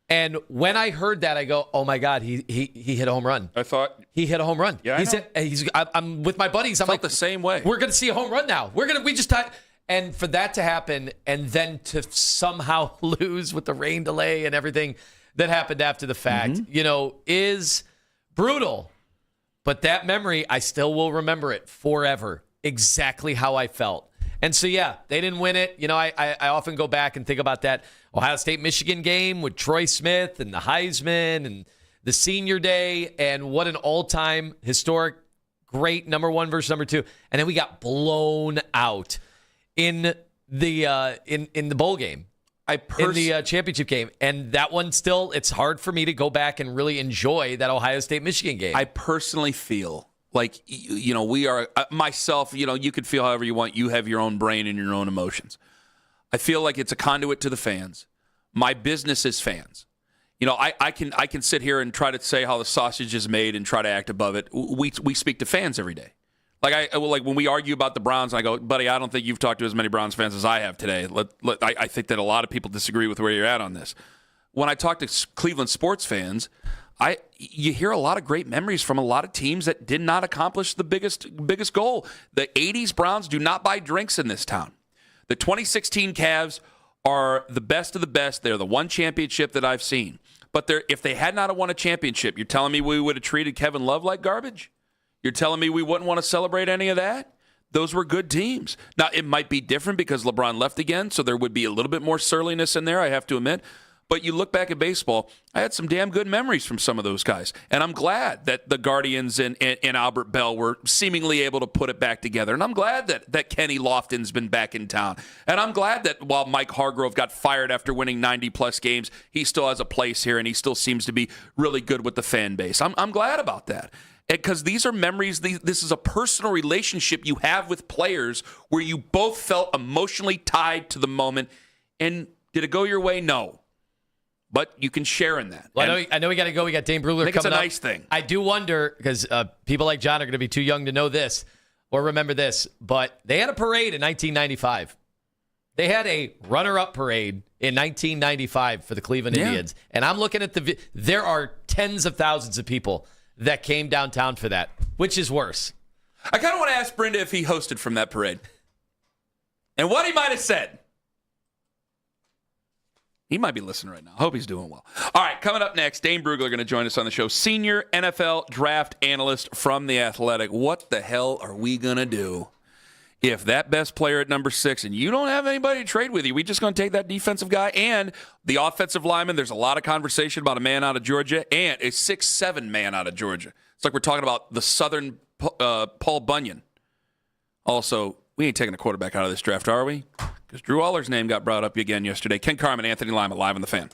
And when I heard that, I go, "Oh my God, he hit a home run!" I thought he hit a home run. Yeah, I'm with my buddies. I'm felt like the same way. We're gonna see a home run now. We just and for that to happen, and then to somehow lose with the rain delay and everything that happened after the fact, is brutal. But that memory, I still will remember it forever. Exactly how I felt. And so, yeah, they didn't win it. You know, I often go back and think about that Ohio State-Michigan game with Troy Smith and the Heisman and the senior day, and what an all-time historic great number one versus number two. And then we got blown out in the bowl game. In the championship game. And that one still, it's hard for me to go back and really enjoy that Ohio State-Michigan game. I personally feel like, you know, we are, myself, you know, you could feel however you want. You have your own brain and your own emotions. I feel like it's a conduit to the fans. My business is fans. You know, I can sit here and try to say how the sausage is made and try to act above it. We speak to fans every day. Like when we argue about the Browns, and I go, buddy, I don't think you've talked to as many Browns fans as I have today. I think that a lot of people disagree with where you're at on this. When I talk to Cleveland sports fans, you hear a lot of great memories from a lot of teams that did not accomplish the biggest goal. The 80s Browns do not buy drinks in this town. The 2016 Cavs are the best of the best. They're the one championship that I've seen. But if they had not won a championship, you're telling me we would have treated Kevin Love like garbage? You're telling me we wouldn't want to celebrate any of that? Those were good teams. Now, it might be different because LeBron left again, so there would be a little bit more surliness in there, I have to admit. But you look back at baseball, I had some damn good memories from some of those guys. And I'm glad that the Guardians and Albert Bell were seemingly able to put it back together. And I'm glad that Kenny Lofton's been back in town. And I'm glad that while Mike Hargrove got fired after winning 90-plus games, he still has a place here and he still seems to be really good with the fan base. I'm glad about that. Because these are memories, this is a personal relationship you have with players where you both felt emotionally tied to the moment. And did it go your way? No. But you can share in that. Well, I know we got to go. We got Dane Brugler coming up. I think it's a nice thing. I do wonder, because people like John are going to be too young to know this or remember this, but they had a parade in 1995. They had a runner-up parade in 1995 for the Cleveland Indians. And I'm looking at there are tens of thousands of people that came downtown for that. Which is worse? I kind of want to ask Brenda if he hosted from that parade. And what he might have said. He might be listening right now. I hope he's doing well. All right, coming up next, Dane Brugler going to join us on the show. Senior NFL draft analyst from The Athletic. What the hell are we going to do if that best player at number 6, and you don't have anybody to trade with you, we just going to take that defensive guy and the offensive lineman? There's a lot of conversation about a man out of Georgia and a 6'7" man out of Georgia. It's like we're talking about the Southern Paul Bunyan. Also, we ain't taking a quarterback out of this draft, are we? Because Drew Aller's name got brought up again yesterday. Ken Carman, Anthony Lima, live on The Fan.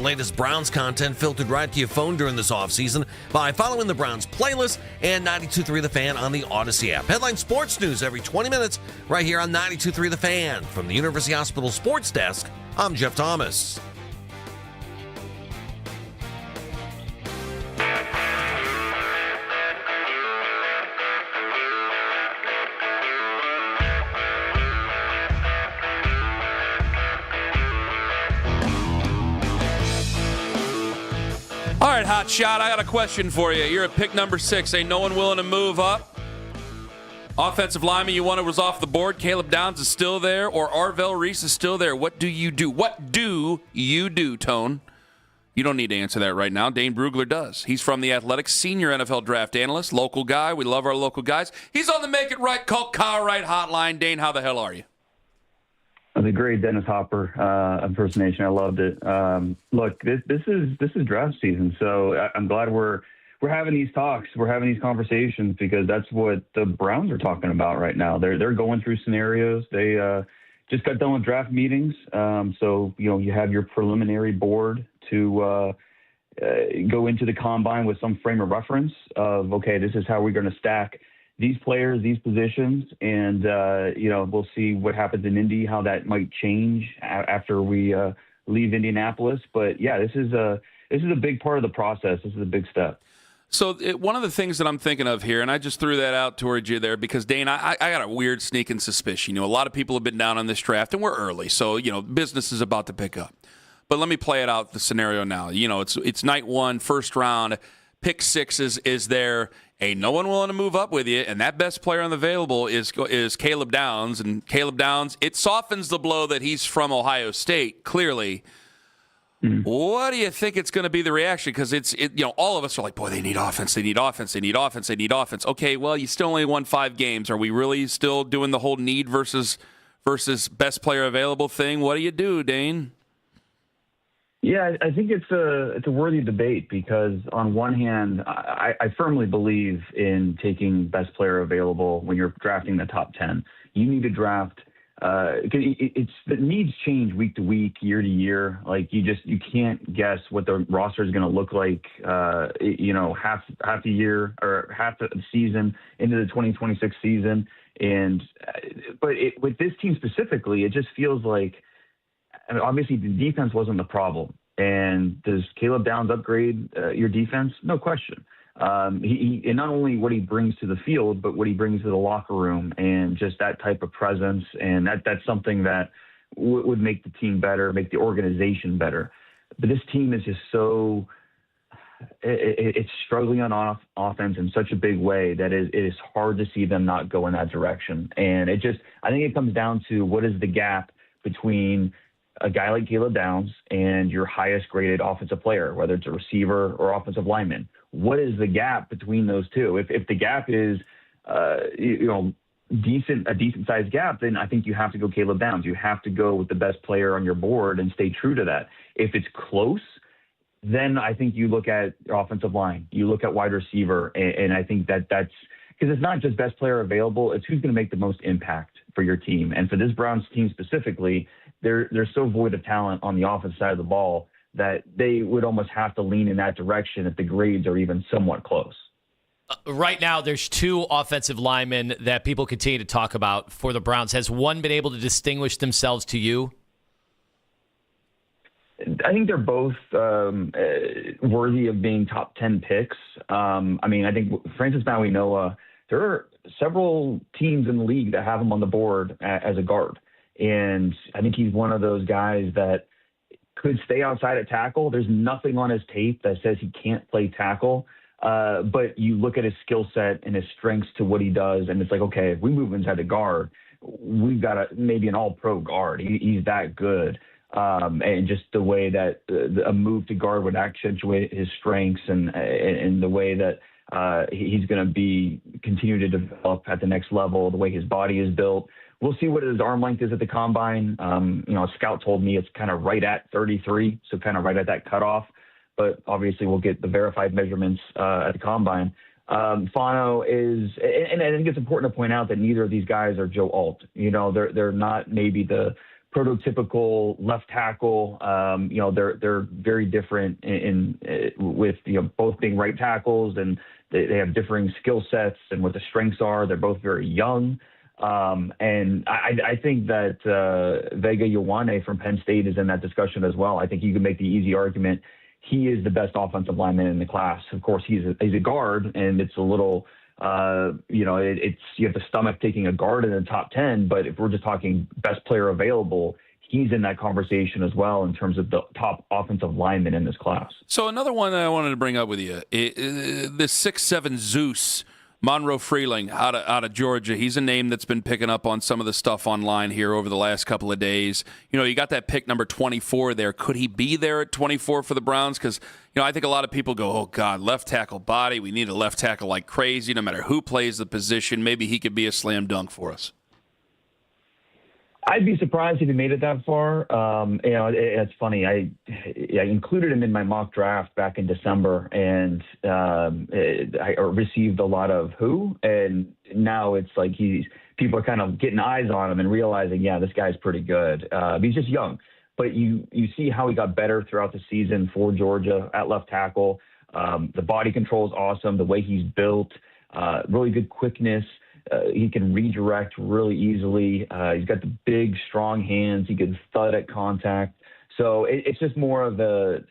latest Browns content filtered right to your phone during this offseason by following the Browns playlist and 92.3 The Fan on the Odyssey app. Headline sports news every 20 minutes right here on 92.3 The Fan. From the University Hospital Sports Desk, I'm Jeff Thomas. All right, hot shot, I got a question for you. You're at pick number 6. Ain't no one willing to move up? Offensive lineman you wanted was off the board. Caleb Downs is still there, or Arvell Reese is still there. What do you do? What do you do, Tone? You don't need to answer that right now. Dane Brugler does. He's from The Athletic, senior NFL draft analyst, local guy. We love our local guys. He's on the Make It Right, Call Kyle Wright hotline. Dane, how the hell are you? The great Dennis Hopper impersonation. I loved it. Look, this is draft season, so I'm glad we're having these talks. We're having these conversations because that's what the Browns are talking about right now. They're going through scenarios. They just got done with draft meetings, so you have your preliminary board to go into the combine with some frame of reference of, okay, this is how we're going to stack these players, these positions, and we'll see what happens in Indy, how that might change after we leave Indianapolis. But yeah, this is a big part of the process. This is a big step. So one of the things that I'm thinking of here, and I just threw that out towards you there because, Dane, I got a weird sneaking suspicion. A lot of people have been down on this draft, and we're early, so business is about to pick up. But let me play it out, the scenario now. It's night one, first round, pick 6 is there. Ain't no one willing to move up with you, and that best player on the available is Caleb Downs. And Caleb Downs, it softens the blow that he's from Ohio State, clearly. What do you think it's going to be the reaction? Because all of us are like, boy, they need offense, they need offense, they need offense, they need offense. Okay, well, you still only won 5 games. Are we really still doing the whole need versus best player available thing? What do you do, Dane? Yeah, I think it's a worthy debate because on one hand, I firmly believe in taking best player available when you're drafting the top 10. You need to draft. The needs change week to week, year to year. Like you can't guess what the roster is going to look like. Half the year or half the season into the 2026 season, but with this team specifically, it just feels like. Obviously, the defense wasn't the problem. And does Caleb Downs upgrade your defense? No question. And not only what he brings to the field, but what he brings to the locker room and just that type of presence. And that's something that would make the team better, make the organization better. But this team is just so it's struggling on offense in such a big way that it is hard to see them not go in that direction. And I think it comes down to what is the gap between a guy like Caleb Downs and your highest graded offensive player, whether it's a receiver or offensive lineman. What is the gap between those two? If the gap is, a decent sized gap, then I think you have to go Caleb Downs. You have to go with the best player on your board and stay true to that. If it's close, then I think you look at your offensive line, you look at wide receiver, and I think that's because it's not just best player available, it's who's going to make the most impact for your team. And for this Browns team specifically, they're so void of talent on the offensive side of the ball that they would almost have to lean in that direction if the grades are even somewhat close. Right now, there's 2 offensive linemen that people continue to talk about for the Browns. Has one been able to distinguish themselves to you? I think they're both worthy of being top 10 picks. I think Francis Mauigoa, there are several teams in the league that have him on the board as a guard. And I think he's one of those guys that could stay outside at tackle. There's nothing on his tape that says he can't play tackle. But you look at his skill set and his strengths to what he does, and it's like, okay, if we move inside the guard, we've got maybe an all-pro guard. He's that good. And just the way that a move to guard would accentuate his strengths and the way that he's going to continue to develop at the next level, the way his body is built. We'll see what his arm length is at the combine. A scout told me it's kind of right at 33, so kind of right at that cutoff. But obviously we'll get the verified measurements at the combine. Fano is, and I think it's important to point out that neither of these guys are Joe Alt. They're not maybe the prototypical left tackle. They're very different with both being right tackles, and they have differing skill sets and what the strengths are. They're both very young. And I think that Vega Ioane from Penn State is in that discussion as well. I think you can make the easy argument he is the best offensive lineman in the class. Of course, he's a guard, and it's a little, you have to stomach taking a guard in the top 10. But if we're just talking best player available, he's in that conversation as well in terms of the top offensive lineman in this class. So another one that I wanted to bring up with you, this 6'7" Zeus, Monroe Freeling out of Georgia. He's a name that's been picking up on some of the stuff online here over the last couple of days. You got that pick number 24 there. Could he be there at 24 for the Browns? Because, I think a lot of people go, oh, God, left tackle body. We need a left tackle like crazy no matter who plays the position. Maybe he could be a slam dunk for us. I'd be surprised if he made it that far. It's funny. I included him in my mock draft back in December, and I received a lot of who, and now it's like people are kind of getting eyes on him and realizing, yeah, this guy's pretty good. He's just young, but you see how he got better throughout the season for Georgia at left tackle. The body control is awesome. The way he's built, really good quickness. He can redirect really easily. He's got the big, strong hands. He can thud at contact. So it's just more of a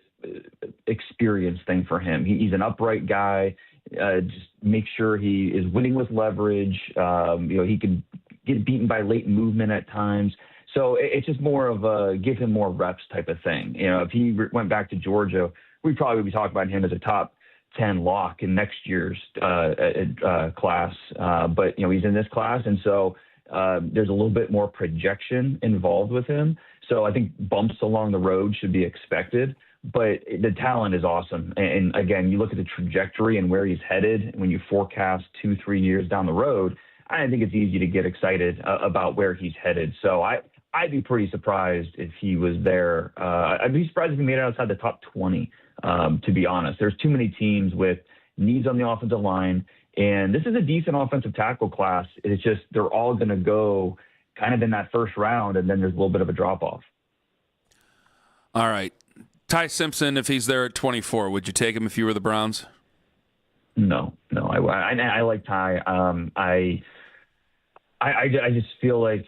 experience thing for him. He's an upright guy. Just make sure he is winning with leverage. He can get beaten by late movement at times. So it's just more of a give him more reps type of thing. If he went back to Georgia, we'd probably be talking about him as a top 10 lock in next year's class. But, he's in this class, and so there's a little bit more projection involved with him. So I think bumps along the road should be expected, but the talent is awesome. And again, you look at the trajectory and where he's headed. When you forecast 2-3 years down the road, I think it's easy to get excited about where he's headed. So I'd be pretty surprised if he was there. I'd be surprised if he made it outside the top 20. To be honest, there's too many teams with needs on the offensive line, and this is a decent offensive tackle class. It's just they're all going to go kind of in that first round, and then there's a little bit of a drop-off. All right. Ty Simpson, if he's there at 24, would you take him if you were the Browns? No. I like Ty. I just feel like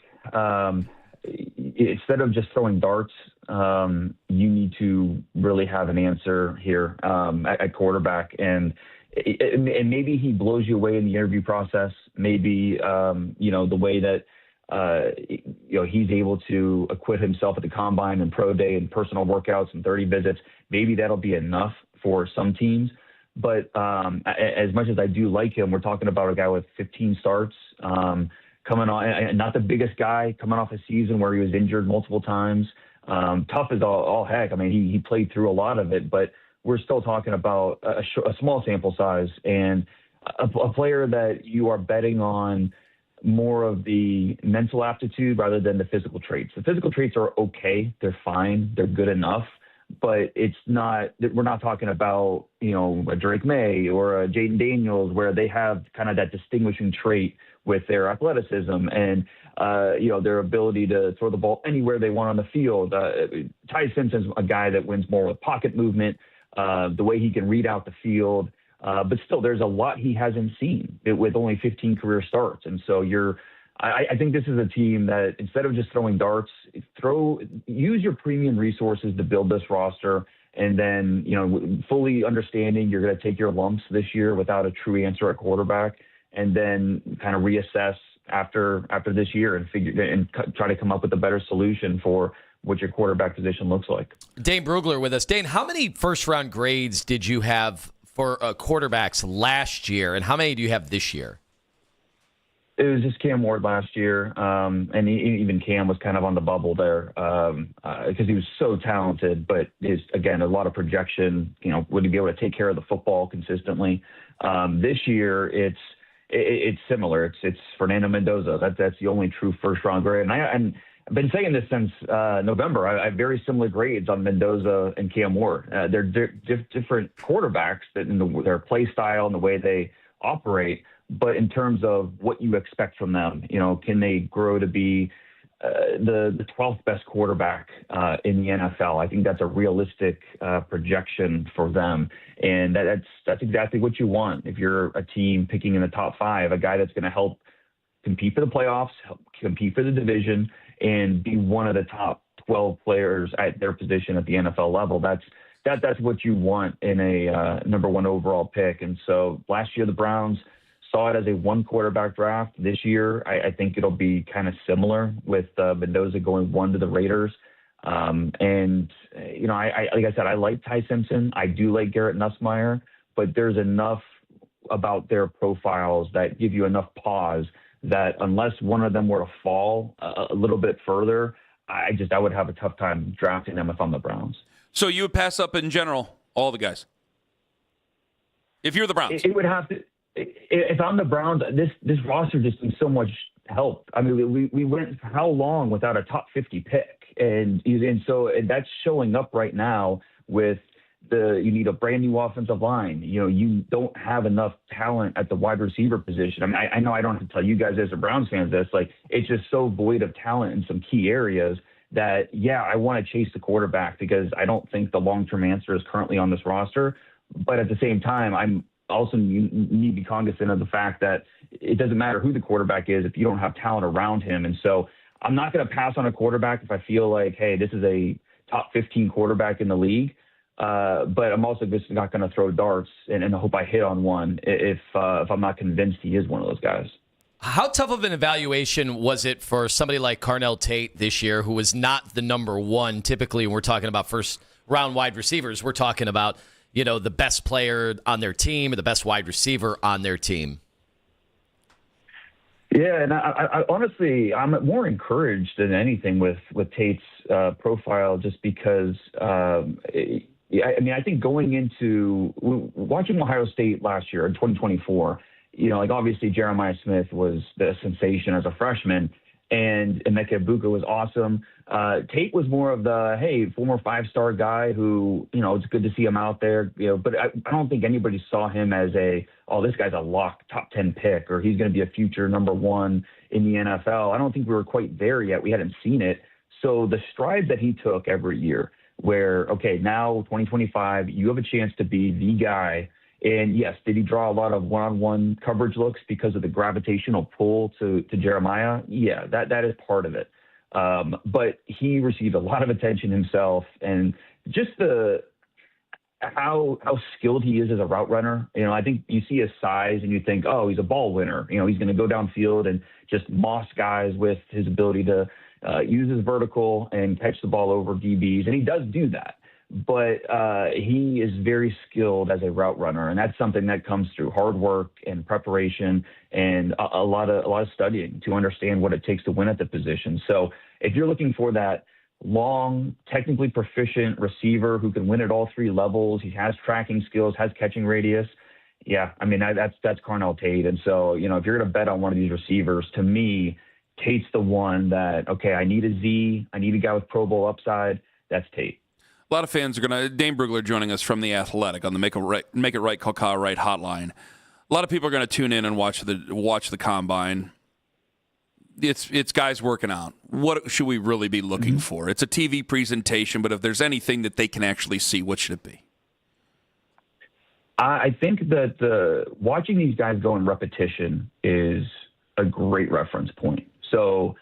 instead of just throwing darts, you need to really have an answer here at quarterback. And maybe he blows you away in the interview process. Maybe, the way that, he's able to acquit himself at the combine and pro day and personal workouts and 30 visits. Maybe that'll be enough for some teams. But as much as I do like him, we're talking about a guy with 15 starts, coming on, not the biggest guy, coming off a season where he was injured multiple times. Tough as all heck. I mean, he played through a lot of it, but we're still talking about a small sample size and a player that you are betting on more of the mental aptitude rather than the physical traits. The physical traits are okay. They're fine. They're good enough. But it's not, we're not talking about, a Drake May or a Jaden Daniels where they have kind of that distinguishing trait with their athleticism and, their ability to throw the ball anywhere they want on the field. Ty Simpson's a guy that wins more with pocket movement, the way he can read out the field. But still, there's a lot he hasn't seen with only 15 career starts. And so I think this is a team that instead of just throwing darts, use your premium resources to build this roster. And then, fully understanding you're going to take your lumps this year without a true answer at quarterback, and then kind of reassess after this year and try to come up with a better solution for what your quarterback position looks like. Dane Brugler with us. Dane, how many first-round grades did you have for quarterbacks last year, and how many do you have this year? It was just Cam Ward last year, and even Cam was kind of on the bubble there because he was so talented, but is again a lot of projection. Would he be able to take care of the football consistently? This year, it's similar. It's Fernando Mendoza. That's the only true first round grade, and I've been saying this since November. I have very similar grades on Mendoza and Cam Ward. They're different quarterbacks in their play style and the way they operate. But in terms of what you expect from them, can they grow to be the 12th best quarterback in the NFL. I think that's a realistic projection for them, and that's exactly what you want if you're a team picking in the top 5, a guy that's going to help compete for the playoffs, help compete for the division, and be one of the top 12 players at their position at the NFL level. That's what you want in a number 1 overall pick. And so last year the Browns saw it as a 1 quarterback draft. This year I think it'll be kind of similar with Mendoza going 1 to the Raiders. And you know, I like I said, I like Ty Simpson. I do like Garrett Nussmeier, but there's enough about their profiles that give you enough pause that unless one of them were to fall a little bit further, I would have a tough time drafting them if I'm the Browns. So you would pass up in general all the guys if you're the Browns? It would have to. If I'm the Browns, this roster just needs so much help. I mean, we went how long without a top 50 pick, and so that's showing up right now with you need a brand new offensive line. You know, you don't have enough talent at the wide receiver position. I mean, I know I don't have to tell you guys as a Browns fans this, like, it's just so void of talent in some key areas that, yeah, I want to chase the quarterback because I don't think the long-term answer is currently on this roster. But at the same time, I'm also need to be cognizant of the fact that it doesn't matter who the quarterback is if you don't have talent around him. And so I'm not going to pass on a quarterback if I feel like, hey, this is a top 15 quarterback in the league. But I'm also just not going to throw darts and hope I hit on one if I'm not convinced he is one of those guys. How tough of an evaluation was it for somebody like Carnell Tate this year, who was not the number 1? Typically, when we're talking about first-round wide receivers, we're talking about, you know, the best player on their team or the best wide receiver on their team. Yeah, and I honestly, I'm more encouraged than anything with Tate's profile, just because I mean, I think going into watching Ohio State last year in 2024, you know, like obviously Jeremiah Smith was the sensation as a freshman, and Emeka Egbuka was awesome. Tate was more of the, hey, former 5-star guy who, you know, it's good to see him out there, you know, but I don't think anybody saw him as this guy's a lock top 10 pick, or he's going to be a future number 1 in the NFL. I don't think we were quite there yet. We hadn't seen it. So the stride that he took every year where, okay, now 2025, you have a chance to be the guy. And yes, did he draw a lot of one-on-one coverage looks because of the gravitational pull to Jeremiah? Yeah, that is part of it. But he received a lot of attention himself, and just how skilled he is as a route runner. You know, I think you see his size and you think, oh, he's a ball winner. You know, he's going to go downfield and just moss guys with his ability to use his vertical and catch the ball over DBs, and he does do that. But he is very skilled as a route runner, and that's something that comes through hard work and preparation and a lot of studying to understand what it takes to win at the position. So if you're looking for that long, technically proficient receiver who can win at all 3 levels, he has tracking skills, has catching radius. Yeah, I mean, that's Carnell Tate. And so, you know, if you're going to bet on one of these receivers, to me, Tate's the one that, okay, I need a Z, I need a guy with Pro Bowl upside. That's Tate. A lot of fans are going to, Dane Brugler joining us from The Athletic on the Make It Right, Call Kyle Right hotline. A lot of people are going to tune in and watch the combine. It's guys working out. What should we really be looking for? It's a TV presentation, but if there's anything that they can actually see, what should it be? I think that watching these guys go in repetition is a great reference point. So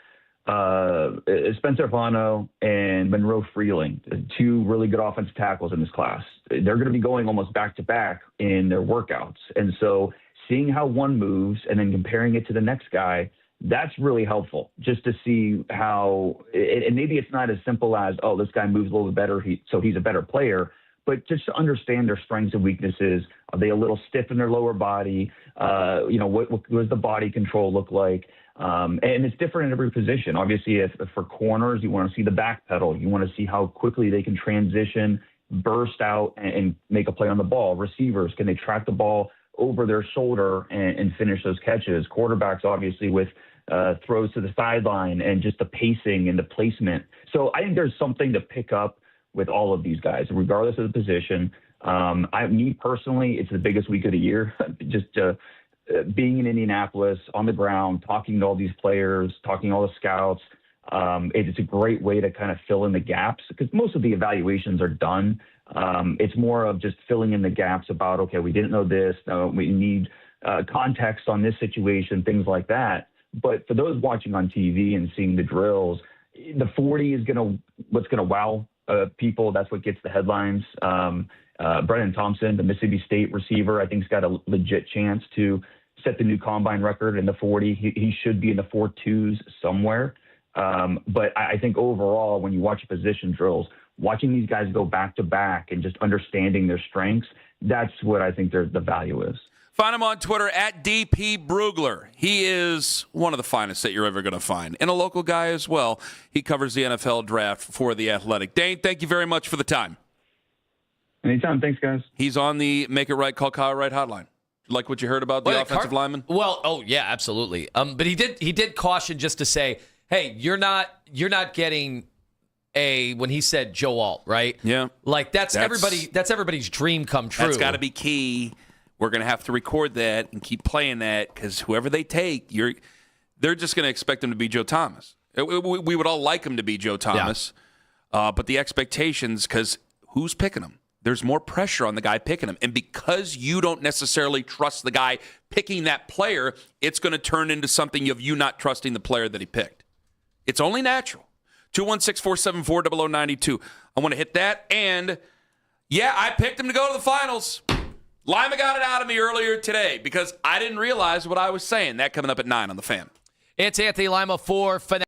Spencer Fano and Monroe Freeling, 2 really good offensive tackles in this class, they're going to be going almost back-to-back in their workouts. And so seeing how one moves and then comparing it to the next guy, that's really helpful just to see how – and maybe it's not as simple as, oh, this guy moves a little bit better, so he's a better player, but just to understand their strengths and weaknesses. Are they a little stiff in their lower body? You know, what does the body control look like? And it's different in every position. Obviously, if for corners, you want to see the back pedal. You want to see how quickly they can transition, burst out, and make a play on the ball. Receivers, can they track the ball over their shoulder and finish those catches? Quarterbacks, obviously, with throws to the sideline and just the pacing and the placement. So I think there's something to pick up with all of these guys, regardless of the position. Me personally, it's the biggest week of the year. Just being in Indianapolis on the ground, talking to all these players, talking to all the scouts, It's a great way to kind of fill in the gaps because most of the evaluations are done. It's more of just filling in the gaps about, okay, we didn't know this. We need context on this situation, things like that. But for those watching on TV and seeing the drills, the 40 is what's going to wow people. That's what gets the headlines. Brennan Thompson, the Mississippi State receiver, I think has got a legit chance to set the new combine record in the 40. He should be in the 4.2s somewhere. But I think overall, when you watch position drills, watching these guys go back to back and just understanding their strengths, that's what I think the value is. Find him on Twitter at DP Brugler. He is one of the finest that you're ever going to find, and a local guy as well. He covers the NFL draft for The Athletic. Dane, thank you very much for the time. Anytime. Thanks, guys. He's on the Make It Right, Call Kyle Wright hotline. Like what you heard about the offensive lineman? Well, oh yeah, absolutely. But he did caution just to say, hey, you're not getting when he said Joe Alt, right? Yeah. Like that's everybody's dream come true. That's got to be key. We're going to have to record that and keep playing that because whoever they take, they're just going to expect him to be Joe Thomas. We would all like him to be Joe Thomas, but the expectations, because who's picking him? There's more pressure on the guy picking him. And because you don't necessarily trust the guy picking that player, it's going to turn into something of you not trusting the player that he picked. It's only natural. 216-474-0092. I want to hit that. And, yeah, I picked him to go to the finals. Lima got it out of me earlier today because I didn't realize what I was saying. That coming up at 9 on The Fan. It's Anthony Lima for Finale.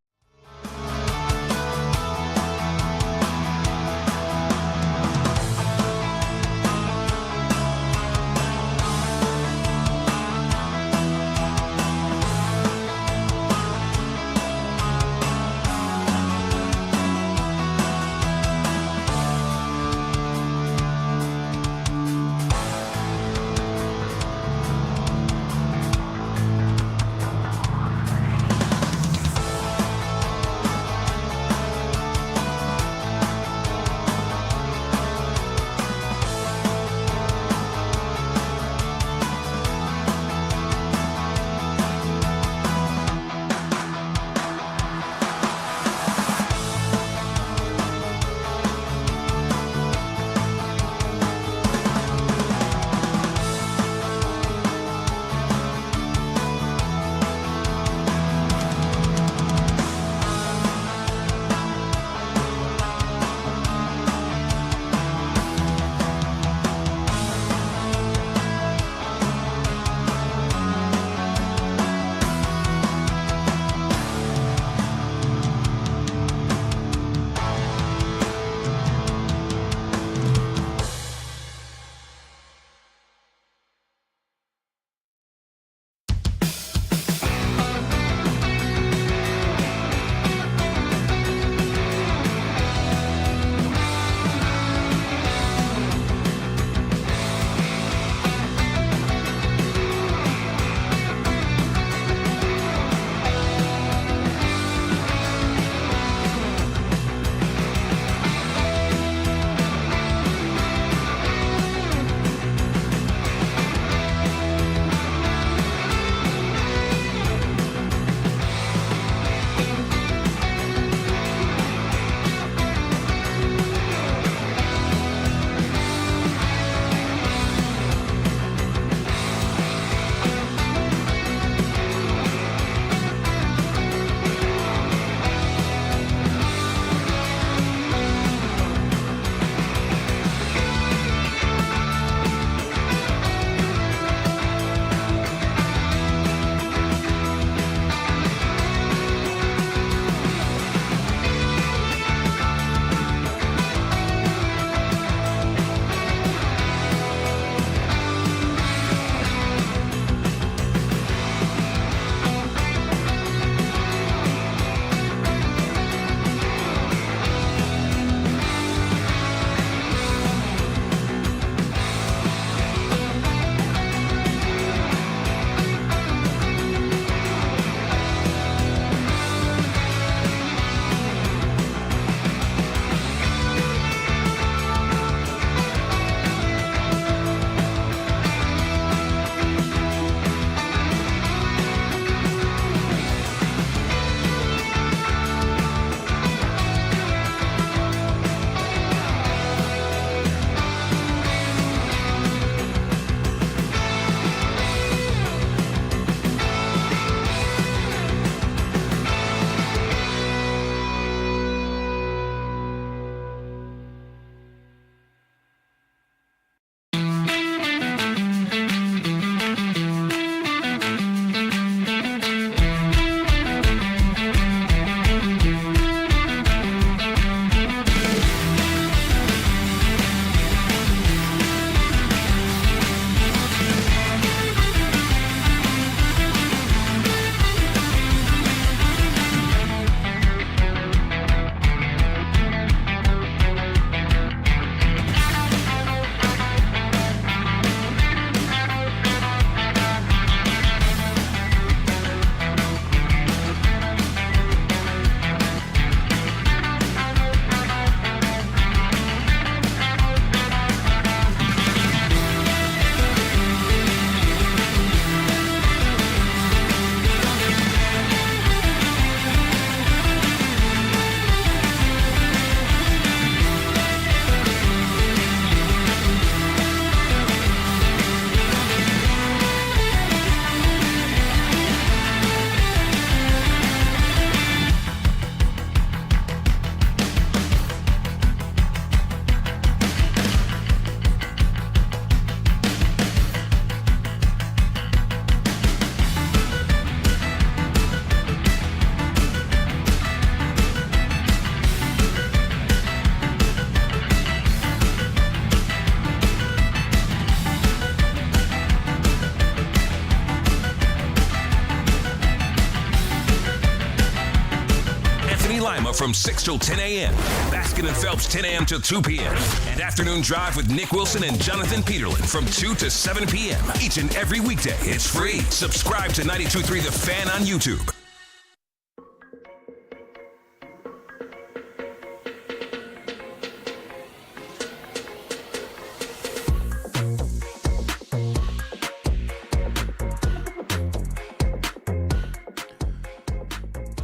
from 6 till 10 a.m. Baskin and Phelps 10 a.m. till 2 p.m. And Afternoon Drive with Nick Wilson and Jonathan Peterlin from 2 to 7 p.m. Each and every weekday. It's free. Subscribe to 92.3 The Fan on YouTube.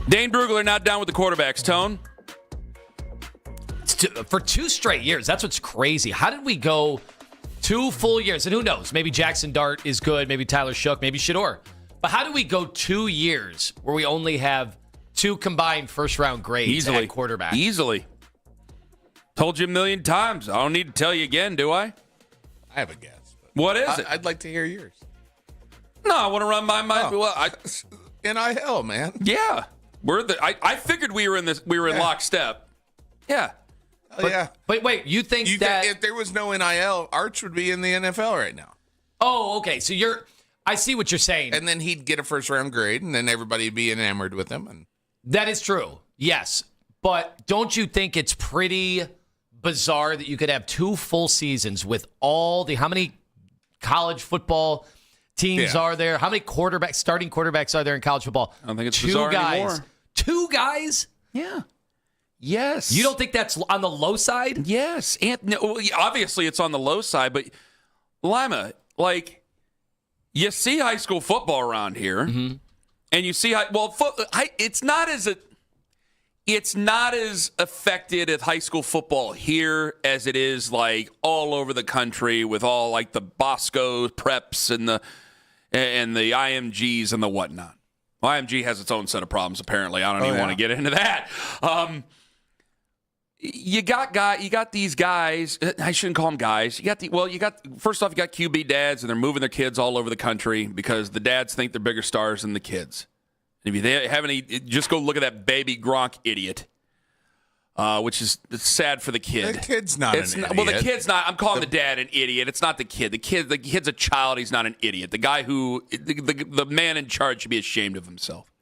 Dane Brugler not down with the quarterbacks, Tone. For 2 straight years. That's what's crazy. How did we go 2 full years? And who knows? Maybe Jackson Dart is good. Maybe Tyler Shook. Maybe Shedeur. But how do we go 2 years where we only have 2 combined first-round grades at quarterback? Easily. Told you a million times. I don't need to tell you again, do I? I have a guess. What is it? I'd like to hear yours. No, I want to run my mind. Well, NIL, man. Yeah. I figured we were in lockstep. Yeah. But wait, you think that if there was no NIL, Arch would be in the NFL right now. Oh, okay. So I see what you're saying. And then he'd get a first round grade, and then everybody would be enamored with him. And that is true. Yes. But don't you think it's pretty bizarre that you could have 2 full seasons with how many college football teams are there? How many starting quarterbacks are there in college football? I don't think it's bizarre anymore. 2 guys? Yeah. Yes. You don't think that's on the low side? Yes. Obviously, it's on the low side, but Lima, you see high school football around here, and you see it's not as affected at high school football here as it is all over the country with all the Bosco preps and the IMGs and the whatnot. Well, IMG has its own set of problems, apparently. I don't even want to get into that. You got these guys. I shouldn't call them guys. First off, you got QB dads, and they're moving their kids all over the country because the dads think they're bigger stars than the kids. And if you have any, just go look at that baby Gronk idiot, which is sad for the kid. The kid's not an idiot. Well, the kid's not. I'm calling the dad an idiot. It's not the kid. The kid's a child. He's not an idiot. The guy the man in charge should be ashamed of himself.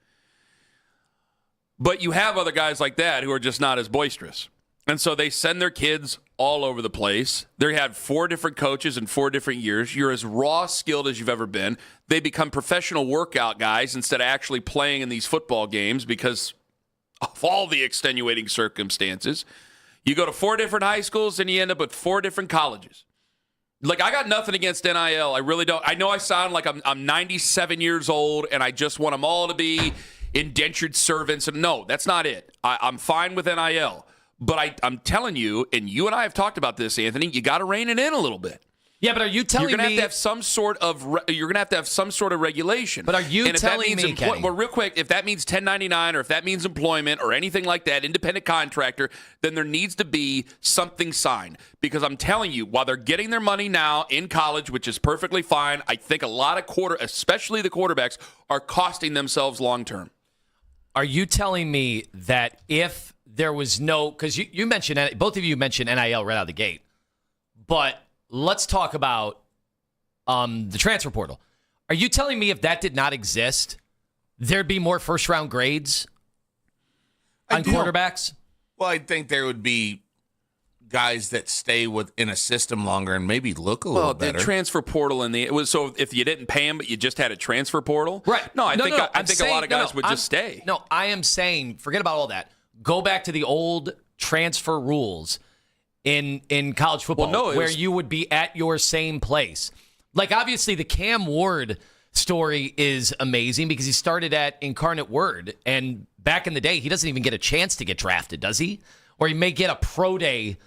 But you have other guys like that who are just not as boisterous. And so they send their kids all over the place. They had 4 different coaches in 4 different years. You're as raw skilled as you've ever been. They become professional workout guys instead of actually playing in these football games because of all the extenuating circumstances. You go to 4 different high schools and you end up with 4 different colleges. I got nothing against NIL. I really don't. I know I sound like I'm 97 years old and I just want them all to be indentured servants. And no, that's not it. I'm fine with NIL. But I'm telling you, and you and I have talked about this, Anthony, you got to rein it in a little bit. Yeah, but are you telling me you're going to have to have some sort of regulation? But are you telling me, Kenny? Well, real quick, if that means 1099 or if that means employment or anything like that, independent contractor, then there needs to be something signed. Because I'm telling you, while they're getting their money now in college, which is perfectly fine, I think a lot of especially the quarterbacks, are costing themselves long term. Are you telling me that if there was because you mentioned, both of you mentioned NIL right out of the gate, but let's talk about the transfer portal. Are you telling me if that did not exist, there'd be more first-round grades on quarterbacks? Well, I think there would be guys that stay in a system longer and maybe look a little better. The transfer portal so if you didn't pay them but you just had a transfer portal, right? No, I think a lot of guys would just stay. No, I am saying forget about all that. Go back to the old transfer rules in college football where you would be at your same place. Obviously, the Cam Ward story is amazing because he started at Incarnate Word, and back in the day, he doesn't even get a chance to get drafted, does he? Or he may get a pro day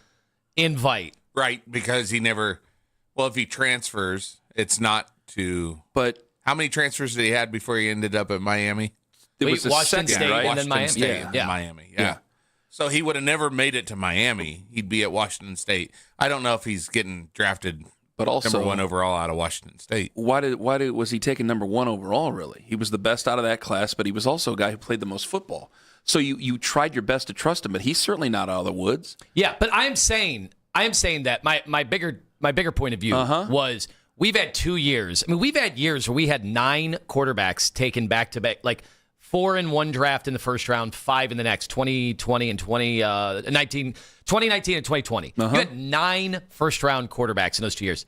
invite. Right, because he never – if he transfers, it's not to – But how many transfers did he have before he ended up at Miami? It was Washington State, right? and then Miami. State and Miami. Yeah. So he would have never made it to Miami. He'd be at Washington State. I don't know if he's getting drafted, but also number 1 overall out of Washington State. Why was he taken number 1 overall? Really, he was the best out of that class, but he was also a guy who played the most football. So you tried your best to trust him, but he's certainly not out of the woods. Yeah, but I am saying that my bigger point of view was we've had 2 years. I mean, we've had years where we had 9 quarterbacks taken back to back, 4 in one draft in the first round, 5 in the next, 2020 and 2019 and 2020. You had 9 first-round quarterbacks in those 2 years.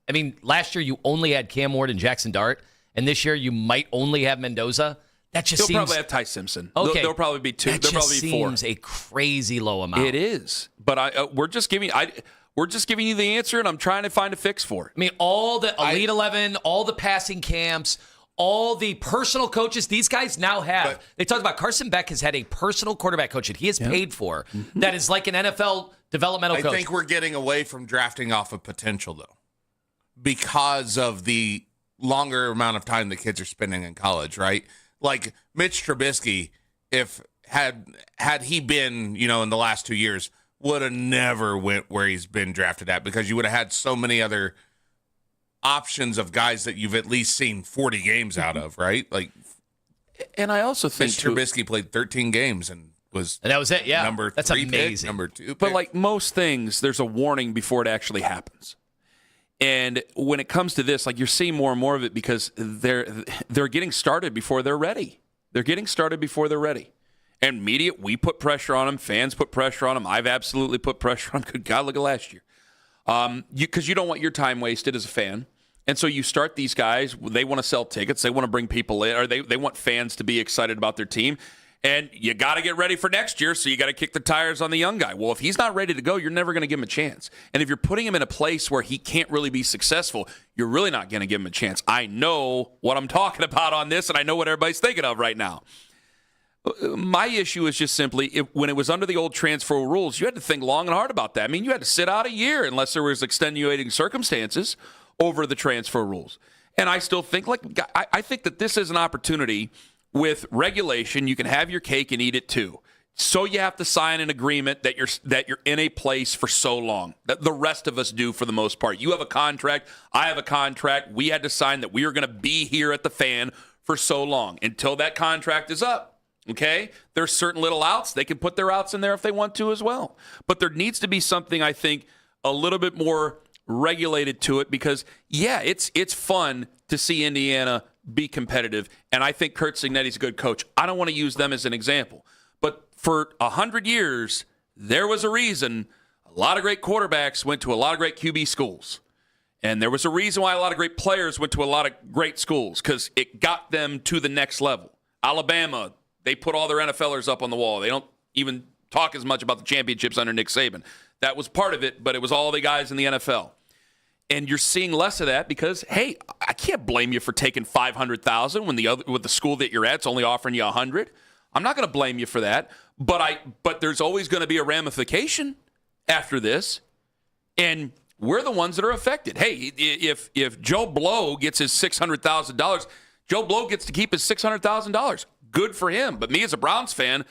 I mean, last year you only had Cam Ward and Jackson Dart, and this year you might only have Mendoza. That just They'll probably have Ty Simpson. Okay. There'll probably be 2. There'll probably be 4. Seems a crazy low amount. It is, but we're just giving you the answer, and I'm trying to find a fix for it. I mean, all the Elite 11, all the passing camps, all the personal coaches these guys now have. They talked about Carson Beck has had a personal quarterback coach that he has paid for that is like an NFL developmental coach. I think we're getting away from drafting off of potential, though, because of the longer amount of time the kids are spending in college, right? Like Mitch Trubisky, if had he been, in the last 2 years, would have never went where he's been drafted at, because you would have had so many other options of guys that you've at least seen 40 games out of, right? Like, and I also think Mitch Trubisky played 13 games and that was it. Yeah, number that's 3 amazing. Pick, number 2 pick. But like most things, there's a warning before it actually happens. And when it comes to this, like, you're seeing more and more of it because they're getting started before they're ready. They're getting started before they're ready. And media, we put pressure on them. Fans put pressure on them. I've absolutely put pressure on them. Good God, look at last year. Because you don't want your time wasted as a fan. And so you start these guys. They want to sell tickets. They want to bring people in. Or they want fans to be excited about their team. And you got to get ready for next year, so you got to kick the tires on the young guy. Well, if he's not ready to go, you're never going to give him a chance. And if you're putting him in a place where he can't really be successful, you're really not going to give him a chance. I know what I'm talking about on this, and I know what everybody's thinking of right now. My issue is just simply, when it was under the old transfer rules, you had to think long and hard about that. I mean, you had to sit out a year unless there was extenuating circumstances over the transfer rules. And I still think, I think that this is an opportunity. With regulation, you can have your cake and eat it too. So you have to sign an agreement that you're in a place for so long. That the rest of us do for the most part. You have a contract. I have a contract. We had to sign that we are going to be here at the Fan for so long until that contract is up. Okay? There's certain little outs. They can put their outs in there if they want to as well. But there needs to be something, I think, a little bit more regulated to it because, yeah, it's fun to see Indiana be competitive, and I think Curt Cignetti's a good coach. I don't want to use them as an example, but for 100 years, there was a reason a lot of great quarterbacks went to a lot of great QB schools, and there was a reason why a lot of great players went to a lot of great schools, because it got them to the next level. Alabama, they put all their NFLers up on the wall. They don't even talk as much about the championships under Nick Saban. That was part of it, but it was all the guys in the NFL. And you're seeing less of that because, hey, I can't blame you for taking $500,000 when with the school that you're at's only offering you $100,000. I'm not going to blame you for that, but there's always going to be a ramification after this, and we're the ones that are affected. Hey, if Joe Blow gets his $600,000, Joe Blow gets to keep his $600,000. Good for him. But me as a Browns fan,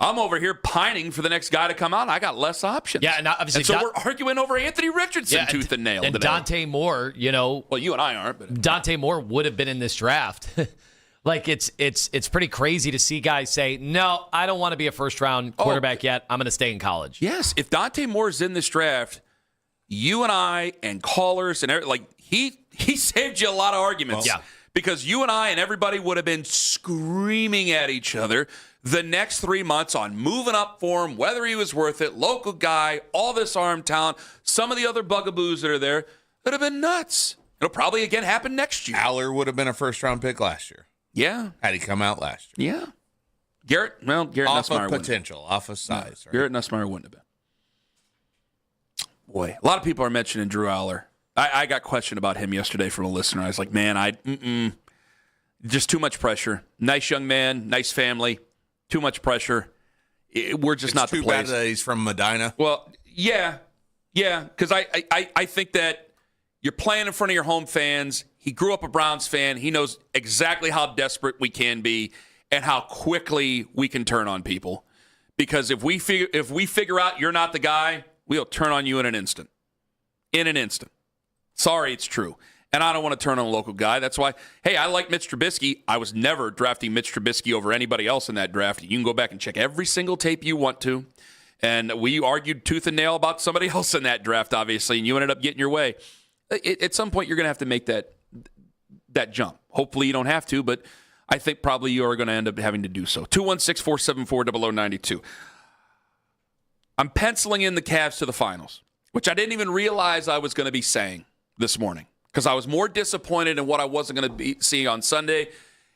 I'm over here pining for the next guy to come out. I got less options. Yeah, and obviously, and so we're arguing over Anthony Richardson tooth and nail. And today. Dante Moore, well, you and I aren't, but Dante Moore would have been in this draft. Like it's pretty crazy to see guys say, "No, I don't want to be a first round quarterback yet. I'm going to stay in college." Yes, if Dante Moore is in this draft, you and I and callers and he saved you a lot of arguments. Yeah. Because you and I and everybody would have been screaming at each other the next 3 months on moving up for him, whether he was worth it, local guy, all this arm talent, some of the other bugaboos that are there, that have been nuts. It'll probably again happen next year. Aller would have been a first-round pick last year. Yeah. Had he come out last year. Yeah. Garrett off Nussmeier of potential, off of size. No, Garrett Nussmeier wouldn't have been. Boy, a lot of people are mentioning Drew Aller. I got questioned about him yesterday from a listener. I was like, man, just too much pressure. Nice young man, nice family, too much pressure. We're just not the place. It's too bad that he's from Medina. Well, yeah, because I think that you're playing in front of your home fans. He grew up a Browns fan. He knows exactly how desperate we can be and how quickly we can turn on people. Because if we figure out you're not the guy, we'll turn on you in an instant. In an instant. Sorry, it's true. And I don't want to turn on a local guy. That's why, hey, I like Mitch Trubisky. I was never drafting Mitch Trubisky over anybody else in that draft. You can go back and check every single tape you want to. And we argued tooth and nail about somebody else in that draft, obviously, and you ended up getting your way. At some point, you're going to have to make that jump. Hopefully you don't have to, but I think probably you are going to end up having to do so. 216-474-0092. I'm penciling in the Cavs to the finals, which I didn't even realize I was going to be saying this morning because I was more disappointed in what I wasn't going to be seeing on Sunday.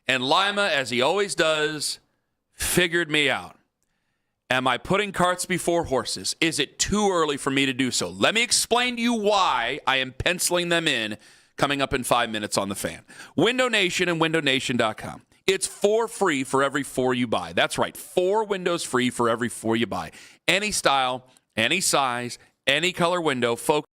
And Lima, as he always does, figured me out. Am I putting carts before horses? Is it too early for me to do so? Let me explain to you why I am penciling them in coming up in 5 minutes on The Fan. Window Nation and windownation.com. It's 4 free for every 4 you buy. That's right, 4 windows free for every 4 you buy. Any style, any size, any color window. Folks.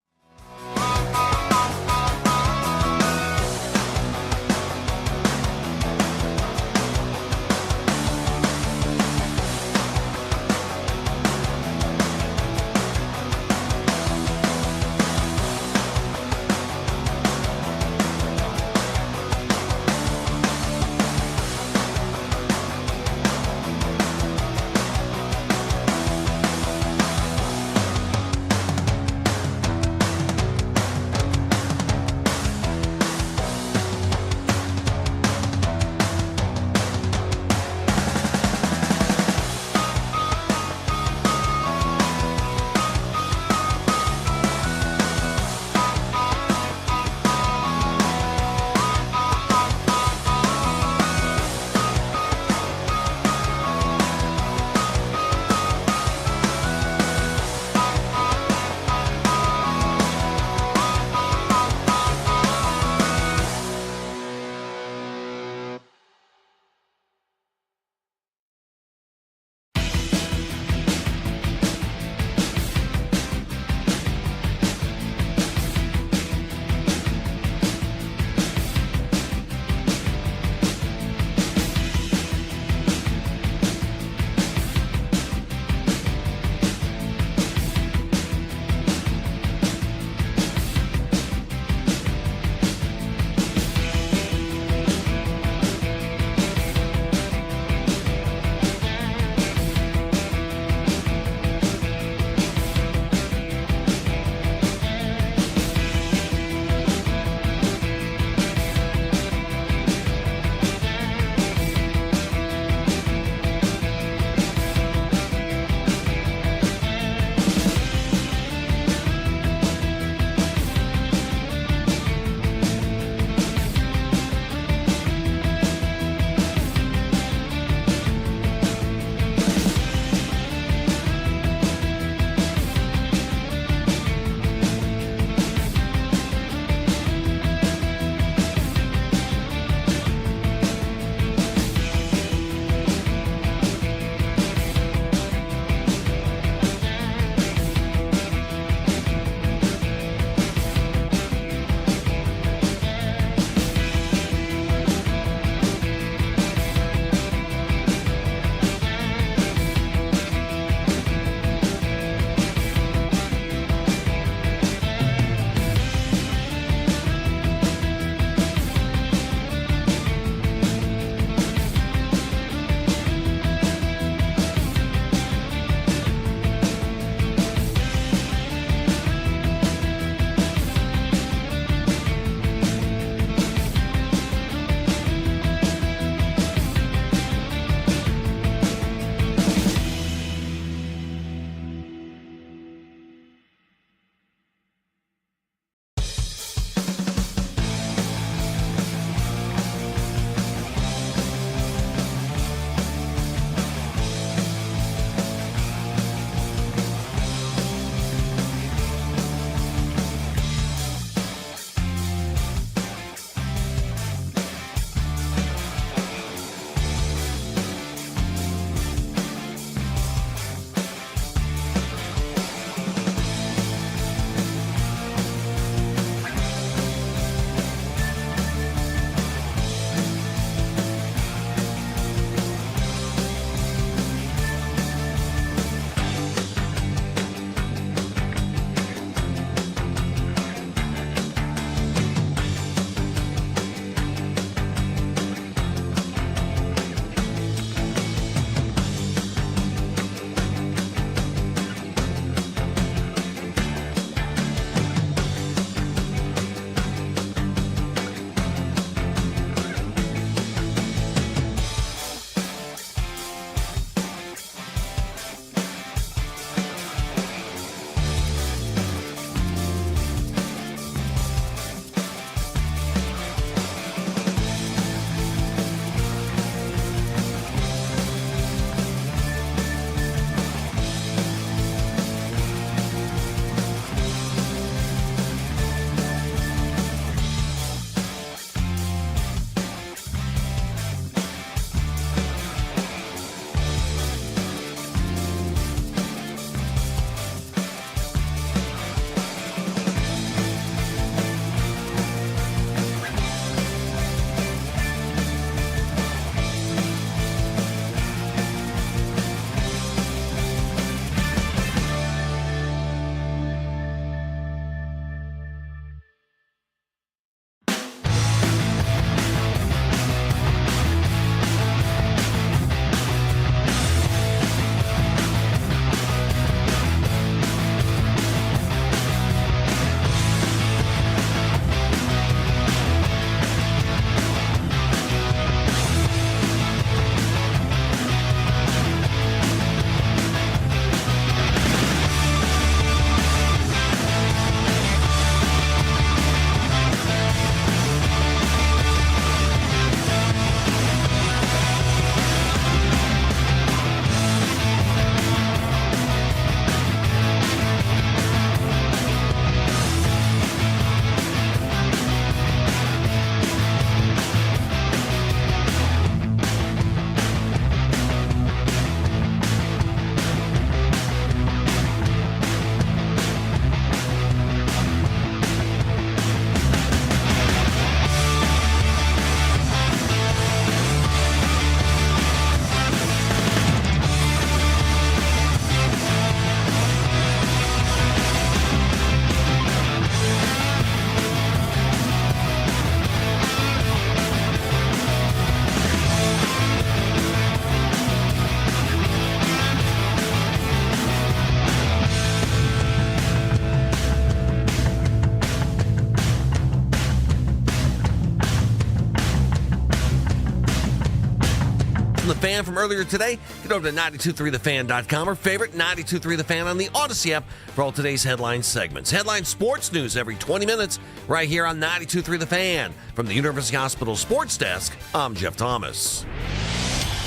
Fan from earlier today, get over to 923thefan.com or favorite 923 The Fan on the Odyssey app for all today's headline segments. Headline sports news every 20 minutes right here on 923 The Fan. From the University Hospital Sports Desk, I'm Jeff Thomas.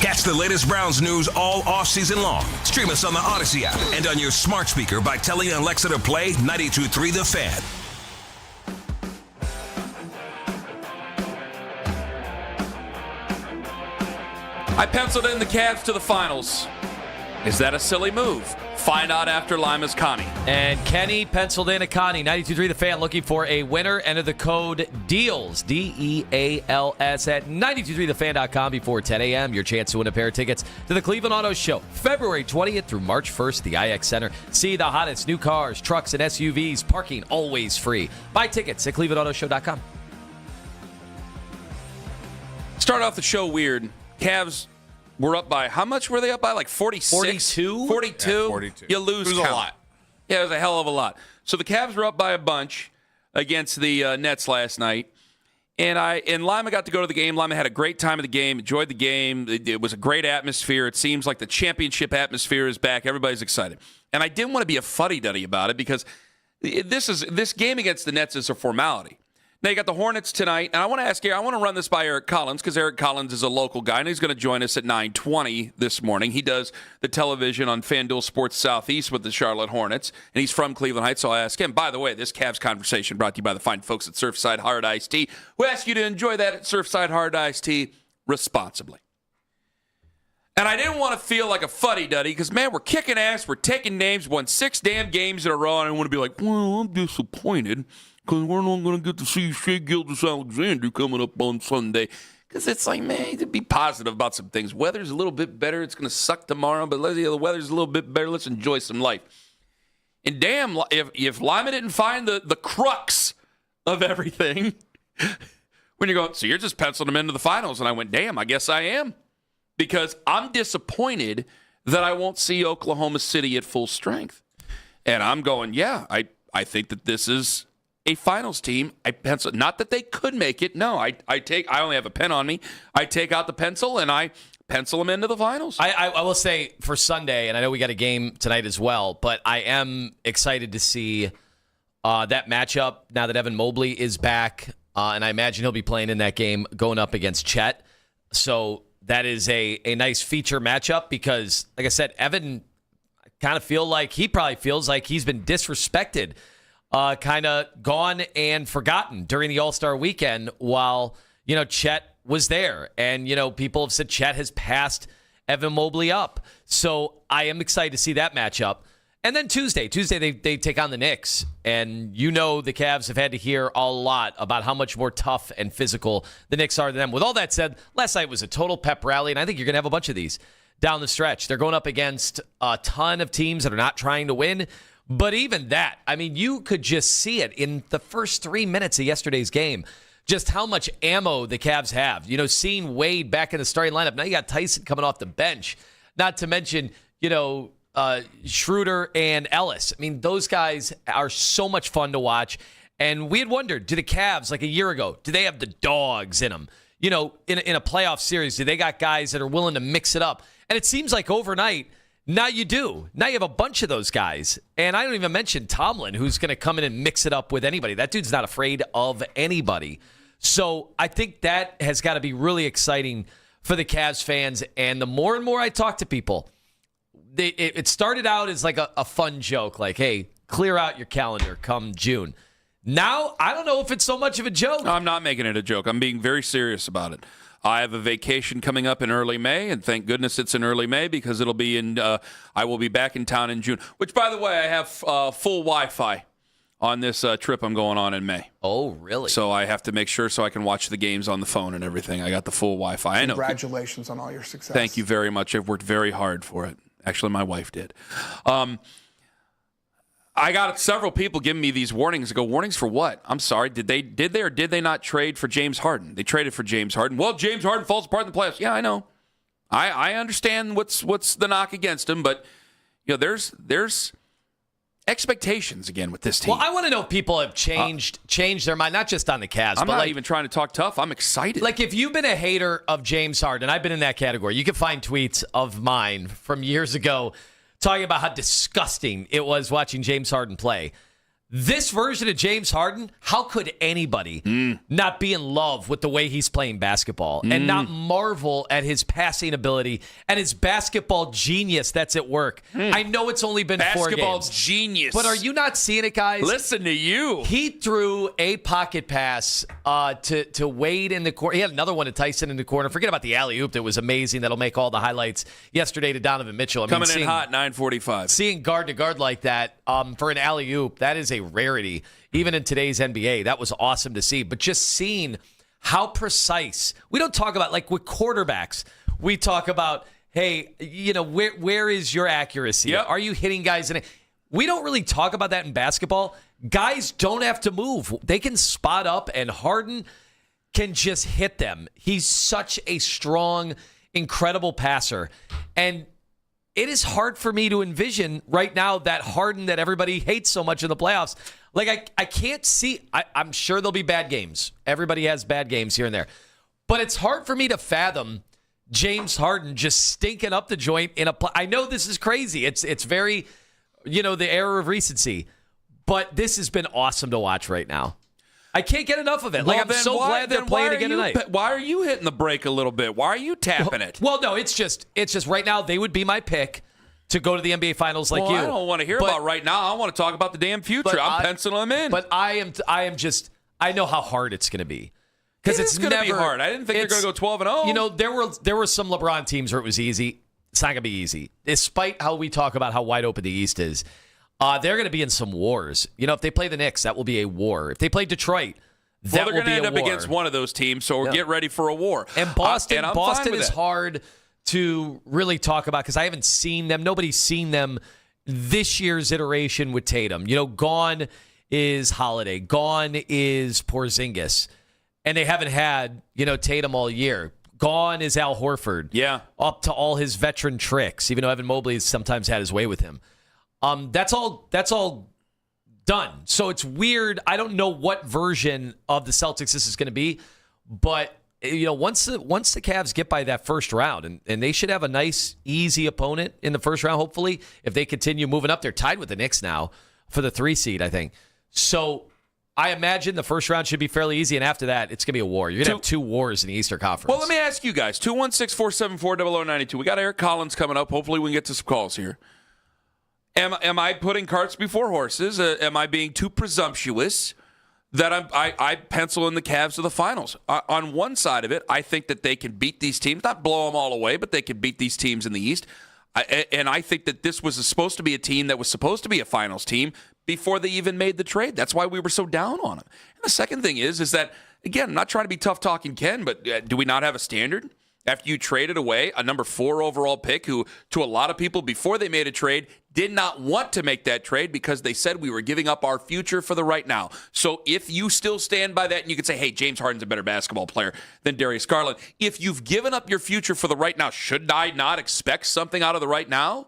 Catch the latest Browns news all offseason long. Stream us on the Odyssey app and on your smart speaker by telling Alexa to play 92.3 The Fan. I penciled in the Cavs to the finals. Is that a silly move? Find out after Lima's Connie. And Kenny penciled in a Connie. 92.3 The Fan looking for a winner. Enter the code DEALS, DEALS, at 923thefan.com before 10 a.m. Your chance to win a pair of tickets to the Cleveland Auto Show, February 20th through March 1st, the IX Center. See the hottest new cars, trucks, and SUVs. Parking always free. Buy tickets at clevelandautoshow.com. Start off the show weird. Cavs were up by, how much were they up by? Like 46? 42? 42? Yeah, 42. You lose count. It was a lot. Yeah, it was a hell of a lot. So the Cavs were up by a bunch against the Nets last night. And Lima got to go to the game. Lima had a great time of the game, enjoyed the game. It was a great atmosphere. It seems like the championship atmosphere is back. Everybody's excited. And I didn't want to be a fuddy-duddy about it because this game against the Nets is a formality. Now, you got the Hornets tonight, and I want to ask you, I want to run this by Eric Collins because Eric Collins is a local guy, and he's going to join us at 9:20 this morning. He does the television on FanDuel Sports Southeast with the Charlotte Hornets, and he's from Cleveland Heights, so I ask him. By the way, this Cavs conversation brought to you by the fine folks at Surfside Hard Iced Tea, who ask you to enjoy that at Surfside Hard Iced Tea responsibly. And I didn't want to feel like a fuddy-duddy because, man, we're kicking ass, we're taking names, won 6 damn games in a row, and I want to be like, well, I'm disappointed. Because we're not going to get to see Shea Gilgeous-Alexander coming up on Sunday. Because it's like, man, to be positive about some things. Weather's a little bit better. It's going to suck tomorrow, but the weather's a little bit better. Let's enjoy some life. And damn, if Lima didn't find the crux of everything, when you're going, so you're just penciling them into the finals. And I went, damn, I guess I am. Because I'm disappointed that I won't see Oklahoma City at full strength. And I'm going, yeah, I think that this is a finals team. I pencil, not that they could make it. No, I only have a pen on me. I take out the pencil and I pencil them into the finals. I will say for Sunday, and I know we got a game tonight as well, but I am excited to see that matchup now that Evan Mobley is back, and I imagine he'll be playing in that game going up against Chet. So that is a nice feature matchup because, like I said, Evan kind of he probably feels like he's been disrespected, kind of gone and forgotten during the All-Star weekend while, Chet was there. And, people have said Chet has passed Evan Mobley up. So I am excited to see that matchup. And then Tuesday they take on the Knicks. And the Cavs have had to hear a lot about how much more tough and physical the Knicks are than them. With all that said, last night was a total pep rally, and I think you're going to have a bunch of these down the stretch. They're going up against a ton of teams that are not trying to win. But even that, you could just see it in the first 3 minutes of yesterday's game, just how much ammo the Cavs have. Seeing Wade back in the starting lineup. Now you got Tyson coming off the bench, not to mention, Schroeder and Ellis. Those guys are so much fun to watch. And we had wondered, do the Cavs, like a year ago, do they have the dogs in them? In a playoff series, do they got guys that are willing to mix it up? And it seems like overnight, now you do. Now you have a bunch of those guys. And I don't even mention Tomlin, who's going to come in and mix it up with anybody. That dude's not afraid of anybody. So I think that has got to be really exciting for the Cavs fans. And the more and more I talk to people, it started out as like a fun joke, like, hey, clear out your calendar come June. Now, I don't know if it's so much of a joke. No, I'm not making it a joke. I'm being very serious about it. I have a vacation coming up in early May, and thank goodness it's in early May because it'll be I will be back in town in June. Which, by the way, I have full Wi-Fi on this trip I'm going on in May. Oh, really? So I have to make sure so I can watch the games on the phone and everything. I got the full Wi-Fi. I know. Congratulations on all your success. Thank you very much. I've worked very hard for it. Actually, my wife did. I got several people giving me these warnings. I go, warnings for what? I'm sorry. Did they or did they not trade for James Harden? They traded for James Harden. Well, James Harden falls apart in the playoffs. Yeah, I know. I understand what's the knock against him, but there's expectations again with this team. Well, I want to know if people have changed their mind, not just on the Cavs. I'm but not even trying to talk tough. I'm excited. Like, if you've been a hater of James Harden, I've been in that category. You can find tweets of mine from years ago talking about how disgusting it was watching James Harden play. This version of James Harden, how could anybody not be in love with the way he's playing basketball and not marvel at his passing ability and his basketball genius that's at work? I know it's only been 4 games. Basketball genius. But are you not seeing it, guys? Listen to you. He threw a pocket pass to Wade in the corner. He had another one to Tyson in the corner. Forget about the alley-oop that was amazing. That'll make all the highlights yesterday to Donovan Mitchell. Coming in hot, 9:45. Seeing guard to guard like that for an alley-oop, that is a rarity. Even in today's NBA, that was awesome to see. But just seeing how precise. We don't talk about, like with quarterbacks, we talk about, hey, where is your accuracy? Yep. Are you hitting guys in it? We don't really talk about that in basketball. Guys don't have to move. They can spot up, and Harden can just hit them. He's such a strong, incredible passer. And it is hard for me to envision right now that Harden that everybody hates so much in the playoffs. Like, I can't see. I'm sure there'll be bad games. Everybody has bad games here and there. But it's hard for me to fathom James Harden just stinking up the joint in a I know this is crazy. It's very, the era of recency. But this has been awesome to watch right now. I can't get enough of it. Well, I'm so glad they're playing again tonight. Why are you hitting the brake a little bit? Why are you tapping it? Well, no, it's just right now they would be my pick to go to the NBA Finals like you. I don't want to hear about right now. I want to talk about the damn future. I'm penciling them in. But I know how hard it's going to be. Because it's going to be hard. I didn't think they're going to go 12-0. There were some LeBron teams where it was easy. It's not going to be easy. Despite how we talk about how wide open the East is, they're going to be in some wars. If they play the Knicks, that will be a war. If they play Detroit, that they're will be a war. They're going to end up against one of those teams, so get ready for a war. And Boston is hard to really talk about because I haven't seen them. Nobody's seen them this year's iteration with Tatum. Gone is Holiday. Gone is Porzingis. And they haven't had, Tatum all year. Gone is Al Horford. Yeah. Up to all his veteran tricks, even though Evan Mobley has sometimes had his way with him. That's all done. So it's weird. I don't know what version of the Celtics this is going to be, but once the Cavs get by that first round, and they should have a nice, easy opponent in the first round, hopefully, if they continue moving up. They're tied with the Knicks now for the 3 seed, I think. So I imagine the first round should be fairly easy, and after that, it's going to be a war. You're going to have 2 wars in the Eastern Conference. Well, let me ask you guys, 216-474-0092. We got Eric Collins coming up. Hopefully we can get to some calls here. Am I putting carts before horses? Am I being too presumptuous that I pencil in the Cavs to the finals? On one side of it, I think that they can beat these teams, not blow them all away, but they can beat these teams in the East. And I think that this was supposed to be a team that was supposed to be a finals team before they even made the trade. That's why we were so down on them. And the second thing is that, again, I'm not trying to be tough talking Ken, but do we not have a standard? After you traded away a number 4 overall pick who, to a lot of people before they made a trade, did not want to make that trade because they said we were giving up our future for the right now. So if you still stand by that and you can say, hey, James Harden's a better basketball player than Darius Garland, if you've given up your future for the right now, should I not expect something out of the right now?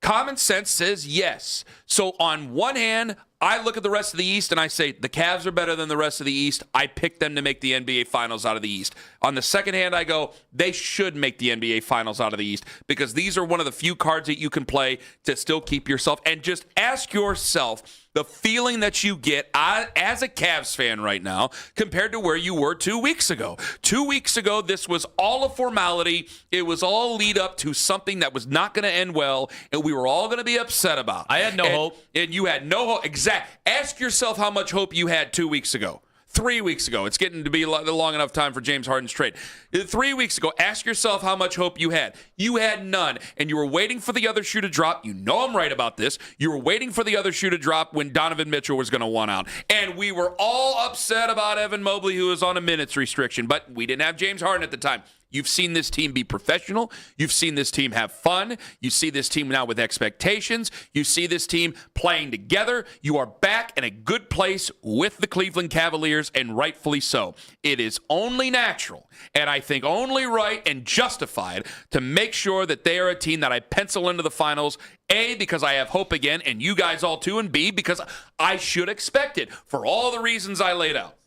Common sense says yes. So on one hand, I look at the rest of the East and I say the Cavs are better than the rest of the East. I pick them to make the NBA Finals out of the East. On the second hand, I go, they should make the NBA Finals out of the East because these are one of the few cards that you can play to still keep yourself. And just ask yourself the feeling that you get as a Cavs fan right now compared to where you were 2 weeks ago. 2 weeks ago, this was all a formality. It was all lead up to something that was not going to end well, and we were all going to be upset about. I had no hope. And you had no hope. Exactly. Ask yourself how much hope you had 2 weeks ago. 3 weeks ago. It's getting to be long enough time for James Harden's trade. 3 weeks ago, ask yourself how much hope you had. You had none, and you were waiting for the other shoe to drop. You know I'm right about this. You were waiting for the other shoe to drop when Donovan Mitchell was going to one out. And we were all upset about Evan Mobley, who was on a minutes restriction, but we didn't have James Harden at the time. You've seen this team be professional. You've seen this team have fun. You see this team now with expectations. You see this team playing together. You are back in a good place with the Cleveland Cavaliers, and rightfully so. It is only natural, and I think only right and justified to make sure that they are a team that I pencil into the finals, A, because I have hope again, and you guys all too, and B, because I should expect it for all the reasons I laid out.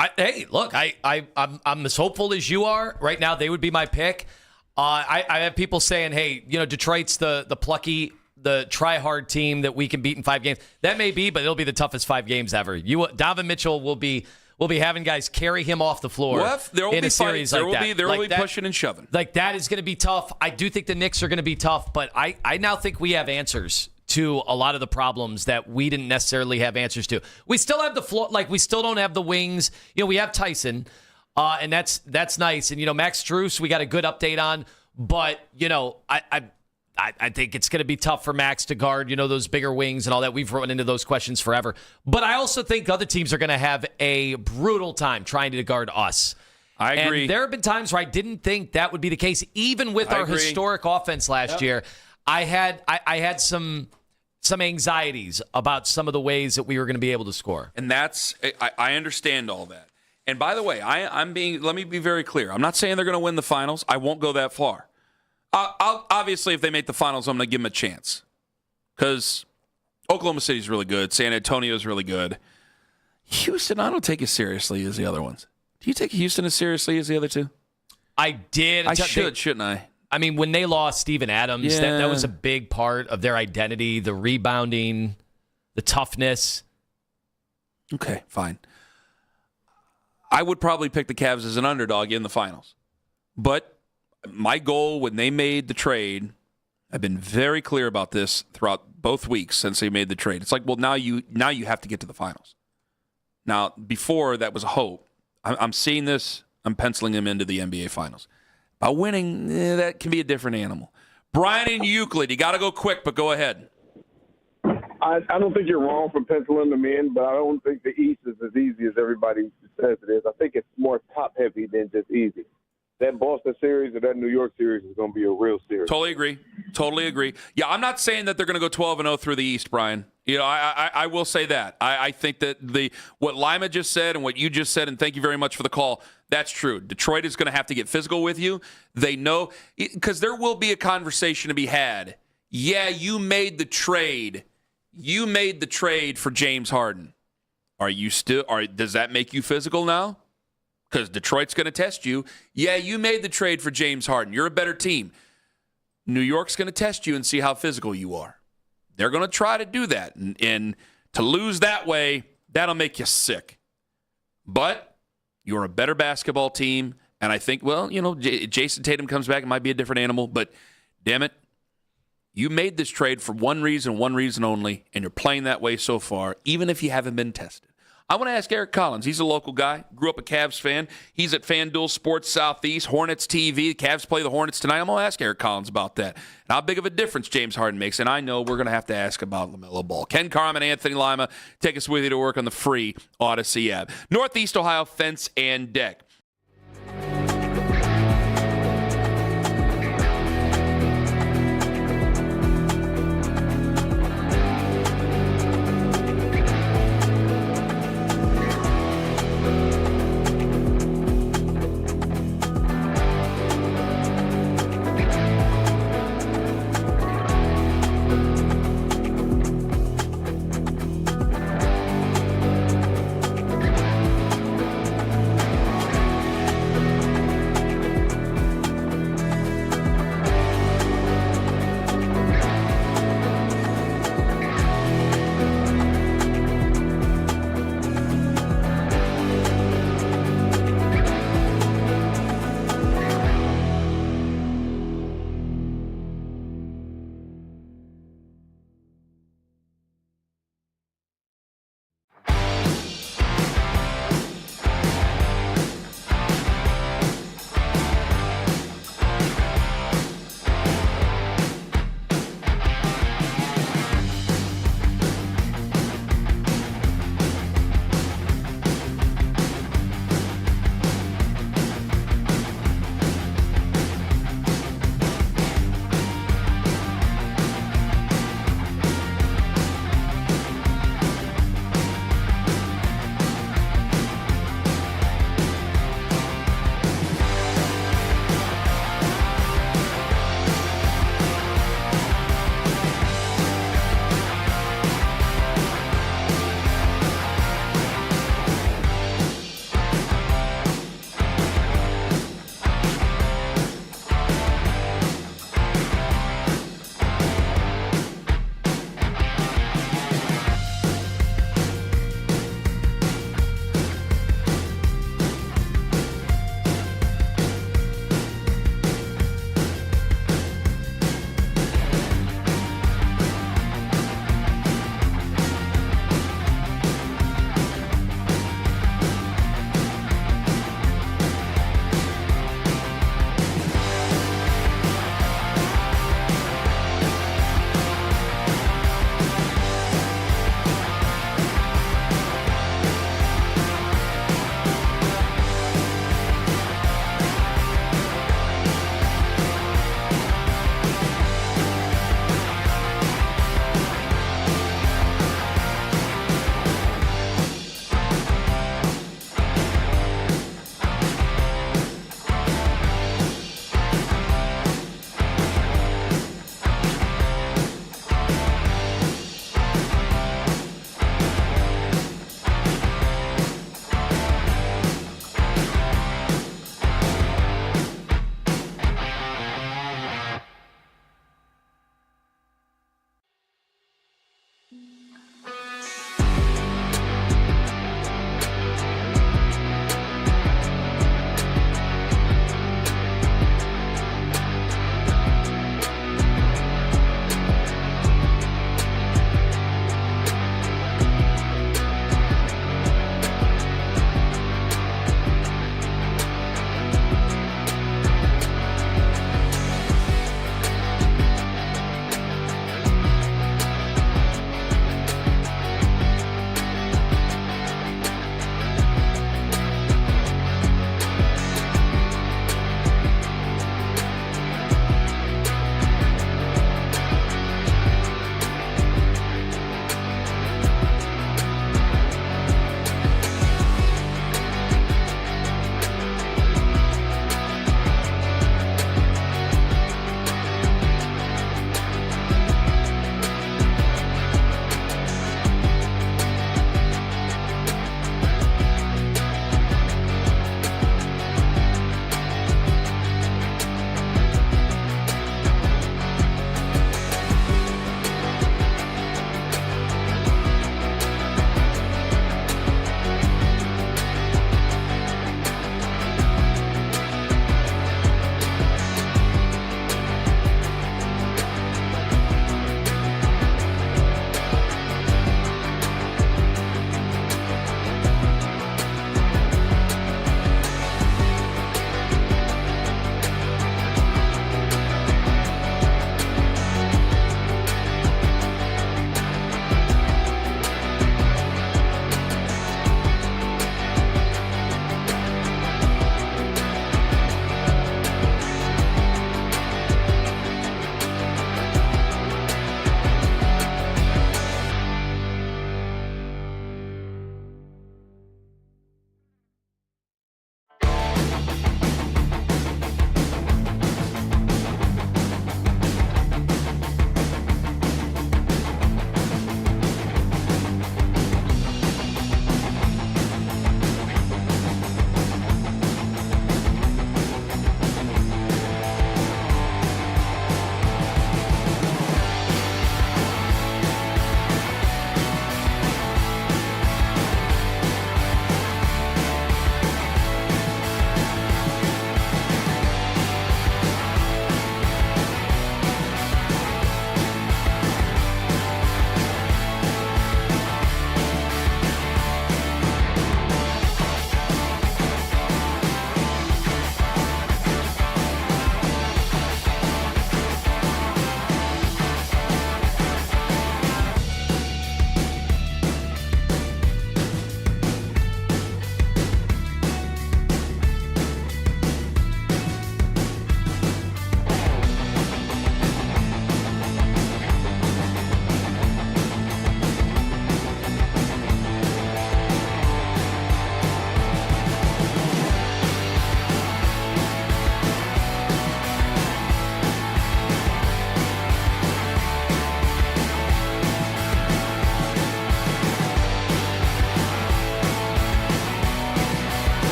I'm as hopeful as you are. Right now, they would be my pick. I have people saying, hey, Detroit's the plucky, the try-hard team that we can beat in 5 games. That may be, but it'll be the toughest 5 games ever. Donovan Mitchell will be having guys carry him off the floor in a series like that. There will be pushing and shoving. Like, that is going to be tough. I do think the Knicks are going to be tough, but I now think we have answers to a lot of the problems that we didn't necessarily have answers to. We still have the floor, we still don't have the wings. We have Tyson, and that's nice. And Max Strus, we got a good update on, but I think it's going to be tough for Max to guard, those bigger wings and all that. We've run into those questions forever. But I also think other teams are going to have a brutal time trying to guard us. I agree. And there have been times where I didn't think that would be the case, even with our historic offense last year. I had some anxieties about some of the ways that we were going to be able to score. And I understand all that. And by the way, let me be very clear. I'm not saying they're going to win the finals. I won't go that far. Obviously, if they make the finals, I'm going to give them a chance. Because Oklahoma City's really good. San Antonio's really good. Houston, I don't take as seriously as the other ones. Do you take Houston as seriously as the other two? I did. I should, shouldn't I? I mean, when they lost Steven Adams, that was a big part of their identity, the rebounding, the toughness. Okay, fine. I would probably pick the Cavs as an underdog in the finals. But my goal when they made the trade, I've been very clear about this throughout both weeks since they made the trade. It's like, well, now you have to get to the finals. Now, before that was a hope. I'm seeing this. I'm penciling them into the NBA finals. By winning, that can be a different animal. Brian in Euclid, you got to go quick, but go ahead. I don't think you're wrong for penciling them in, but I don't think the East is as easy as everybody says it is. I think it's more top-heavy than just easy. That Boston series or that New York series is going to be a real series. Totally agree. Yeah, I'm not saying that they're going to go 12-0 through the East, Brian. I will say that. I think that what Lima just said and what you just said, and thank you very much for the call, that's true. Detroit is going to have to get physical with you. They know, because there will be a conversation to be had. Yeah, you made the trade. You made the trade for James Harden. Does that make you physical now? Because Detroit's going to test you. Yeah, you made the trade for James Harden. You're a better team. New York's going to test you and see how physical you are. They're going to try to do that. And to lose that way, that'll make you sick. But you're a better basketball team. And I think, Jason Tatum comes back. It might be a different animal. But, damn it, you made this trade for one reason only, and you're playing that way so far, even if you haven't been tested. I want to ask Eric Collins. He's a local guy, grew up a Cavs fan. He's at FanDuel Sports Southeast, Hornets TV. Cavs play the Hornets tonight. I'm going to ask Eric Collins about that and how big of a difference James Harden makes. And I know we're going to have to ask about LaMelo Ball. Ken Carman, Anthony Lima, take us with you to work on the free Odyssey app. Northeast Ohio Fence and Deck.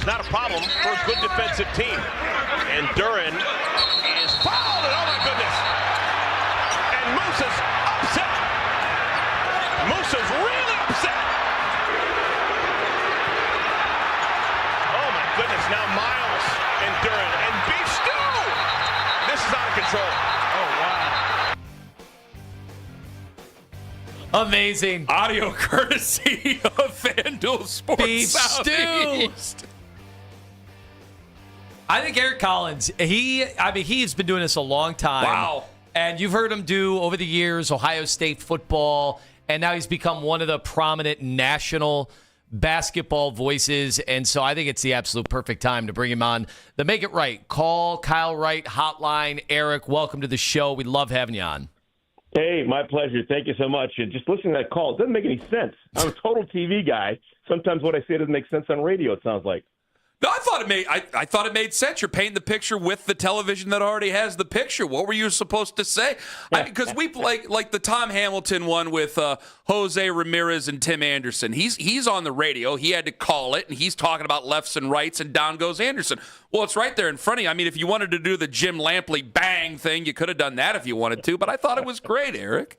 is not a problem for a good defensive team. And Duren is fouled, and oh my goodness. And Musa's upset. Musa's really upset. Oh my goodness, now Miles and Duren and Beef Stew. This is out of control. Oh wow. Amazing. Audio courtesy of FanDuel Sports Beef Southeast. I think Eric Collins, he's been doing this a long time. Wow. And you've heard him do over the years Ohio State football, and now he's become one of the prominent national basketball voices. And so I think it's the absolute perfect time to bring him on the Make It Right. Call Kyle Wright hotline. Eric, welcome to the show. We love having you on. Hey, my pleasure. Thank you so much. And just listening to that call, it doesn't make any sense. I'm a total TV guy. Sometimes what I say doesn't make sense on radio, it sounds like. No, I thought it made sense. You're painting the picture with the television that already has the picture. What were you supposed to say? Because we play like the Tom Hamilton one with Jose Ramirez and Tim Anderson. He's on the radio. He had to call it, and he's talking about lefts and rights, and down goes Anderson. Well, it's right there in front of you. I mean, if you wanted to do the Jim Lampley bang thing, you could have done that if you wanted to. But I thought it was great, Eric.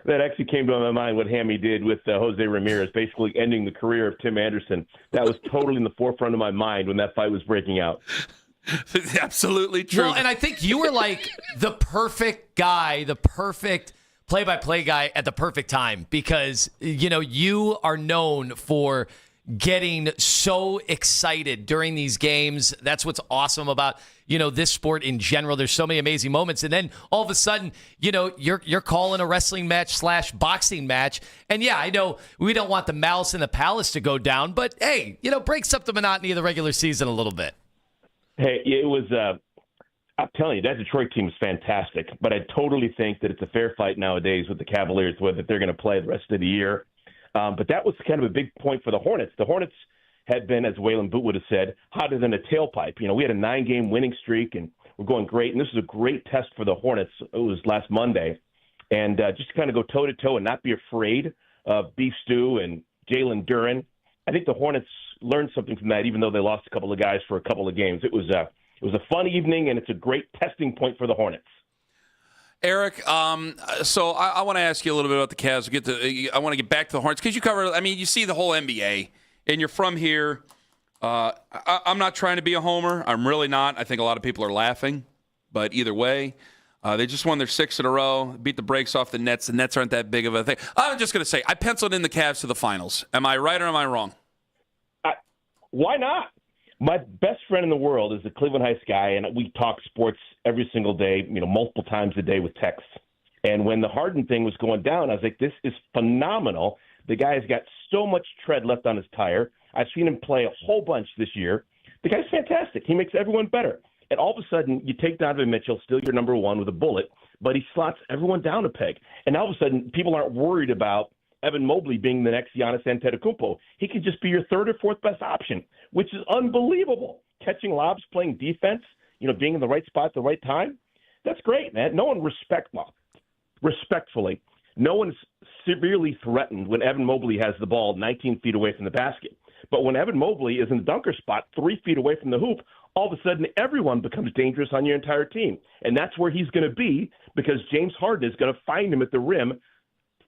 That actually came to my mind what Hammy did with Jose Ramirez, basically ending the career of Tim Anderson. That was totally in the forefront of my mind when that fight was breaking out. Absolutely true. Well, and I think you were like the perfect guy, the perfect play-by-play guy at the perfect time because, you are known for getting so excited during these games. That's what's awesome about, this sport in general. There's so many amazing moments. And then all of a sudden, you're calling a wrestling match / boxing match. And yeah, I know we don't want the Malice in the Palace to go down, but hey, breaks up the monotony of the regular season a little bit. Hey, it was, I'm telling you, that Detroit team is fantastic. But I totally think that it's a fair fight nowadays with the Cavaliers, whether they're going to play the rest of the year. But that was kind of a big point for the Hornets. The Hornets had been, as Waylon Boot would have said, hotter than a tailpipe. We had a 9-game winning streak, and we're going great. And this was a great test for the Hornets. It was last Monday. And just to kind of go toe-to-toe and not be afraid of Beef Stew and Jalen Duren. I think the Hornets learned something from that, even though they lost a couple of guys for a couple of games. It was a fun evening, and it's a great testing point for the Hornets. Eric, so I want to ask you a little bit about the Cavs. I want to get back to the Hornets because you see the whole NBA, and you're from here. I'm not trying to be a homer. I'm really not. I think a lot of people are laughing, but either way, they just won their 6th in a row, beat the brakes off the Nets. The Nets aren't that big of a thing. I'm just going to say I penciled in the Cavs to the finals. Am I right or am I wrong? Why not? My best friend in the world is a Cleveland Heights guy, and we talk sports every single day, multiple times a day with texts. And when the Harden thing was going down, I was like, this is phenomenal. The guy's got so much tread left on his tire. I've seen him play a whole bunch this year. The guy's fantastic. He makes everyone better. And all of a sudden, you take Donovan Mitchell, still your number one with a bullet, but he slots everyone down a peg. And all of a sudden, people aren't worried about Evan Mobley being the next Giannis Antetokounmpo. He could just be your 3rd or 4th best option, which is unbelievable. Catching lobs, playing defense, being in the right spot at the right time. That's great, man. No one respectfully, no one's severely threatened when Evan Mobley has the ball 19 feet away from the basket. But when Evan Mobley is in the dunker spot 3 feet away from the hoop, all of a sudden everyone becomes dangerous on your entire team. And that's where he's going to be because James Harden is going to find him at the rim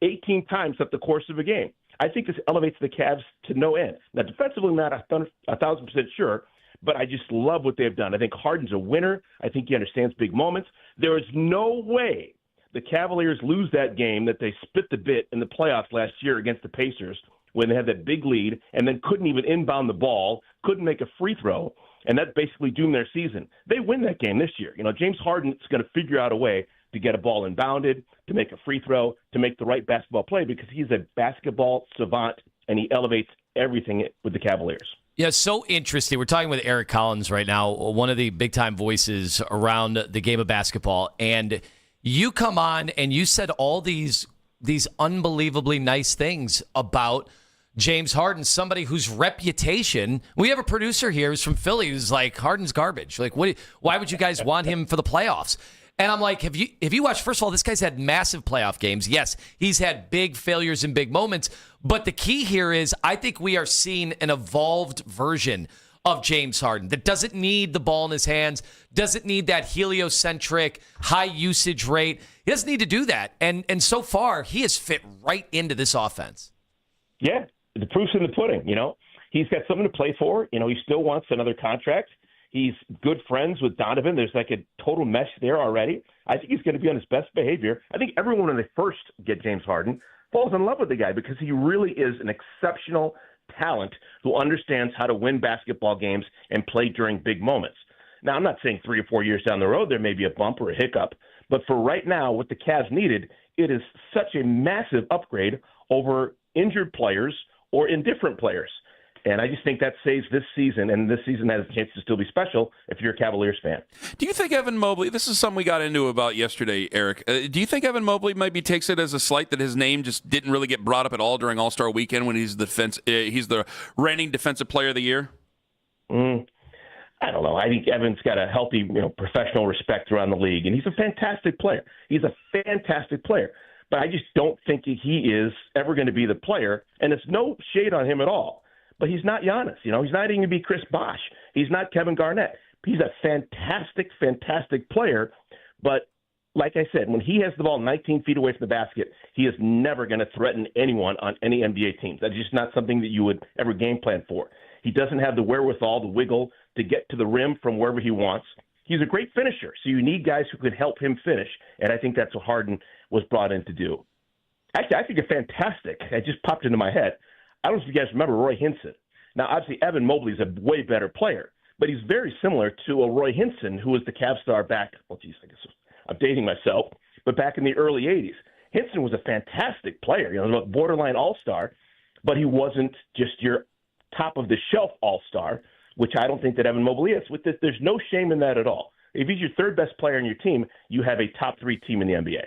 18 times throughout the course of a game. I think this elevates the Cavs to no end. Now, defensively, I'm not 1,000% sure, but I just love what they've done. I think Harden's a winner. I think he understands big moments. There is no way the Cavaliers lose that game that they spit the bit in the playoffs last year against the Pacers when they had that big lead and then couldn't even inbound the ball, couldn't make a free throw, and that basically doomed their season. They win that game this year. James Harden's going to figure out a way to get a ball inbounded, to make a free throw, to make the right basketball play because he's a basketball savant and he elevates everything with the Cavaliers. Yeah, so interesting. We're talking with Eric Collins right now, one of the big-time voices around the game of basketball. And you come on and you said all these unbelievably nice things about James Harden, somebody whose reputation, we have a producer here who's from Philly who's like, Harden's garbage. Like, why would you guys want him for the playoffs? And I'm like, have you watched, first of all, this guy's had massive playoff games. Yes, he's had big failures and big moments. But the key here is I think we are seeing an evolved version of James Harden, that doesn't need the ball in his hands, doesn't need that heliocentric high usage rate. He doesn't need to do that. And so far, he has fit right into this offense. Yeah, the proof's in the pudding, He's got something to play for. He still wants another contract. He's good friends with Donovan. There's like a total mesh there already. I think he's going to be on his best behavior. I think everyone when they first get James Harden falls in love with the guy because he really is an exceptional talent who understands how to win basketball games and play during big moments. Now, I'm not saying 3 or 4 years down the road there may be a bump or a hiccup, but for right now, what the Cavs needed, it is such a massive upgrade over injured players or indifferent players. And I just think that saves this season, and this season has a chance to still be special if you're a Cavaliers fan. Do you think Evan Mobley, this is something we got into about yesterday, Eric, do you think Evan Mobley maybe takes it as a slight that his name just didn't really get brought up at all during All-Star Weekend when he's the reigning Defensive Player of the Year? I don't know. I think Evan's got a healthy, professional respect around the league, and he's a fantastic player. But I just don't think he is ever going to be the player, and it's no shade on him at all. But he's not Giannis. He's not even going to be Chris Bosh. He's not Kevin Garnett. He's a fantastic, fantastic player. But like I said, when he has the ball 19 feet away from the basket, he is never going to threaten anyone on any NBA teams. That's just not something that you would ever game plan for. He doesn't have the wherewithal, the wiggle to get to the rim from wherever he wants. He's a great finisher, so you need guys who can help him finish, and I think that's what Harden was brought in to do. Actually, I think it's fantastic. It just popped into my head. I don't know if you guys remember Roy Hinson. Now, obviously, Evan Mobley is a way better player, but he's very similar to a Roy Hinson, who was the Cavs star back, I guess I'm dating myself, but back in the early 80s. Hinson was a fantastic player, a borderline all-star, but he wasn't just your top-of-the-shelf all-star, which I don't think that Evan Mobley is. There's no shame in that at all. If he's your third best player on your team, you have a top 3 team in the NBA.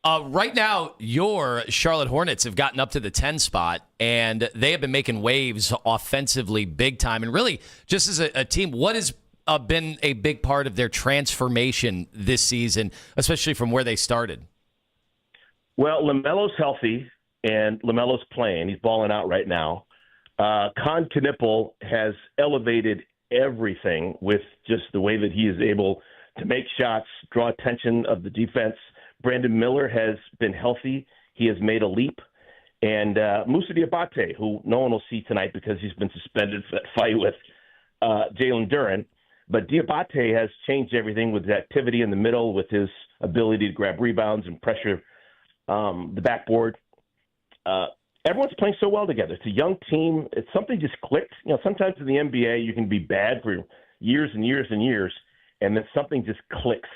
Right now, your Charlotte Hornets have gotten up to the 10 spot, and they have been making waves offensively big time. And really, just as a team, what has been a big part of their transformation this season, especially from where they started? Well, LaMelo's healthy, and LaMelo's playing. He's balling out right now. Con Knipple has elevated everything with just the way that he is able to make shots, draw attention of the defense. Brandon Miller has been healthy. He has made a leap. And Moussa Diabate, who no one will see tonight because he's been suspended for that fight with Jalen Duren. But Diabate has changed everything with his activity in the middle, with his ability to grab rebounds and pressure the backboard. Everyone's playing so well together. It's a young team. It's something just clicked. Sometimes in the NBA you can be bad for years and years and years, and then something just clicks.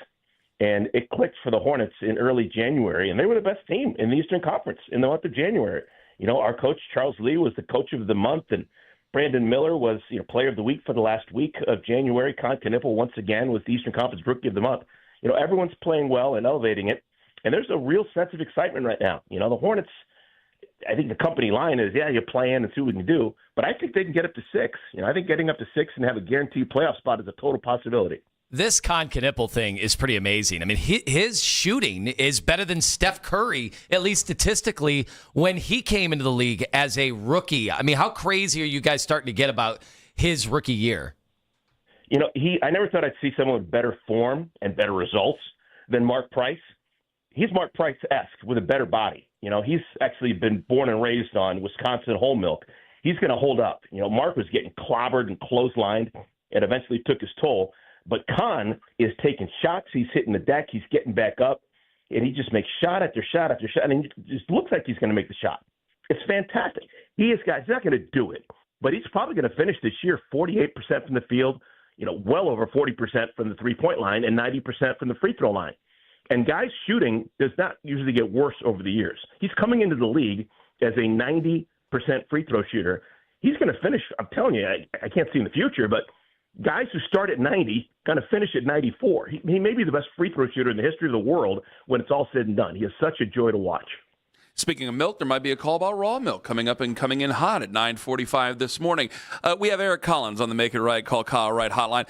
And it clicked for the Hornets in early January, and they were the best team in the Eastern Conference in the month of January. Our coach, Charles Lee, was the coach of the month, and Brandon Miller was player of the week for the last week of January. Con Knipple, once again, was the Eastern Conference Rookie of the Month. Everyone's playing well and elevating it, and there's a real sense of excitement right now. The Hornets, I think the company line is, you play in and see what we can do, but I think they can get up to 6. I think getting up to 6 and have a guaranteed playoff spot is a total possibility. This Con Knipple thing is pretty amazing. I mean, his shooting is better than Steph Curry, at least statistically, when he came into the league as a rookie. I mean, how crazy are you guys starting to get about his rookie year? I never thought I'd see someone with better form and better results than Mark Price. He's Mark Price-esque with a better body. He's actually been born and raised on Wisconsin whole milk. He's going to hold up. Mark was getting clobbered and clotheslined and eventually took his toll. But Con is taking shots. He's hitting the deck. He's getting back up. And he just makes shot after shot after shot. And it just looks like he's going to make the shot. It's fantastic. He's not going to do it. But he's probably going to finish this year 48% from the field, well over 40% from the three-point line and 90% from the free throw line. And guys shooting does not usually get worse over the years. He's coming into the league as a 90% free throw shooter. He's going to finish, I'm telling you, I can't see in the future, but guys who start at 90 kind of finish at 94. He may be the best free throw shooter in the history of the world when it's all said and done. He is such a joy to watch. Speaking of milk, there might be a call about raw milk coming up and coming in hot at 9:45 this morning. We have Eric Collins on the Make It Right, Call Kyle Right hotline.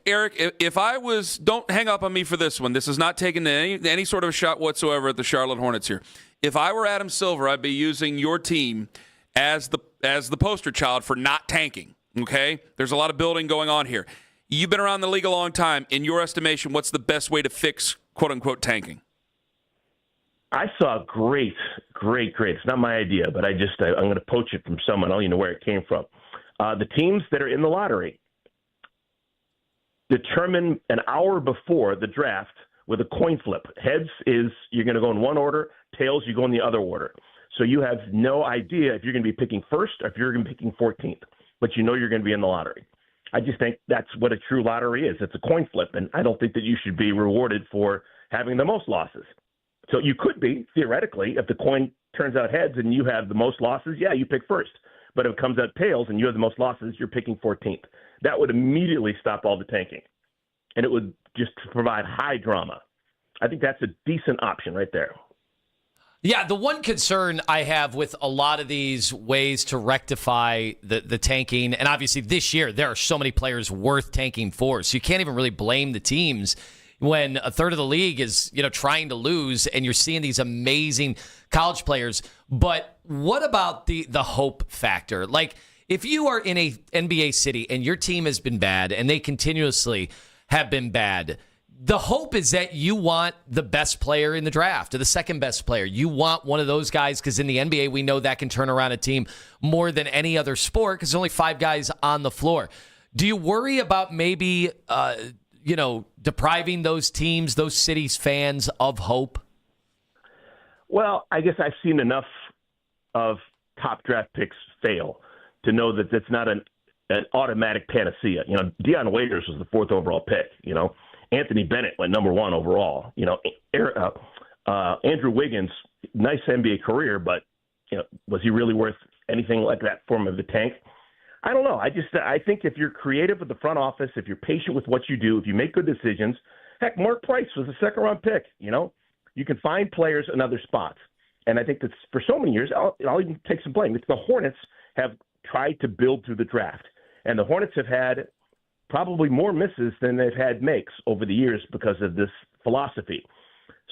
Eric, if I was, don't hang up on me for this one. This is not taking any sort of shot whatsoever at the Charlotte Hornets here. If I were Adam Silver, I'd be using your team as the poster child for not tanking. Okay? There's a lot of building going on here. You've been around the league a long time. In your estimation, what's the best way to fix, quote-unquote, tanking? I saw great. It's not my idea, but I'm going to poach it from someone. I don't even know where it came from. The teams that are in the lottery determine an hour before the draft with a coin flip. Heads is you're going to go in one order. Tails, you go in the other order. So you have no idea if you're going to be picking first or if you're going to be picking 14th, but you know you're going to be in the lottery. I just think that's what a true lottery is. It's a coin flip, and I don't think that you should be rewarded for having the most losses. So you could be, theoretically, if the coin turns out heads and you have the most losses, yeah, you pick first. But if it comes out tails and you have the most losses, you're picking 14th. That would immediately stop all the tanking, and it would just provide high drama. I think that's a decent option right there. Yeah, the one concern I have with a lot of these ways to rectify the tanking, and obviously this year there are so many players worth tanking for, so you can't even really blame the teams when a third of the league is, trying to lose, and you're seeing these amazing college players. But what about the hope factor? Like, if you are in a NBA city and your team has been bad and they continuously have been bad, the hope is that you want the best player in the draft or the second best player. You want one of those guys because in the NBA, we know that can turn around a team more than any other sport because there's only 5 guys on the floor. Do you worry about maybe, depriving those teams, those cities' fans of hope? Well, I guess I've seen enough of top draft picks fail to know that that's not an automatic panacea. Deion Waiters was the 4th overall pick, Anthony Bennett went number 1 overall. Andrew Wiggins, nice NBA career, but was he really worth anything like that form of the tank? I don't know. I think if you're creative with the front office, if you're patient with what you do, if you make good decisions, heck, Mark Price was a 2nd-round pick. You can find players in other spots, and I think that's for so many years. I'll even take some blame. It's the Hornets have tried to build through the draft, and the Hornets have had probably more misses than they've had makes over the years because of this philosophy.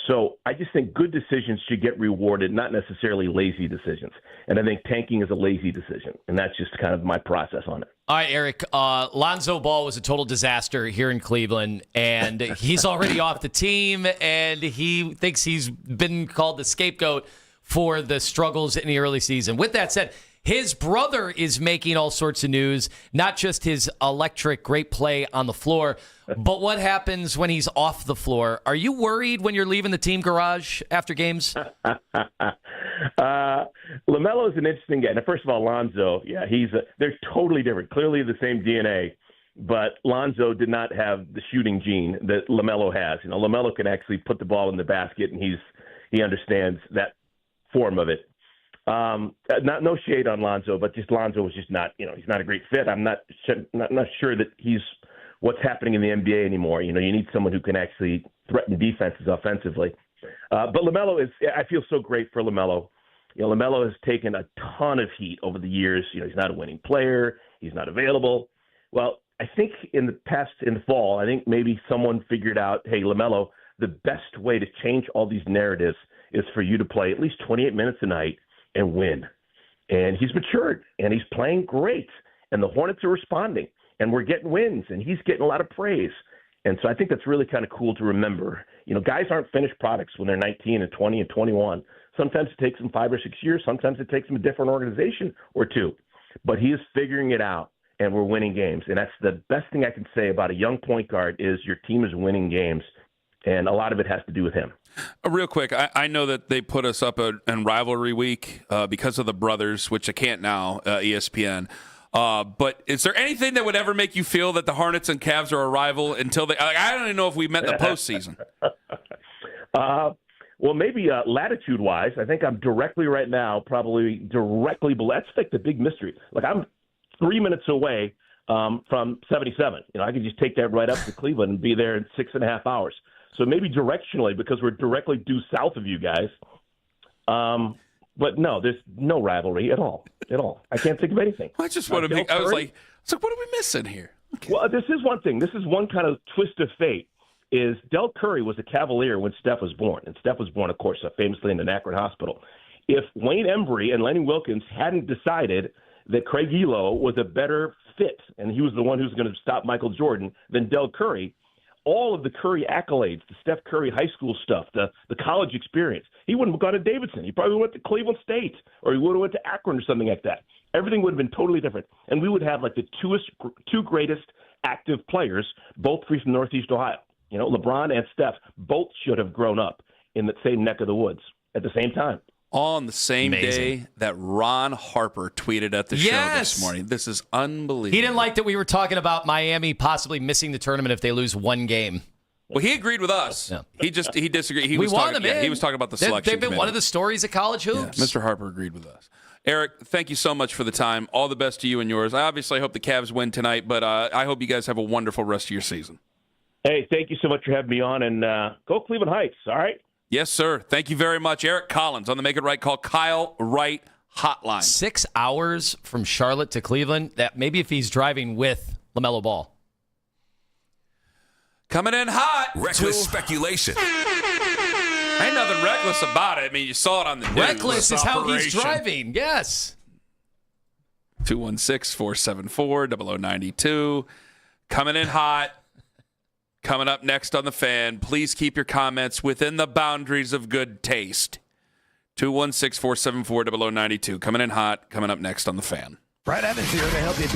So I just think good decisions should get rewarded, not necessarily lazy decisions. And I think tanking is a lazy decision, and that's just kind of my process on it. All right, Eric, Lonzo Ball was a total disaster here in Cleveland, and he's already off the team, and he thinks he's been called the scapegoat for the struggles in the early season. With that said, his brother is making all sorts of news, not just his electric great play on the floor, but what happens when he's off the floor. Are you worried when you're leaving the team garage after games? LaMelo is an interesting guy. Now, first of all, Lonzo, yeah, they're totally different. Clearly the same DNA, but Lonzo did not have the shooting gene that LaMelo has. LaMelo can actually put the ball in the basket, and he understands that form of it. No shade on Lonzo, but just Lonzo was just not, he's not a great fit. I'm not sure that he's what's happening in the NBA anymore. You need someone who can actually threaten defenses offensively. But LaMelo I feel so great for LaMelo. LaMelo has taken a ton of heat over the years. He's not a winning player. He's not available. Well, I think in the fall, I think maybe someone figured out, hey, LaMelo, the best way to change all these narratives is for you to play at least 28 minutes a night and win. And he's matured, and he's playing great, and the Hornets are responding, and we're getting wins, and he's getting a lot of praise. And so I think that's really kind of cool to remember. Guys aren't finished products when they're 19 and 20 and 21. Sometimes it takes them 5 or 6 years. Sometimes it takes them a different organization or two. But he is figuring it out, and we're winning games. And that's the best thing I can say about a young point guard is your team is winning games, and a lot of it has to do with him. Real quick, I know that they put us up in rivalry week because of the brothers, which I can't now, ESPN. But is there anything that would ever make you feel that the Hornets and Cavs are a rival until I don't even know if we met in the postseason. Well, maybe latitude-wise, I think I'm directly right now, probably directly below. That's like the big mystery. Like I'm 3 minutes away from 77. I could just take that right up to Cleveland and be there in 6.5 hours. So maybe directionally, because we're directly due south of you guys. But no, there's no rivalry at all. I can't think of anything. I just want to I was like, what are we missing here? Okay. Well, this is one thing. This is one kind of twist of fate. Is Del Curry was a Cavalier when Steph was born. And Steph was born, of course, famously in an Akron hospital. If Wayne Embry and Lenny Wilkins hadn't decided that Craig Elo was a better fit, and he was the one who's going to stop Michael Jordan, than Del Curry. All of the Curry accolades, the Steph Curry high school stuff, the college experience, he wouldn't have gone to Davidson. He probably went to Cleveland State, or he would have went to Akron or something like that. Everything would have been totally different. And we would have like the two greatest active players, both from Northeast Ohio. You know, LeBron and Steph both should have grown up in the same neck of the woods at the same time. On the same day that Ron Harper tweeted at the show this morning. This is unbelievable. He didn't like that we were talking about Miami possibly missing the tournament if they lose one game. Well, he agreed with us. Yeah. He disagreed. He we was want talking, them in. He was talking about the selection They've been committee. one of the stories of college hoops. Yeah, Mr. Harper agreed with us. Eric, thank you so much for the time. All the best to you and yours. I obviously hope the Cavs win tonight, but I hope you guys have a wonderful rest of your season. Hey, thank you so much for having me on, and go Cleveland Heights, all right? Yes, sir. Thank you very much. Eric Collins on the Make It Right Call Kyle Wright hotline. 6 hours from Charlotte to Cleveland. That maybe if he's driving with LaMelo Ball. Coming in hot. Reckless speculation. Ain't nothing reckless about it. I mean, you saw it on the news. Reckless is how he's driving. Yes. 216-474-0092. Coming in hot. Coming up next on The Fan. Please keep your comments within the boundaries of good taste. 216-474-0092. Coming in hot. Coming up next on The Fan. Brad Evans here to help you.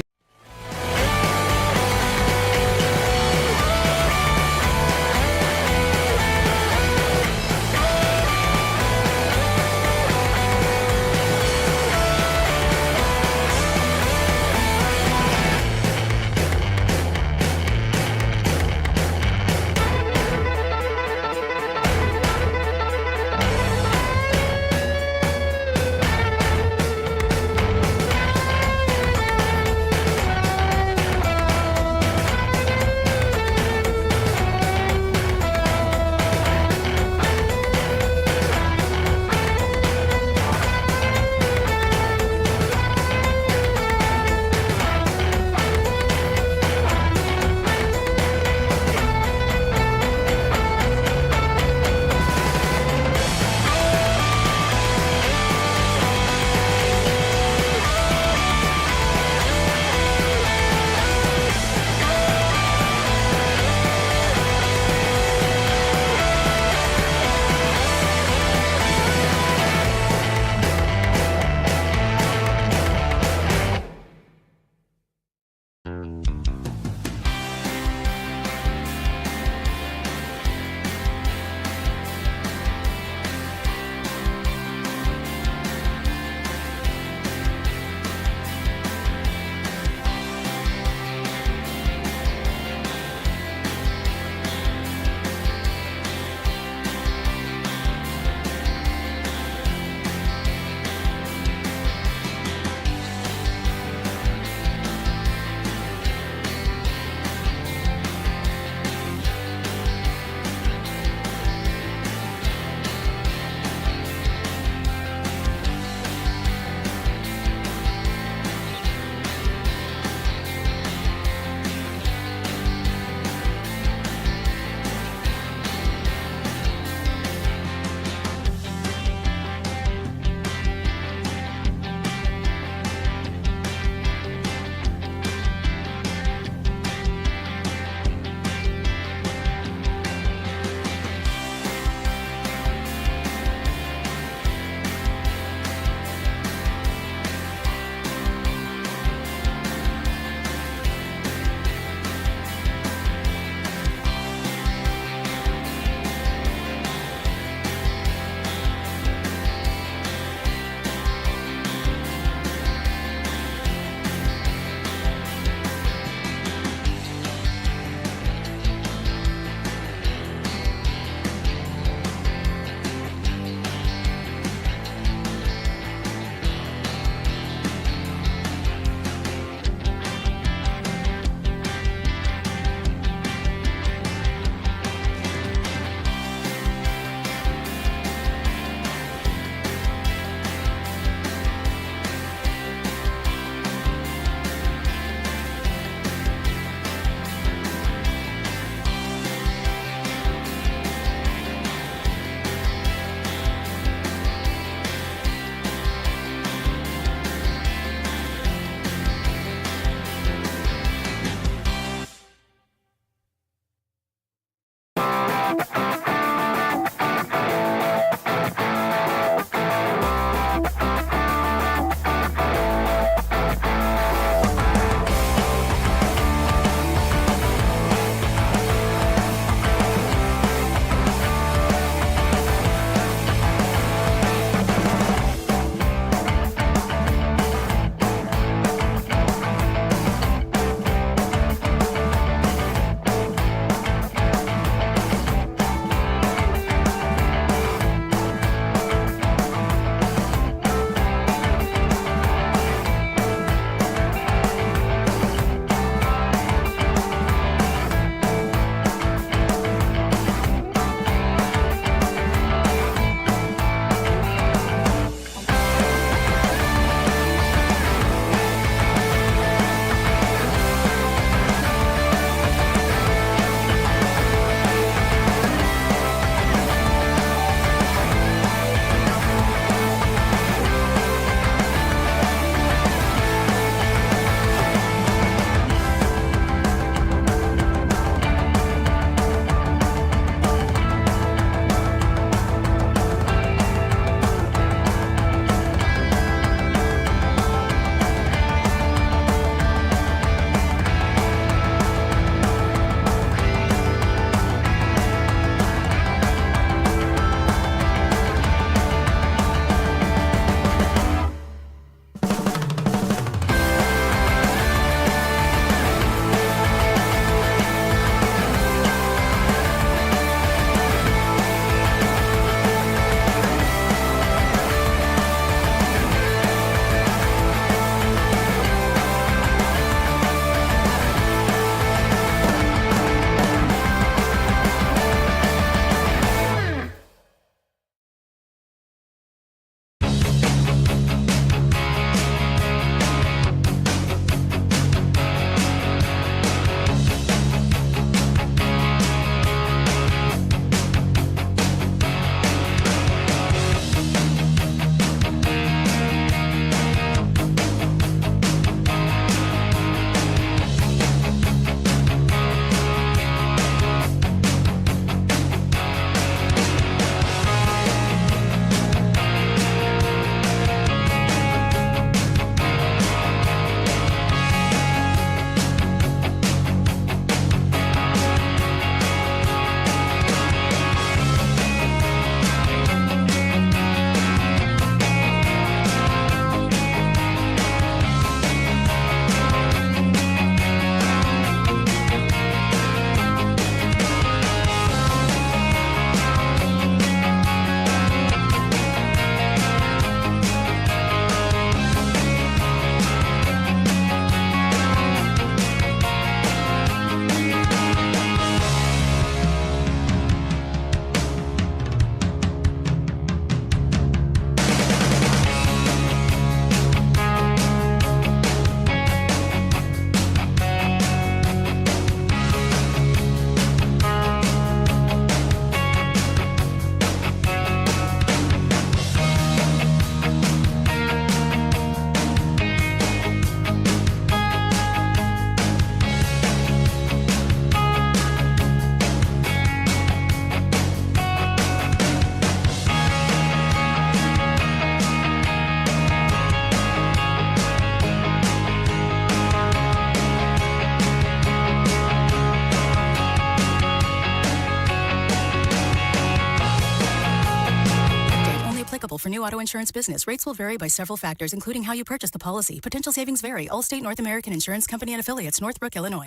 available for new auto insurance business. Rates will vary by several factors, including how you purchase the policy. Potential savings vary. Allstate North American Insurance Company and Affiliates, Northbrook, Illinois.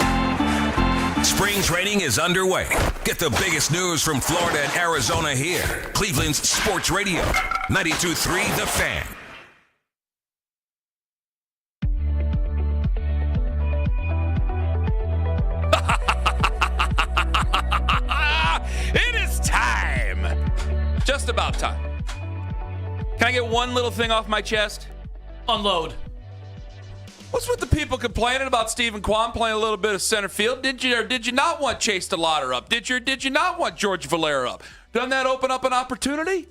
Spring training is underway. Get the biggest news from Florida and Arizona here. Cleveland's Sports Radio, 92.3 The Fan. It is time. Just about time. Can I get one little thing off my chest? Unload. What's with the people complaining about Stephen Kwan playing a little bit of center field? Did you or did you not want Chase DeLauder up? Did you not want George Valera up? Doesn't that open up an opportunity?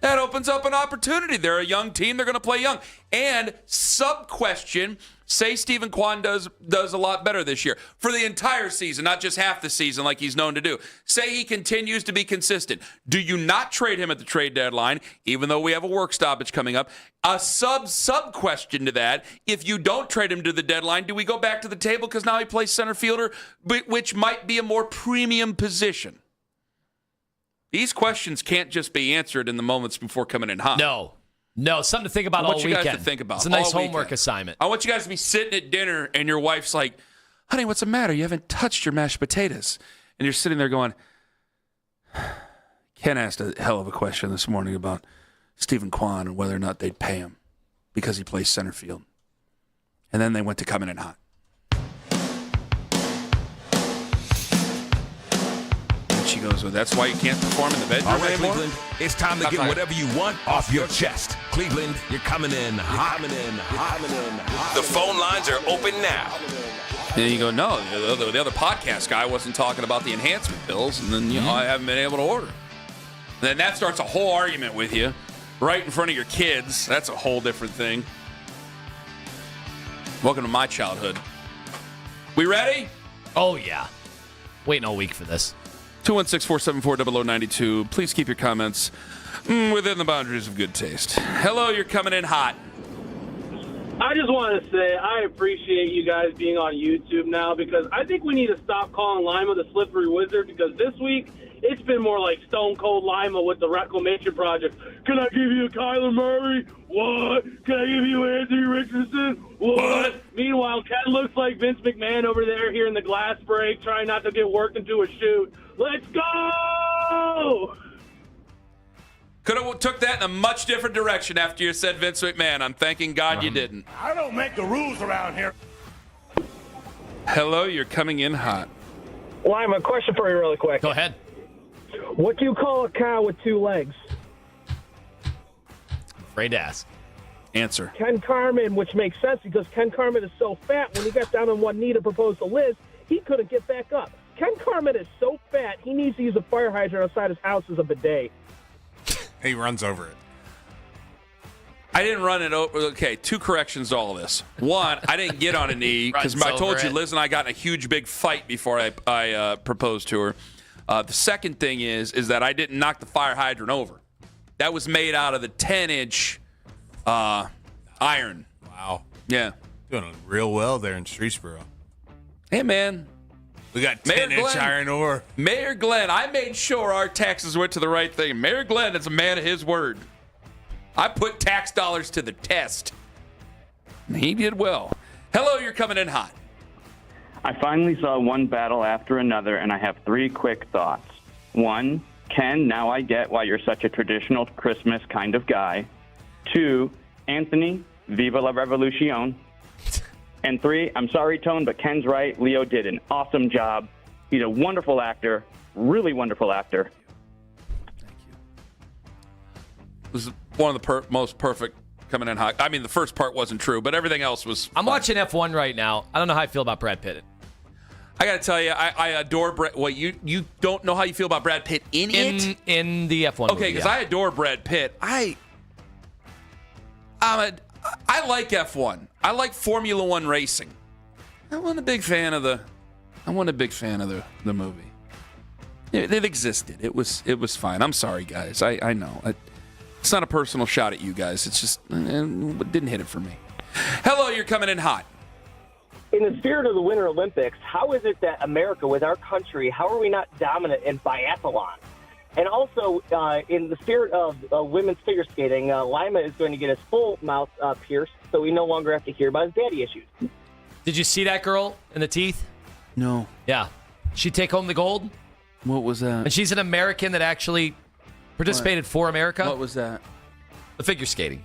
That opens up an opportunity. They're a young team. They're going to play young. And sub-question, say Stephen Kwan does a lot better this year for the entire season, not just half the season like he's known to do. Say he continues to be consistent. Do you not trade him at the trade deadline, even though we have a work stoppage coming up? A sub-question to that, if you don't trade him to the deadline, do we go back to the table because now he plays center fielder, which might be a more premium position? These questions can't just be answered in the moments before coming in hot. No, something to think about all weekend. I want you guys to think about. It's a nice homework assignment. I want you guys to be sitting at dinner and your wife's like, honey, what's the matter? You haven't touched your mashed potatoes. And you're sitting there going, Ken asked a hell of a question this morning about Stephen Kwan and whether or not they'd pay him because he plays center field. And then they went to coming in hot. She goes, well, that's why you can't perform in the bedroom All right, anymore? Cleveland, it's time to get whatever you want off your chest. Cleveland, you're coming in hot. The phone lines are open now. And you go, no, the other podcast guy wasn't talking about the enhancement bills, and then, I haven't been able to order. And then that starts a whole argument with you right in front of your kids. That's a whole different thing. Welcome to my childhood. We ready? Oh, yeah. Waiting all week for this. 216-474-0092. Please keep your comments within the boundaries of good taste. Hello, you're coming in hot. I just want to say I appreciate you guys being on YouTube now because I think we need to stop calling Lima the Slippery Wizard because this week it's been more like Stone Cold Lima with the Reclamation Project. Can I give you a Kyler Murray? What? Can I give you Anthony Richardson? What? Meanwhile, Ken looks like Vince McMahon over there here in the glass break trying not to get worked into a shoot. Let's go! Could have took that in a much different direction after you said Vince McMahon. I'm thanking God you didn't. I don't make the rules around here. Hello, you're coming in hot. Lima, question for you really quick. Go ahead. What do you call a cow with two legs? Afraid to ask. Answer. Ken Carman, which makes sense because Ken Carman is so fat when he got down on one knee to propose to Liz, he couldn't get back up. Ken Carman is so fat, he needs to use a fire hydrant outside his house as a bidet. He runs over it. I didn't run it over. Okay, two corrections to all this. One, I didn't get on a knee because I told you Liz and I got in a huge, big fight before I proposed to her. The second thing is that I didn't knock the fire hydrant over. That was made out of the 10-inch iron. Wow. Yeah. Doing real well there in Streetsboro. Hey, man. We got 10-inch iron ore. Mayor Glenn, I made sure our taxes went to the right thing. Mayor Glenn is a man of his word. I put tax dollars to the test. And he did well. Hello, you're coming in hot. I finally saw one battle after another, and I have three quick thoughts. One, Ken, now I get why you're such a traditional Christmas kind of guy. Two, Anthony, viva la revolution. And three, I'm sorry, Tone, but Ken's right. Leo did an awesome job. He's a wonderful actor, really wonderful actor. This is one of the most perfect coming in hot. I mean, the first part wasn't true, but everything else was I'm watching F1 right now. I don't know how I feel about Brad Pitt. I got to tell you, I adore Brad. What, you don't know how you feel about Brad Pitt in it? In the F1 Okay, because I adore Brad Pitt. I like F1. I like Formula One racing. I wasn't a big fan of the movie. It existed. It was fine. I'm sorry, guys. I know. It's not a personal shot at you guys. It's just it didn't hit it for me. Hello, you're coming in hot. In the spirit of the Winter Olympics, how is it that America, with our country, how are we not dominant in biathlon? And also, in the spirit of women's figure skating, Lima is going to get his full mouth pierced, so we no longer have to hear about his daddy issues. Did you see that girl in the teeth? No. Yeah. She take home the gold? What was that? And she's an American that actually participated for America. What was that? The figure skating.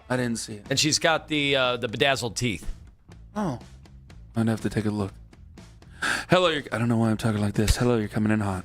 I didn't see it. And she's got the bedazzled teeth. Oh. I'd have to take a look. Hello, I don't know why I'm talking like this. Hello, you're coming in hot.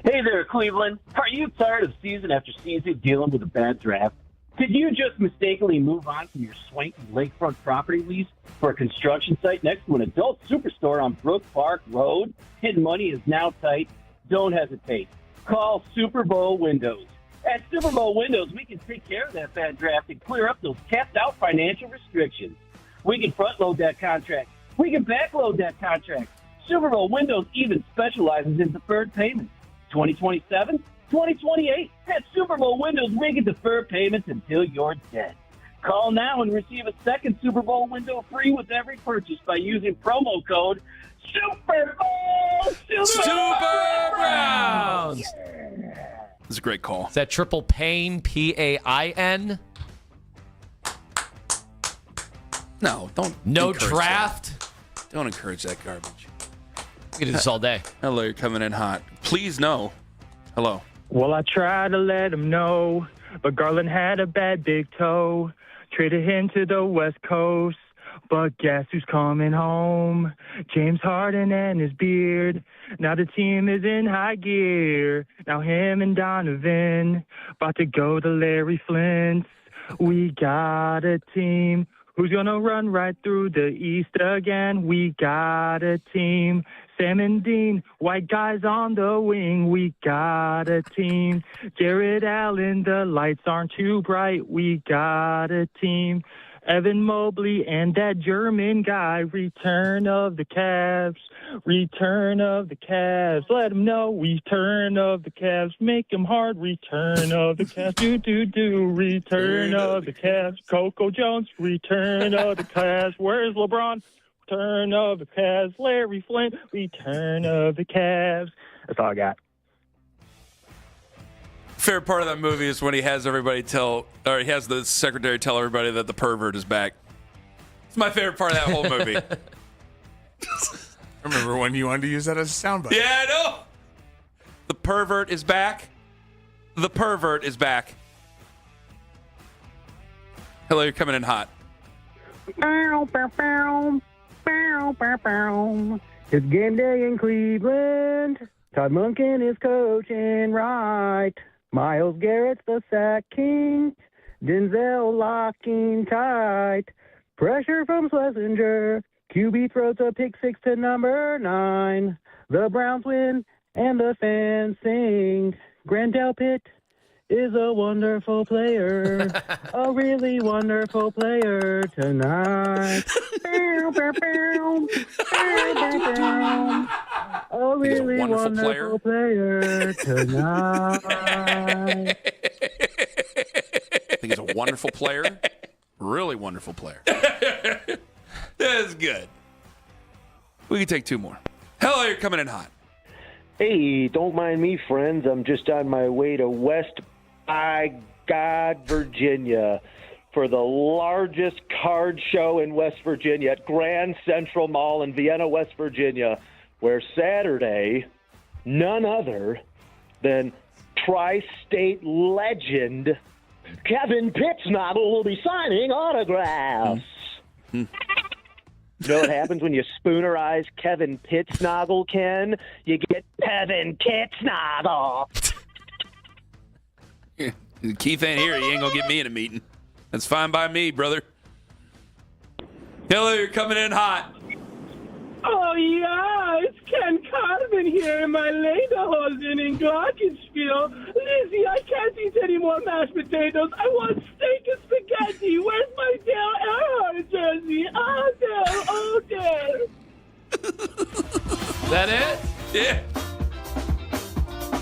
Hey there, Cleveland. Are you tired of season after season dealing with a bad draft? Did you just mistakenly move on from your swanky lakefront property lease for a construction site next to an adult superstore on Brook Park Road? Hidden money is now tight. Don't hesitate. Call Super Bowl Windows. At Super Bowl Windows, we can take care of that bad draft and clear up those capped-out financial restrictions. We can front-load that contract. We can back-load that contract. Super Bowl Windows even specializes in deferred payments. 2027, 2028. At Super Bowl Windows, we can defer payments until you're dead. Call now and receive a second Super Bowl window free with every purchase by using promo code Super Bowl Super Browns. That's a great call. Is that Triple Pain, Pain? No, don't. No encourage draft? that. Don't encourage that garbage. We can do this all day. Hello, you're coming in hot. Please no. Hello. Well, I tried to let him know, but Garland had a bad big toe. Traded him to the West Coast, but guess who's coming home? James Harden and his beard. Now the team is in high gear. Now him and Donovan about to go to Larry Flint's. We got a team who's gonna run right through the East again. We got a team. Sam and Dean, white guys on the wing. We got a team. Jared Allen, the lights aren't too bright. We got a team. Evan Mobley and that German guy. Return of the Cavs. Return of the Cavs. Let them know. Return of the Cavs. Make them hard. Return of the Cavs. Do. Return of the Cavs. Coco Jones. Return of the Cavs. Where's LeBron? Return of the Cavs. Larry Flint. Return of the Cavs. That's all I got. Favorite part of that movie is when he has he has the secretary tell everybody that the pervert is back. It's my favorite part of that whole movie. I remember when you wanted to use that as a soundbite. Yeah, I know. The pervert is back. The pervert is back. Hello, you're coming in hot. It's game day in Cleveland. Todd Monken is coaching right. Miles Garrett's the sack king. Denzel locking tight. Pressure from Schlesinger. QB throws a pick 6 to number 9. The Browns win and the fans sing. Grandel Pitt is a wonderful player. A really wonderful player tonight. A really wonderful player tonight. I think he's a wonderful player. Really wonderful player. That is good. We can take two more. Hello, you're coming in hot. Hey, don't mind me, friends. I'm just on my way to West by God, Virginia, for the largest card show in West Virginia at Grand Central Mall in Vienna, West Virginia, where Saturday, none other than tri-state legend Kevin Pittsnoggle will be signing autographs. You know what happens when you spoonerize Kevin Pittsnoggle, Ken? You get Kevin Pittsnoggle. Keith ain't here. He ain't going to get me in a meeting. That's fine by me, brother. Hello, you're coming in hot. Oh, yeah, it's Ken Carman here in my Lederhosen in Glockenspiel. Lizzie, I can't eat any more mashed potatoes. I want steak and spaghetti. Where's my Dale Earnhardt jersey? Oh, Dale. That it? Yeah.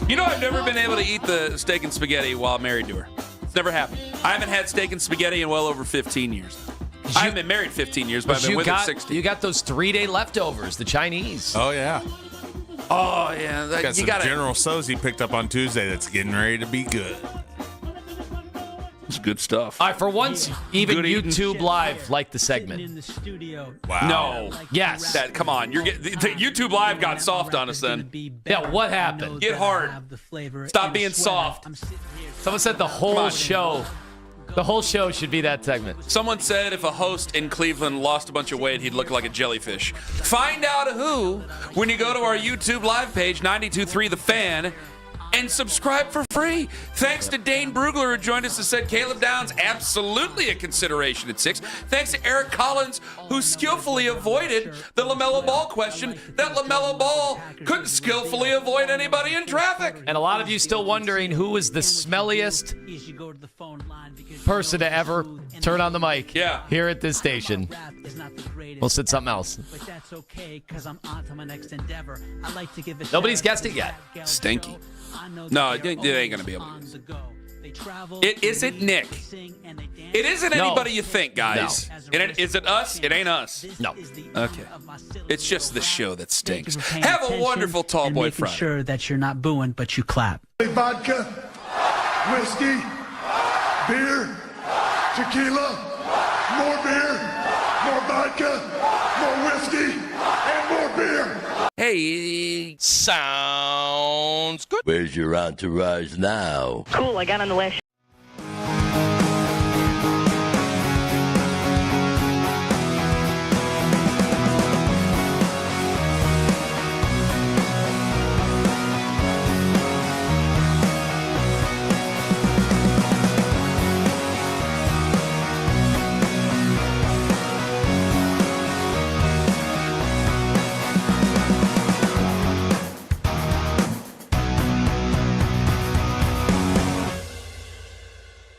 You know, I've never been able to eat the steak and spaghetti while married to her. It's never happened. I haven't had steak and spaghetti in well over 15 years. I haven't been married 15 years, but I've been with her 16. You got those 3-day leftovers, the Chinese. Oh, yeah. Oh, yeah. Got some General So's he picked up on Tuesday that's getting ready to be good. It's good stuff. All right, for once, even Good eating. YouTube Live liked the segment. Wow. No. Yes. Come on. You're getting the YouTube Live got soft on us then. Yeah, what happened? Get hard. Stop being soft. Someone said the whole show. The whole show should be that segment. Someone said if a host in Cleveland lost a bunch of weight, he'd look like a jellyfish. Find out who when you go to our YouTube Live page, 92.3 The Fan, and subscribe for free. Thanks to Dane Brugler, who joined us and said Caleb Downs absolutely a consideration at 6. Thanks to Eric Collins, who skillfully avoided the LaMelo Ball question that LaMelo Ball couldn't skillfully avoid anybody in traffic. And a lot of you still wondering who was the smelliest person to ever turn on the mic here at this station. We'll say something else. Nobody's guessed it yet. Stinky. No, it ain't going to be able to. It isn't Nick. It isn't anybody you think, guys. No. Is it us? It ain't us. No. Okay. It's just the show that stinks. Have a wonderful Tall Boy Friday. Making sure that you're not booing, but you clap. Vodka, whiskey, beer, tequila, more beer, more vodka, more whiskey, and more beer. Hey, sounds good. Where's your entourage now? Cool, I got on the last